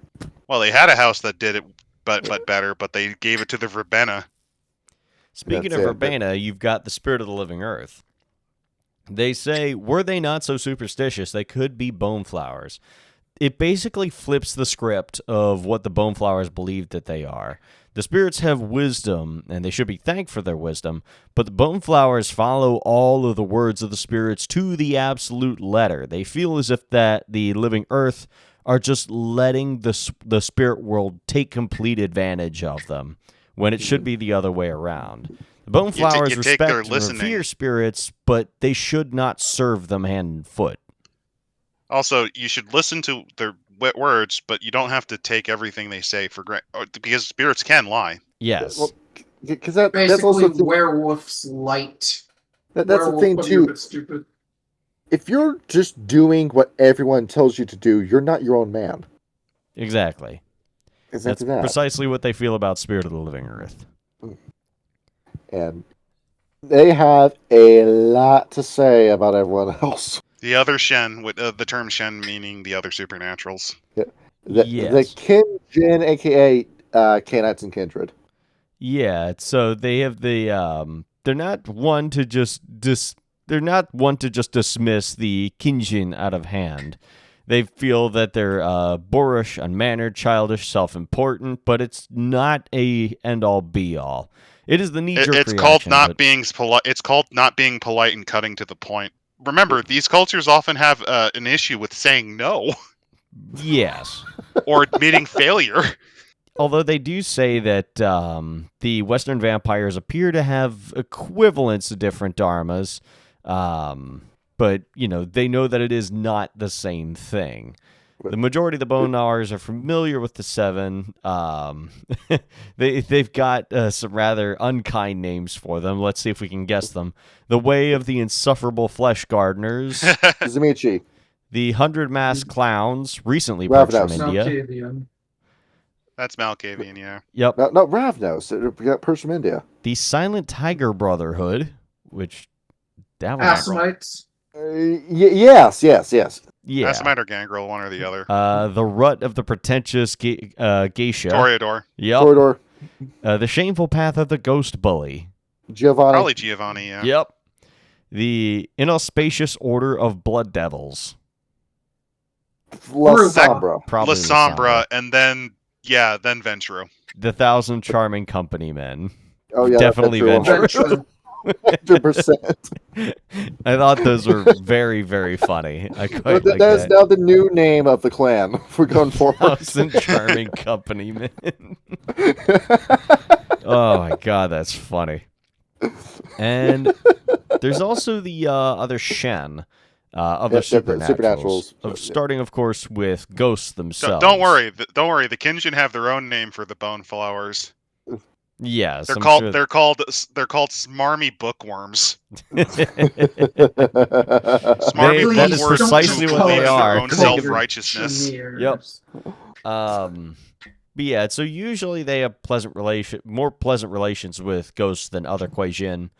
Well, they had a house that did it, but better, but they gave it to the Verbena. Speaking of Verbena, you've got the Spirit of the Living Earth. They say, were they not so superstitious, they could be bone flowers. It basically flips the script of what the bone flowers believed that they are. The spirits have wisdom, and they should be thanked for their wisdom, but the bone flowers follow all of the words of the spirits to the absolute letter. They feel as if that the living earth are just letting the spirit world take complete advantage of them, when it should be the other way around. The bone flowers respect and revere spirits, but they should not serve them hand and foot. Also, you should listen to their words, but you don't have to take everything they say for granted, because spirits can lie. Yes. Because that's also werewolves light. That's the thing too. Stupid. if you're just doing what everyone tells you to do, you're not your own man. Exactly. That's precisely what they feel about Spirit of the Living Earth. And they have a lot to say about everyone else. The other Shen, with the term Shen meaning the other supernaturals. Yeah. The Kuei-Jin, aka Canaanites and Kindred. Yeah, so they have the they're not one to just dismiss the Kuei-Jin out of hand. They feel that they're boorish, unmannered, childish, self-important, but it's not a end-all be-all. It is the knee-jerk reaction. It's called not being polite. It's called not being polite and cutting to the point. Remember, these cultures often have an issue with saying no. Yes. Or admitting failure. Although they do say that the Western vampires appear to have equivalents to different dharmas, but, they know that it is not the same thing. The majority of the bone gnawers are familiar with the seven. They've got some rather unkind names for them. Let's see if we can guess them. The Way of the Insufferable Flesh Gardeners. Zamichi. The 100 Masked Clowns, recently brought from India. Malkavian. That's Malkavian, yeah. Yep. No, Ravnos. It got Persian from India. The Silent Tiger Brotherhood, which... Assamites. Yes. Yeah. Assamite or Gangrel, one or the other. The Rut of the Pretentious Geisha. Toreador. Yep. Corridor. The Shameful Path of the Ghost Bully. Giovanni. Probably Giovanni, yeah. Yep. The Inauspicious Order of Blood Devils. La Sombra. Probably La Sombra, and then Venturo. The Thousand Charming Company Men. Oh, yeah. Definitely Venturo. 100%. I thought those were very, very funny. I quite like that is that. now the new name of the clan for going forward. Thousand Charming Company Men. Oh my god, that's funny. And there's also the other Shen, other supernaturals. Starting, of course, with ghosts themselves. Don't worry. The Kuei-Jin have their own name for the bone flowers. Yes, they're called smarmy bookworms. Smarmy that is bookworms precisely what they are. Their own self-righteousness. Yep. But yeah, so usually they have more pleasant relations with ghosts than other Kuei-Jin.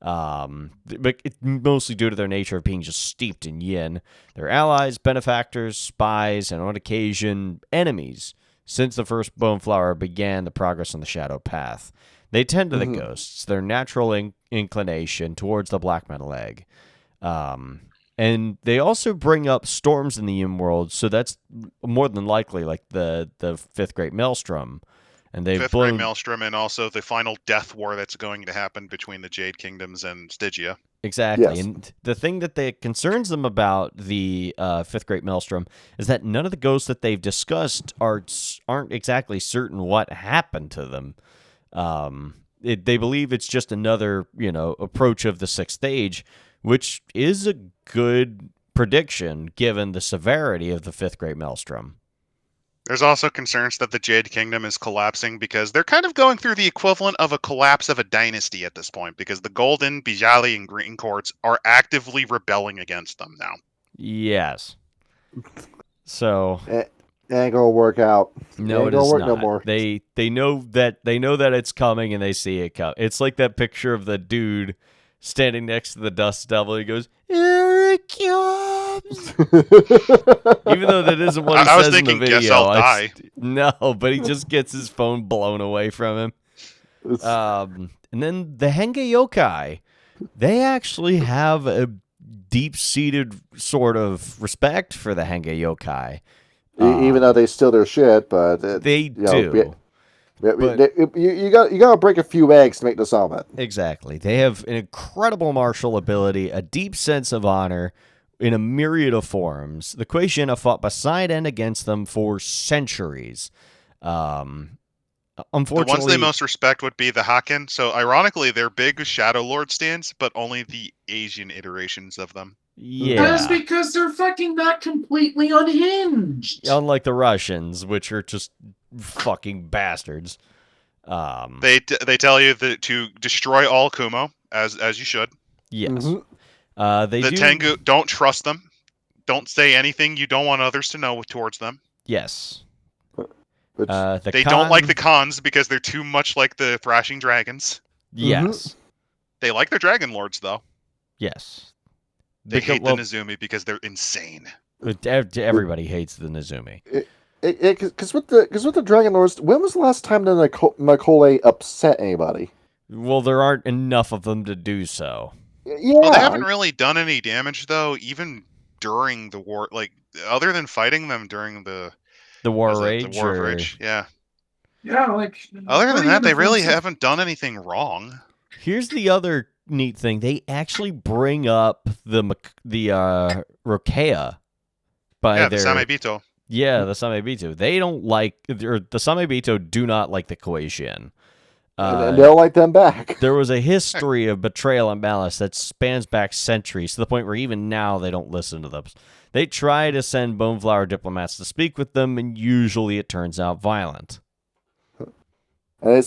But it's mostly due to their nature of being just steeped in yin. They're allies, benefactors, spies, and on occasion, enemies. Since the first bone flower began the progress on the shadow path, they tend to the ghosts, their natural inclination towards the black metal egg. And they also bring up storms in the yin world, so that's more than likely like the fifth great maelstrom. And they've Great Maelstrom, and also the final death war that's going to happen between the Jade Kingdoms and Stygia. Exactly. Yes. And the thing that concerns them about the Fifth Great Maelstrom is that none of the ghosts that they've discussed aren't exactly certain what happened to them. They believe it's just another, approach of the sixth stage, which is a good prediction given the severity of the Fifth Great Maelstrom. There's also concerns that the Jade Kingdom is collapsing because they're kind of going through the equivalent of a collapse of a dynasty at this point, because the Golden, Bijali, and Green Courts are actively rebelling against them now. Yes. So It ain't gonna work out. no, it it is work not. no more. They know that it's coming and they see it come. It's like that picture of the dude standing next to the Dust Devil. He goes, "Here it comes." Even though that isn't what he I was says in the thinking, video. guess I'll die. No, but he just gets his phone blown away from him. And then the Henge Yokai, they actually have a deep-seated sort of respect for the Henge Yokai. Even though they steal their shit, but They do. You gotta break a few eggs to make this omelet. Exactly. They have an incredible martial ability, a deep sense of honor in a myriad of forms. The Kuei-Jin have fought beside and against them for centuries. Unfortunately, the ones they most respect would be the Haken. So ironically, they're big Shadow Lord stands, but only the Asian iterations of them. Yeah. That's because they're fucking not completely unhinged. Unlike the Russians, which are just fucking bastards. They tell you that to destroy all Kumo, as you should. Yes. Mhm. The Tengu, don't trust them. Don't say anything you don't want others to know towards them. Yes. They don't like the Khans because they're too much like the Thrashing Dragons. Yes. They like their Dragon Lords, though. Yes. They hate the Nezumi because they're insane. Everybody hates the Nezumi. Because with the Dragon Lords, when was the last time the Makole upset anybody? Well, there aren't enough of them to do so. Yeah. Well, they haven't really done any damage, though, even during the war. Like, other than fighting them during the War of Rage? The War of Rage, yeah. Yeah, like... Other than that, they really haven't done anything wrong. Here's the other neat thing. They actually bring up the Rokea by the Samebito. Yeah, the Samebito. They don't like... Or the Samebito do not like the Kuei-Jin. And they'll like them back. There was a history of betrayal and malice that spans back centuries, to the point where even now they don't listen to them. They try to send Boneflower diplomats to speak with them, and usually it turns out violent. And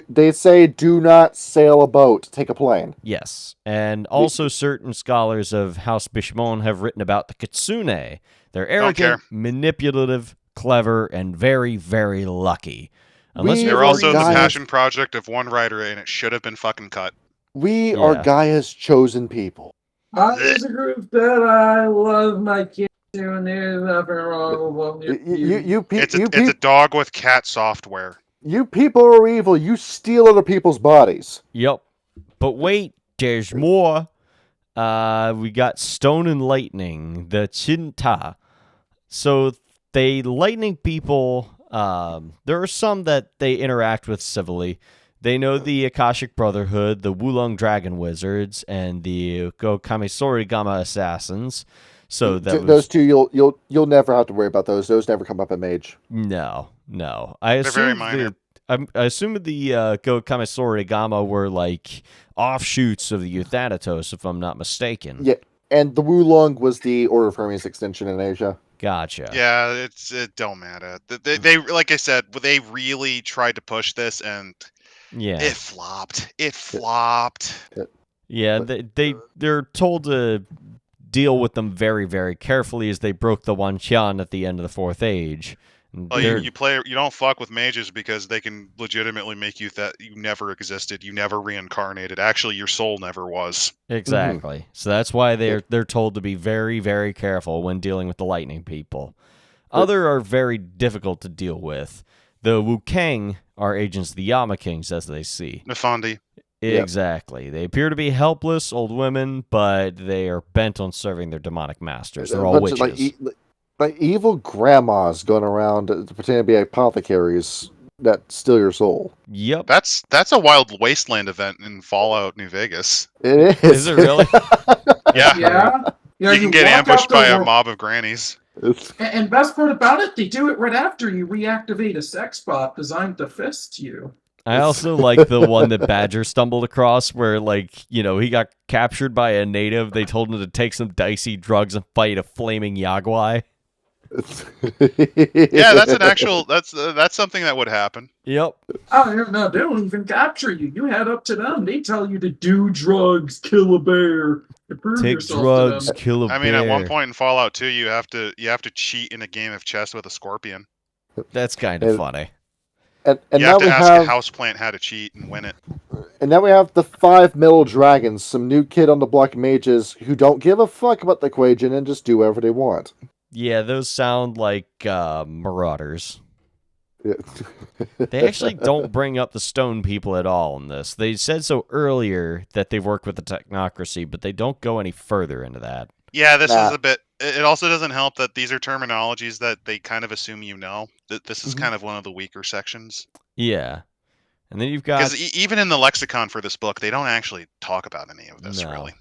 they say do not sail a boat, take a plane. Yes, and also certain scholars of House Bishmon have written about the Kitsune. They're arrogant, manipulative, clever, and very, very lucky. They're also the passion project of one writer, and it should have been fucking cut. We are Gaia's chosen people. There's a group that I love my kids to, and there's nothing wrong with them. It's a dog with cat software. You people are evil. You steal other people's bodies. Yep. But wait, there's more. We got Stone and Lightning, the Chinta. So they lightning people... there are some that they interact with civilly. They know the Akashic Brotherhood, the Wulong Dragon Wizards, and the Kamisori-Gama Assassins. So those two, you'll never have to worry about those. Those never come up in Mage. No. They're very minor. I assume the Kamisori-Gama were like offshoots of the Euthanatos, if I'm not mistaken. Yeah, and the Wulong was the Order of Hermes extension in Asia. Gotcha. Yeah, it don't matter. They like I said, they really tried to push this, and it flopped. Yeah, they're told to deal with them very, very carefully as they broke the Wanqian at the end of the Fourth Age. Well, you don't fuck with mages because they can legitimately make you that you never existed, you never reincarnated. Actually, your soul never was. Exactly. Mm-hmm. So that's why they're told to be very, very careful when dealing with the lightning people. Other are very difficult to deal with. The Wukang are agents of the Yama Kings, as they see. Nefandi. Exactly. Yep. They appear to be helpless old women, but they are bent on serving their demonic masters. They're all witches. Like evil grandmas going around pretending to be apothecaries that steal your soul. Yep. That's a Wild Wasteland event in Fallout New Vegas. It is. Is it really? Yeah. You can get ambushed by a mob of grannies. And best part about it, they do it right after you reactivate a sex bot designed to fist you. I also like the one that Badger stumbled across where, he got captured by a native. They told him to take some dicey drugs and fight a flaming Yagwai. Yeah, that's something that would happen. Yep. Oh no, they don't even capture you. You head up to them. They tell you to do drugs, kill a bear, to prove take yourself drugs, to them. kill a bear. I mean, at one point in Fallout 2, you have to cheat in a game of chess with a scorpion. That's kind of funny. And you now have to ask a houseplant how to cheat and win it. And now we have the 5 middle dragons, some new kid on the block mages who don't give a fuck about the Kuei-Jin and just do whatever they want. Yeah, those sound like marauders. Yeah. They actually don't bring up the stone people at all in this. They said so earlier that they work with the technocracy, but they don't go any further into that. Yeah, this is a bit... It also doesn't help that these are terminologies that they kind of assume you know. This is kind of one of the weaker sections. Yeah. And then you've got... Because even in the lexicon for this book, they don't actually talk about any of this, really.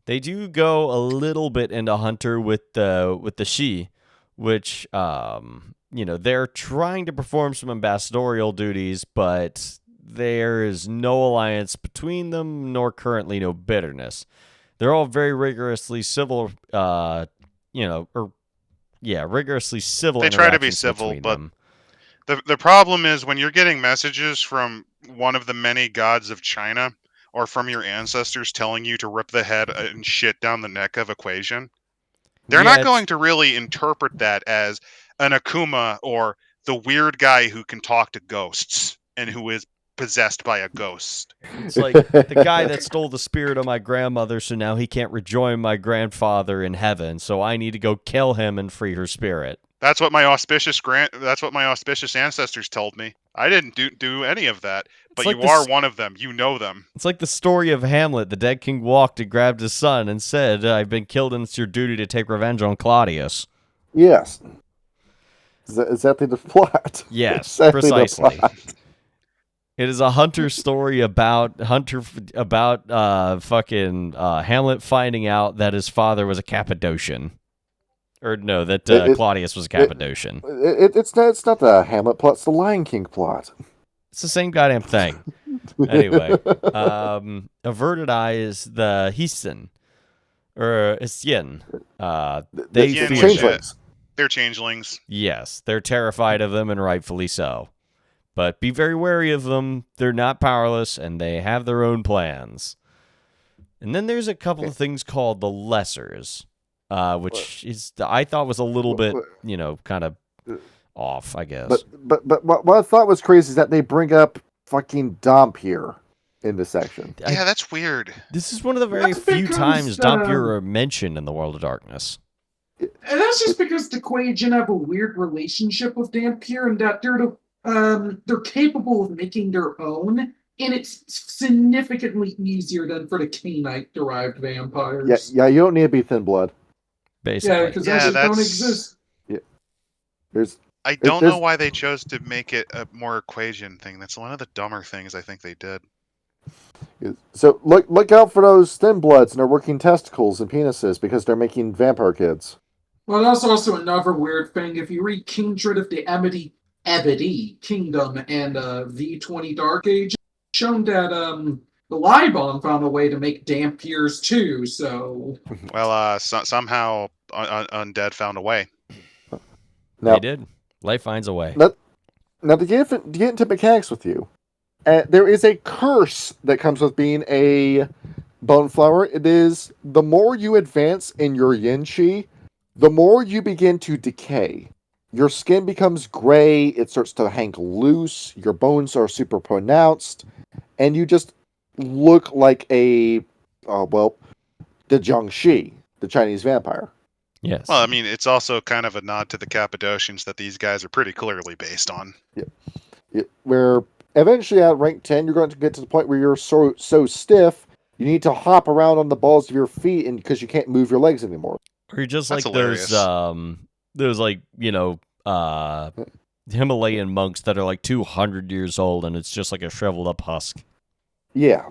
They do go a little bit into Hunter with the Shi, which, they're trying to perform some ambassadorial duties, but there is no alliance between them, nor currently no bitterness. They're all very rigorously civil, rigorously civil. They try to be civil, but the problem is when you're getting messages from one of the many gods of China, or from your ancestors telling you to rip the head and shit down the neck of a Kuei-Jin, they're not going to really interpret that as an Akuma or the weird guy who can talk to ghosts and who is possessed by a ghost. It's like the guy that stole the spirit of my grandmother, so now he can't rejoin my grandfather in heaven, so I need to go kill him and free her spirit. That's what my auspicious ancestors told me. I didn't do any of that, but like you are one of them. You know them. It's like the story of Hamlet. The dead king walked and grabbed his son and said, "I've been killed, and it's your duty to take revenge on Claudius." Yes. Exactly the plot. Yes, exactly precisely. It is a Hunter story about Hamlet finding out that his father was a Cappadocian. Or no, that Claudius was a Cappadocian. It's not the Hamlet plot, it's the Lion King plot. It's the same goddamn thing. Anyway, Averted Eye is the Hisen. Or Hsien. They fear changelings. They're changelings. Yes, they're terrified of them, and rightfully so. But be very wary of them. They're not powerless, and they have their own plans. And then there's a couple of things called the Lessers. Which I thought was a little bit, kind of off, I guess. But what I thought was crazy is that they bring up fucking Dhampir in this section. Yeah, that's weird. This is one of the very few times Dhampir are mentioned in the World of Darkness. And that's just because the Kuei-Jin have a weird relationship with Dhampir, and that they're capable of making their own, and it's significantly easier than for the Cainite-derived vampires. Yeah, you don't need to be thin blood. Basically. Yeah, because those don't exist. Yeah. I don't know why they chose to make it a more equation thing. That's one of the dumber things I think they did. So look out for those thin bloods and their working testicles and penises because they're making vampire kids. Well, that's also another weird thing. If you read Kindred of the Ebony Kingdom and V20 Dark Age, it's shown that the Libon found a way to make Dhampirs too, so... Well, somehow Undead found a way. They did. Life finds a way. Now to get into mechanics with you, there is a curse that comes with being a bone flower. It is, the more you advance in your yin chi, the more you begin to decay. Your skin becomes gray, it starts to hang loose, your bones are super pronounced, and you just look like the Jiangxi, the Chinese vampire. Yes. Well, I mean, it's also kind of a nod to the Cappadocians that these guys are pretty clearly based on. Yeah. Where eventually at rank 10, you're going to get to the point where you're so stiff, you need to hop around on the balls of your feet and because you can't move your legs anymore. Or you're just That's like hilarious. there's like, Himalayan monks that are like 200 years old and it's just like a shriveled up husk. Yeah.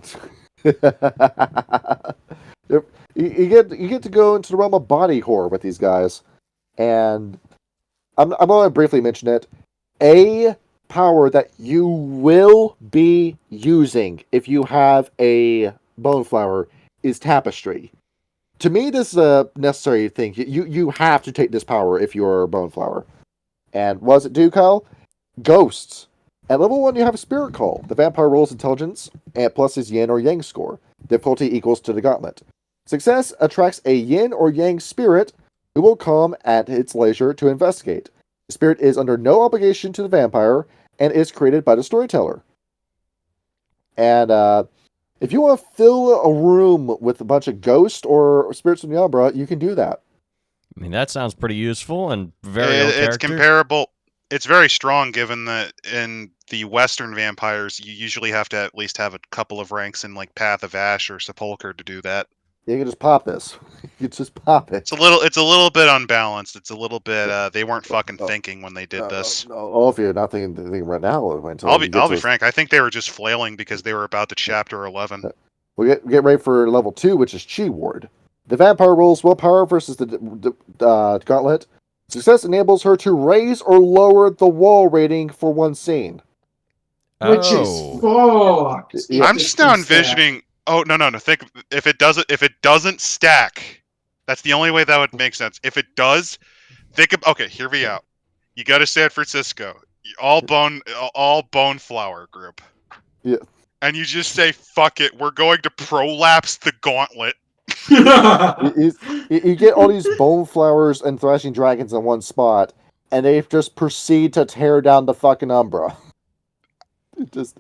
You get to go into the realm of body horror with these guys, and I'm going to briefly mention it. A power that you will be using if you have a bone flower is tapestry. To me, this is a necessary thing. You have to take this power if you're a bone flower. And what does it do, Kyle? Ghosts. At level 1, you have a spirit call. The vampire rolls intelligence and plus his yin or yang score. Difficulty equals to the gauntlet. Success attracts a yin or yang spirit who will come at its leisure to investigate. The spirit is under no obligation to the vampire and is created by the storyteller. And if you want to fill a room with a bunch of ghosts or spirits from the Umbra, you can do that. I mean, that sounds pretty useful and very It's comparable. It's very strong given that in the Western vampires, you usually have to at least have a couple of ranks in like Path of Ash or Sepulchre to do that. You can just pop this. You just pop it. It's a little bit unbalanced. It's a little bit. They weren't fucking thinking when they did this. No, if you're not thinking right now, I'll be frank. I think they were just flailing because they were about to chapter 11. We get ready for level 2, which is Chi Ward. The vampire rolls willpower versus the gauntlet. Success enables her to raise or lower the wall rating for one scene. Which is fucked. Yeah. I'm just now envisioning. Oh no! Think if it doesn't stack. That's the only way that would make sense. If it does, think of. Okay, hear me out. You go to San Francisco. All bone flower group. Yeah. and you just say, fuck it, we're going to prolapse the gauntlet. You get all these bone flowers and thrashing dragons in one spot, and they just proceed to tear down the fucking Umbra. This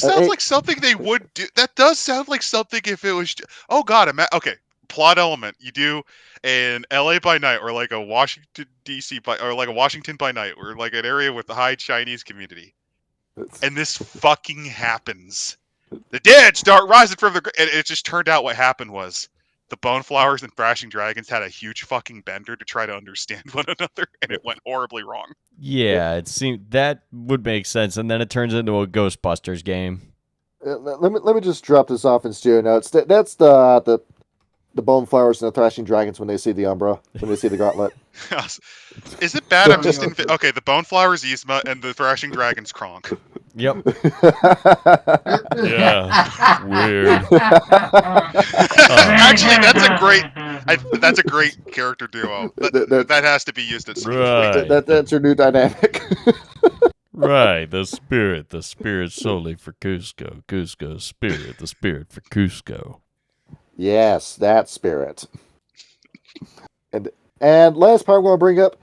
sounds like something they would do. That does sound like something if it was. Oh god, okay. Plot element. You do an LA by night, or like a Washington DC or like a Washington by night, or like an area with the high Chinese community, and this fucking happens. The dead start rising from the. And it just turned out what happened was the Bone Flowers and Thrashing Dragons had a huge fucking bender to try to understand one another, and it went horribly wrong. Yeah, it seemed that would make sense, and then it turns into a Ghostbusters game. Let me just drop this off in studio notes. That's the Bone Flowers and the Thrashing Dragons when they see the Umbra, when they see the Gauntlet. Is it bad? I'm just okay. The Bone Flowers Yzma and the Thrashing Dragons Kronk. Yep. Yeah. Weird. Actually, that's a great character duo. That has to be used at some point. That's your new dynamic. Right. The spirit solely for Cusco. Cusco's spirit, the spirit for Cusco. Yes, that spirit. And last part I'm going to bring up.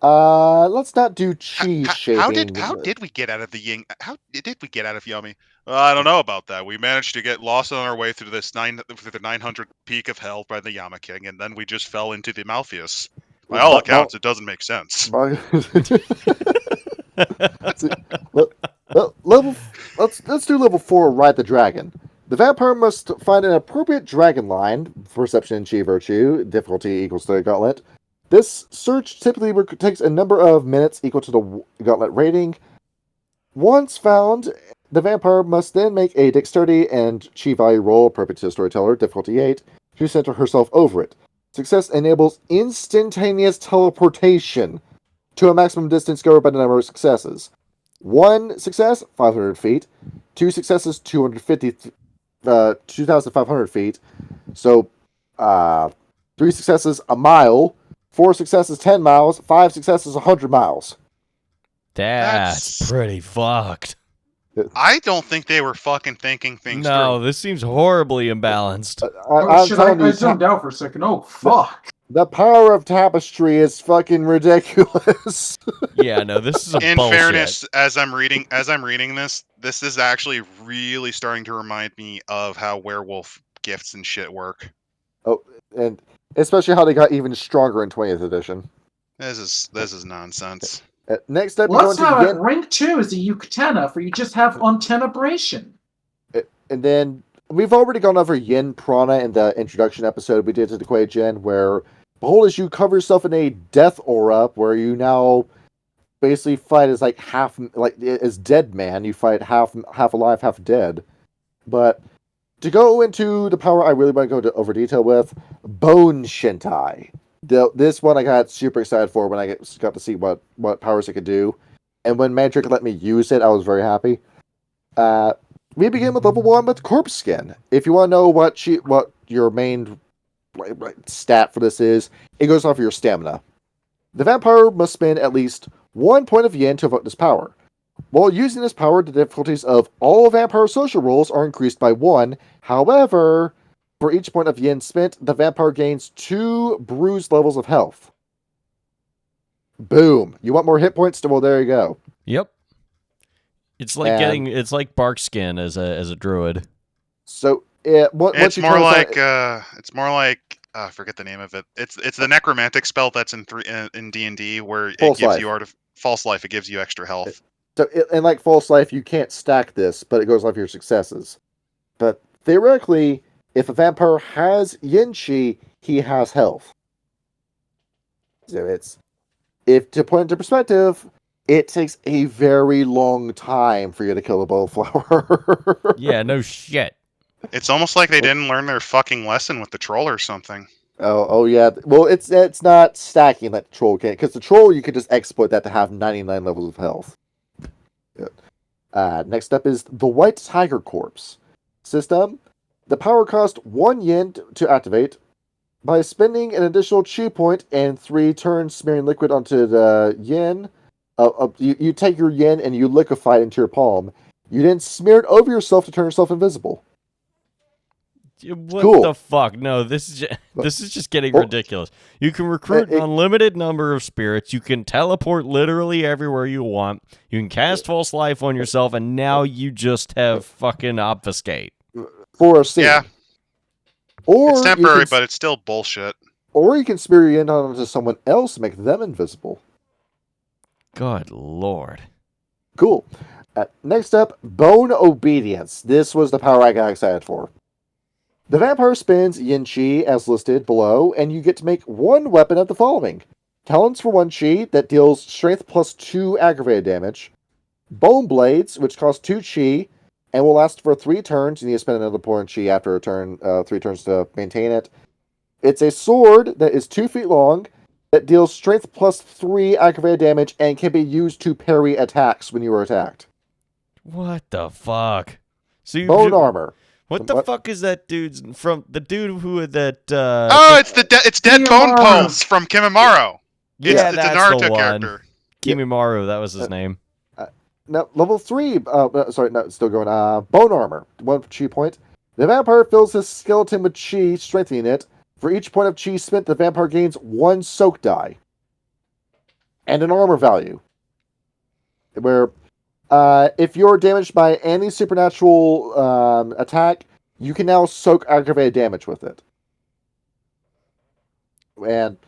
Let's not do cheese shaping. How did we get out of the Ying? How did we get out of Yummy? I don't know about that. We managed to get lost on our way through the 900 peak of hell by the Yama King, and then we just fell into the Malpheus. By all accounts, it doesn't make sense. Let's do level 4. Ride the dragon. The vampire must find an appropriate dragon line. Perception and chi virtue. Difficulty equals to the gauntlet. This search typically takes a number of minutes equal to the gauntlet rating. Once found, the vampire must then make a dexterity and chi value roll, appropriate to the storyteller, difficulty 8, to center herself over it. Success enables instantaneous teleportation to a maximum distance covered by the number of successes. 1 success, 500 feet. 2 successes, 2,500 feet. So, 3 successes, a mile. 4 successes, 10 miles. 5 successes, 100 miles. That's pretty fucked. I don't think they were fucking thinking things through. No, this seems horribly imbalanced. I zoned out for a second. Oh, fuck. The power of tapestry is fucking ridiculous. Yeah, no, this is a In bullshit. fairness, as I'm reading this is actually really starting to remind me of how werewolf gifts and shit work. Oh, and especially how they got even stronger in 20th edition. This is nonsense. Next up, let's have it. Rank 2 is a Yucatena, for you just have antenabration. And then we've already gone over Yin Prana in the introduction episode we did to the Kuei-Jin, where behold, as you cover yourself in a death aura, where you now basically fight as as dead man. You fight half alive, half dead. But to go into the power I really want to go over detail with, Bone Shintai. This one I got super excited for when I got to see what powers it could do. And when Magic let me use it, I was very happy. We begin with level 1 with Corpse Skin. If you want to know what your main stat for this is, it goes off of your stamina. The vampire must spend at least 1 point of yin to evoke this power. While using this power, the difficulties of all vampire social rolls are increased by 1. However, for each point of yin spent, the vampire gains 2 bruised levels of health. Boom. You want more hit points? Well, there you go. Yep. It's like bark skin as a druid. So it's more like I forget the name of it. It's the necromantic spell that's in D&D where it gives you false life. It gives you extra health. So and like false life, you can't stack this, but it goes off your successes. But theoretically, if a vampire has yin chi, he has health. So to put into perspective, it takes a very long time for you to kill a bowflower. Yeah, no shit. It's almost like they didn't learn their fucking lesson with the troll or something. Oh yeah. Well, it's not stacking like the troll can, because the troll you could just exploit that to have 99 levels of health. Next up is the White Tiger Corpse system. The power costs 1 yen to activate. By spending an additional chi point and 3 turns smearing liquid onto the yen, you take your yen and you liquefy it into your palm. You then smear it over yourself to turn yourself invisible. What cool. the fuck? No, this is just getting ridiculous. You can recruit an unlimited number of spirits. You can teleport literally everywhere you want. You can cast false life on yourself, and now you just have fucking obfuscate. For a scene. Yeah. Or it's temporary, but it's still bullshit. Or you can smear your onto someone else and make them invisible. Good lord. Cool. Next up, Bone Obedience. This was the power I got excited for. The vampire spends yin chi as listed below, and you get to make one weapon of the following. Talents for 1 chi that deals strength plus 2 aggravated damage. Bone blades, which cost 2 chi and will last for 3 turns. You need to spend another point chi after a turn, 3 turns to maintain it. It's a sword that is 2 feet long that deals strength plus 3 aggravated damage and can be used to parry attacks when you are attacked. What the fuck? So Bone armor. What the fuck is that dude's from? The dude who had that. It's Dead Bone Pulse from Kimimaro. Yeah, it's a Naruto character. Kimimaro, that was his name. Now, level 3. Still going. Bone armor. 1 chi point. The vampire fills his skeleton with chi, strengthening it. For each point of chi spent, the vampire gains 1 soak die. And an armor value. Where, if you're damaged by any supernatural attack, you can now soak aggravated damage with it. And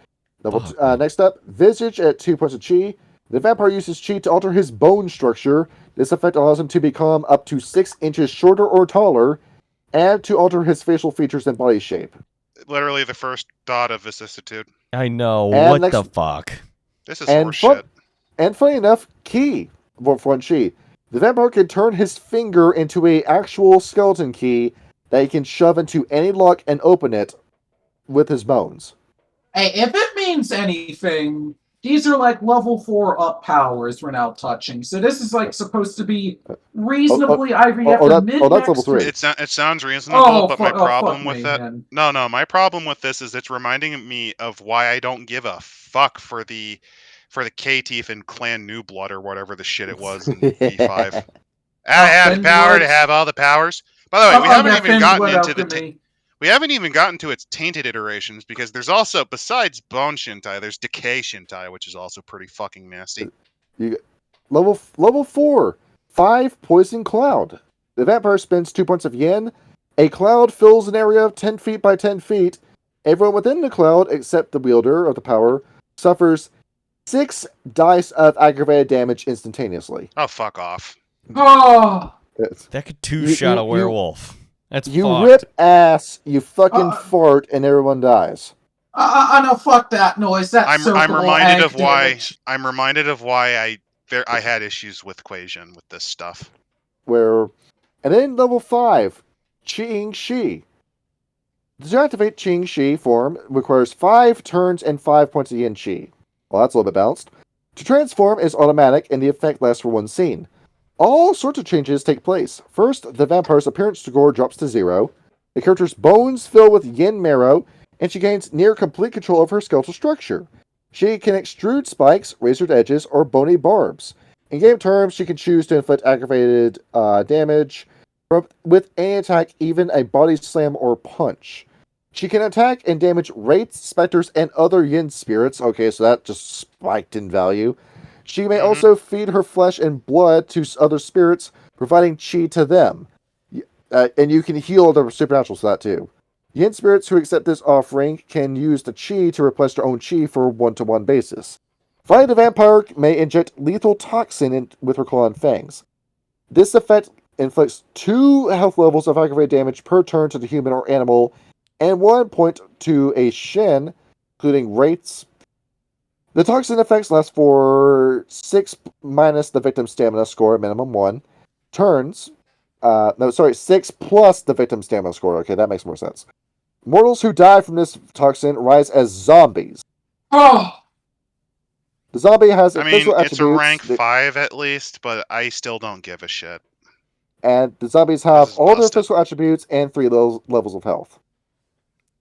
next up, Visage at 2 points of chi. The vampire uses chi to alter his bone structure. This effect allows him to become up to 6 inches shorter or taller, and to alter his facial features and body shape. Literally the first dot of vicissitude. I know. And what the fuck? This is horseshit. And funny enough, key for 1 chi. The vampire can turn his finger into an actual skeleton key that he can shove into any lock and open it with his bones. Hey, if it means anything, these are like level 4 up powers we're now touching. So this is like supposed to be reasonably IVF that's level 3. It sounds reasonable, but my problem with that... Man. No, my problem with this is it's reminding me of why I don't give a fuck for the K-Teeth and Clan New Blood or whatever the shit it was in V5. I have the power to have all the powers. By the way, we haven't even gotten to its tainted iterations, because there's also, besides Bone Shintai, there's Decay Shintai, which is also pretty fucking nasty. Level 4, 5 Poison Cloud. The vampire spends 2 points of yin. A cloud fills an area of 10 feet by 10 feet. Everyone within the cloud, except the wielder of the power, suffers 6 dice of aggravated damage instantaneously. Oh, fuck off. Oh! That could two-shot a werewolf. That's you fucked. Rip ass, you fucking fart, and everyone dies. No, fuck that noise. I'm reminded of why I had issues with Kuei-Jin with this stuff. And then level 5, Qing Shi. To activate Qing Shi form requires 5 turns and 5 points of yin chi. Well, that's a little bit balanced. To transform is automatic, and the effect lasts for 1 scene. All sorts of changes take place. First, the vampire's appearance score drops to 0. The character's bones fill with yin marrow, and she gains near complete control of her skeletal structure. She can extrude spikes, razored edges, or bony barbs. In game terms, she can choose to inflict aggravated damage with any attack, even a body slam or punch. She can attack and damage wraiths, specters, and other yin spirits. Okay, so that just spiked in value. She may also feed her flesh and blood to other spirits, providing chi to them. And you can heal the supernaturals for that too. Yin spirits who accept this offering can use the chi to replace their own chi for a 1-to-1 basis. Finally, the vampire may inject lethal toxin with her claw and fangs. This effect inflicts 2 health levels of aggravated damage per turn to the human or animal, and 1 point to a shin, including wraiths. The toxin effects last for 6 minus the victim's stamina score, minimum 1 turns. 6 plus the victim's stamina score. Okay, that makes more sense. Mortals who die from this toxin rise as zombies. Oh! The zombie has physical attributes. It's a rank 5 at least, but I still don't give a shit. And the zombies have all their physical attributes and 3 levels of health.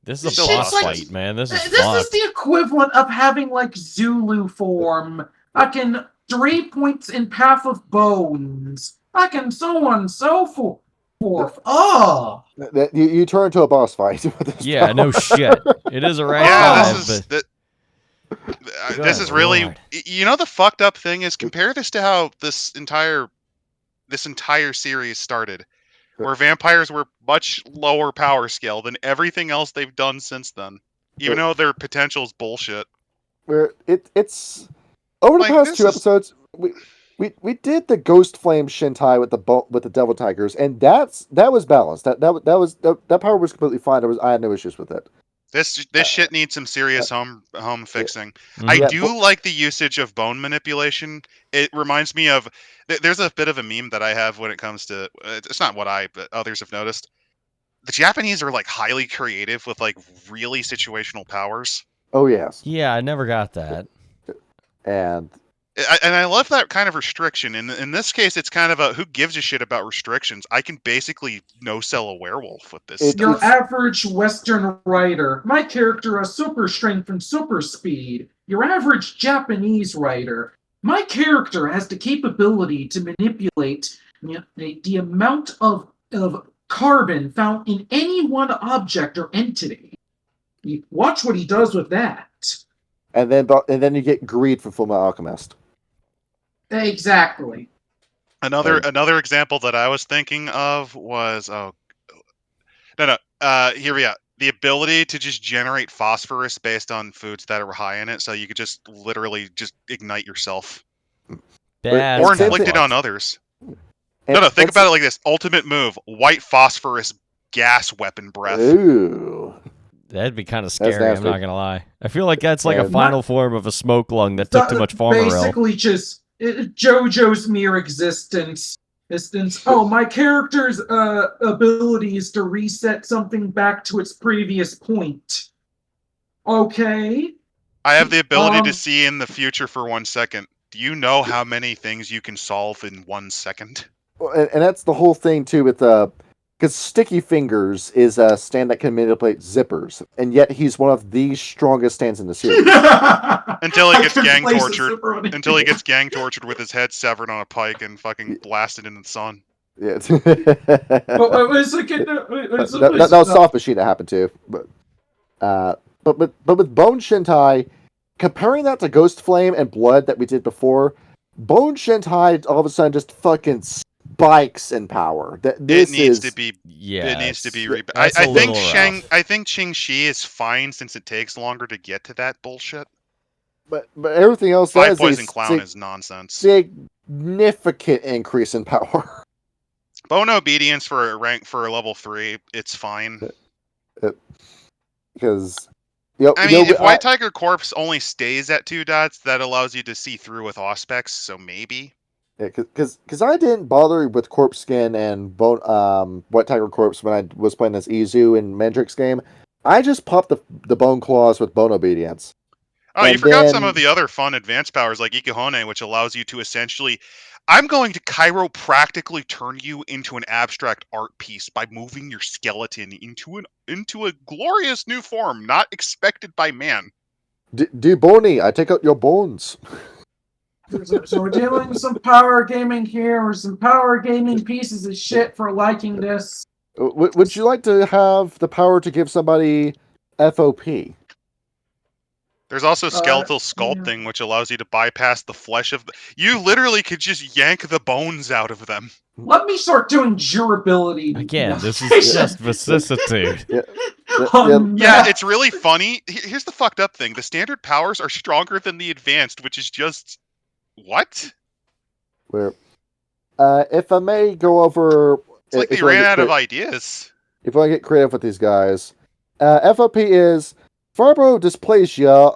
This is a boss fight, man. This is the equivalent of having, like, Zulu form. Fucking 3 points in Path of Bones. I can so on and so forth. Oh! You turn into a boss fight with this power. No shit. It is a rank Yeah, 5, this is really Lord. the fucked up thing is compare this to how this entire series started, where vampires were much lower power scale than everything else they've done since then, even though their potential is bullshit. Where it's over the past 2 episodes, we did the Ghost Flame Shintai with the Devil Tigers, and that was balanced. That power was completely fine. I had no issues with it. This shit needs some serious home fixing. Mhm. I do like the usage of bone manipulation. It reminds me of there's a bit of a meme that I have when it comes to it's not what but others have noticed. The Japanese are like highly creative with like really situational powers. Oh yes. Yeah, I never got that. And I love that kind of restriction. In this case, it's kind of a who gives a shit about restrictions. I can basically no-sell a werewolf with this. Your average Western writer. My character has super strength and super speed. Your average Japanese writer. My character has the capability to manipulate the amount of carbon found in any one object or entity. Watch what he does with that. And then you get greed from Fullmetal Alchemist. Exactly. Another example that I was thinking of was here we are. The ability to just generate phosphorus based on foods that are high in it, so you could just literally just ignite yourself. Or inflict it on others. Think about it like this. Ultimate move, white phosphorus gas weapon breath. Ooh. That'd be kind of scary, I'm not gonna lie. I feel like that's like a final form of a smoke lung that took too much Farmerell. Basically just JoJo's mere existence. Oh, my character's ability is to reset something back to its previous point. Okay. I have the ability to see in the future for 1 second. Do you know how many things you can solve in 1 second? And that's the whole thing too with because Sticky Fingers is a stand that can manipulate zippers, and yet he's one of the strongest stands in the series. Until he gets gang tortured. Until he gets gang tortured with his head severed on a pike and fucking blasted in the sun. Yeah. That was Soft Machine that happened to. But with Bone Shintai, comparing that to Ghost Flame and Blood that we did before, Bone Shintai all of a sudden just fucking spikes in power. It needs to be. I think Qingxi is fine since it takes longer to get to that bullshit. But everything else, Five Poison Clown is nonsense. Significant increase in power. Bone Obedience for a level 3, it's fine. Because if White Tiger Corpse only stays at 2 dots, that allows you to see through with Auspex, so maybe. Yeah, because I didn't bother with Corpse Skin and White Tiger Corpse when I was playing this Izu in Mandrix game. I just popped the Bone Claws with Bone Obedience. Oh, you forgot some of the other fun advanced powers like Ikehone, which allows you to essentially... I'm going to chiropractically turn you into an abstract art piece by moving your skeleton into a glorious new form, not expected by man. Bony, I take out your bones. So we're dealing with some power gaming here, or some power gaming pieces of shit for liking this. Would you like to have the power to give somebody FOP? There's also skeletal sculpting, which allows you to bypass the flesh of... You literally could just yank the bones out of them. Let me start doing durability. Again, this is just vicissitude. Yeah, it's really funny. Here's the fucked up thing. The standard powers are stronger than the advanced, which is just... What? Where, if I may go over... It's like they ran out of ideas. If I get creative with these guys, FOP is Fibrodysplasia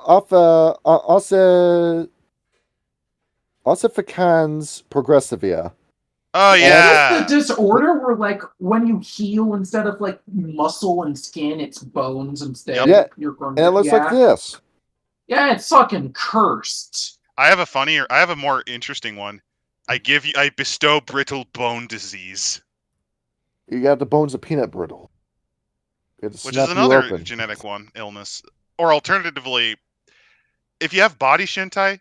ossificans progressivia. Oh, yeah. Is this the disorder where, like, when you heal, instead of, like, muscle and skin, it's bones instead? Yep. Yeah, and it looks like this. Yeah, it's fucking cursed. I have a more interesting one. I bestow brittle bone disease. You got the bones of peanut brittle. Which is another genetic illness. Or alternatively, if you have body Shintai,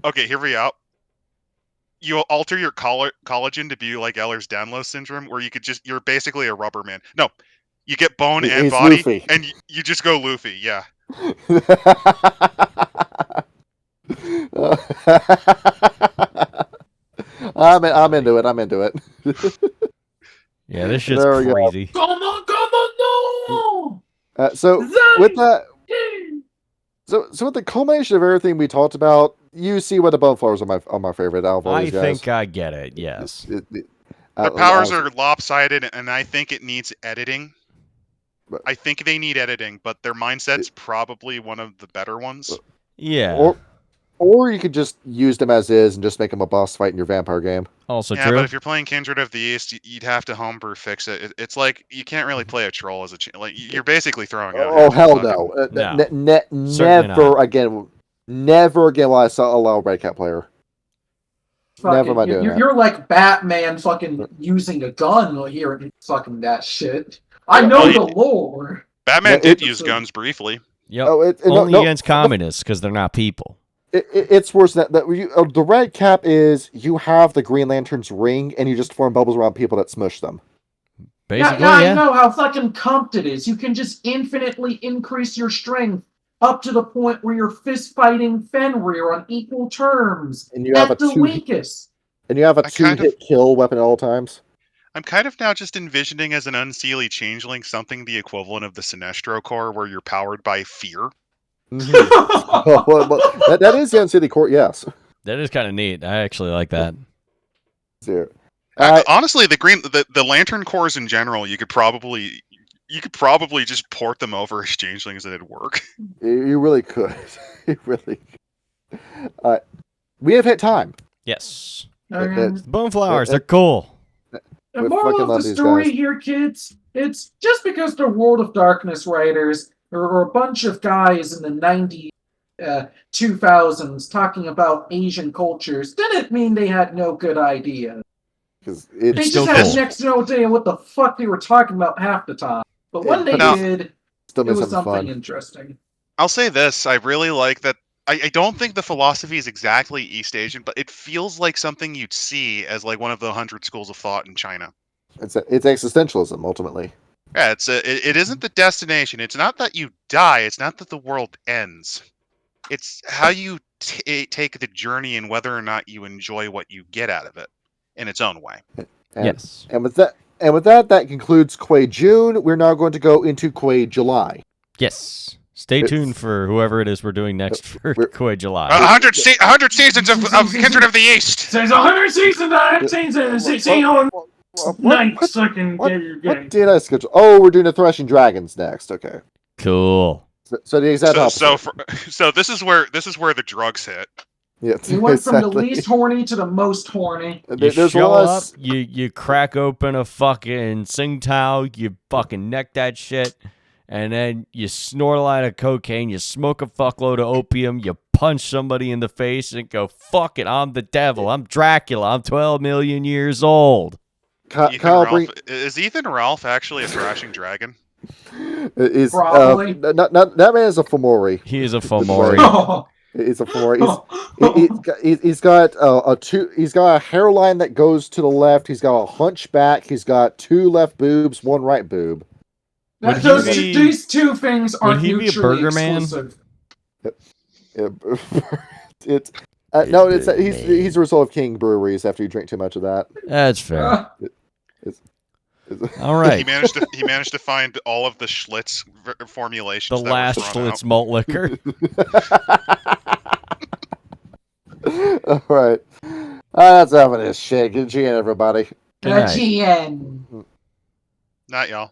okay, here we go. you alter your collagen to be like Ehlers-Danlos syndrome, where you're basically a rubber man. No, you get bone and He's body, Luffy. and you just go Luffy. Yeah. I'm into it. I'm into it. Yeah, this shit's There we go. crazy. Come on, no! So with that, Zombie! so with the culmination of everything we talked about, you see what the Boneflowers are my favorite out of all I these guys. think I get it. Yes. Their powers are lopsided, and I think it needs editing. But- I think they need editing, but their mindset's probably one of the better ones. Yeah. Or you could just use them as is and just make them a boss fight in your vampire game. Also Yeah, true. but if you're playing Kindred of the East, you'd have to homebrew fix it. It's like you can't really play a troll as a like you're basically throwing out. Oh hell no! Never again. Never again will I allow a Red Cat player. Never am I doing that. You're like Batman fucking using a gun here and fucking that shit. I know the lore. Batman did use guns briefly. Yep. Oh, only against communists because they're not people. It's worse than that. The Red Cap is you have the Green Lantern's ring and you just form bubbles around people that smush them. Basically, now yeah. you know how fucking comped it is. You can just infinitely increase your strength up to the point where you're fist fighting Fenrir on equal terms. And you have at the weakest. And you have a 2-hit kill weapon at all times. I'm kind of now just envisioning as an unseelie changeling something the equivalent of the Sinestro Core, where you're powered by fear. Mm-hmm. that is the Unseelie Core, yes. That is kind of neat. I actually like that. Honestly, the Lantern Cores in general, you could probably just port them over as changelings and it'd work. You really could. You really could. We have hit time. Yes. Okay. Boneflowers, they're cool. The moral of the story here, kids, it's just because they're World of Darkness writers or a bunch of guys in the 90s, 2000s talking about Asian cultures didn't mean they had no good idea. They just had next to no idea what the fuck they were talking about half the time. But when they did, it was something interesting. I'll say this, I really like that. I don't think the philosophy is exactly East Asian, but it feels like something you'd see as like one of the 100 schools of thought in China. It's existentialism, ultimately. Yeah, it isn't the destination. It's not that you die. It's not that the world ends. It's how you take the journey and whether or not you enjoy what you get out of it in its own way. Yes. And with that concludes Kuei-June. We're now going to go into Kuei-July. Yes. Stay tuned for whoever it is we're doing next for Kuei-July. 100 seasons of Kindred of the East. Says 100 seasons. What did I schedule? Oh, we're doing the Threshing Dragons next. Okay. Cool. So the exact opposite. So this is where the drugs hit. Yeah, you went from the least horny to the most horny. You show up, you crack open a fucking Tsingtao, you fucking neck that shit, and then you snort a lot of cocaine, you smoke a fuckload of opium, you punch somebody in the face and go, fuck it, I'm the devil, I'm Dracula, I'm 12 million years old. Is Ethan Ralph actually a thrashing dragon? Probably. That man is a Fomori. He is a Fomori. He's a Fomori. He's got he's got a hairline that goes to the left. He's got a hunchback. He's got 2 left boobs, 1 right boob. These 2 things are mutually exclusive. He's a result of King breweries after you drink too much of that. That's fair. All right. He managed to find all of the Schlitz formulations. The last Schlitz malt liquor. All right. That's having this shit. GN, everybody. GN. Not y'all.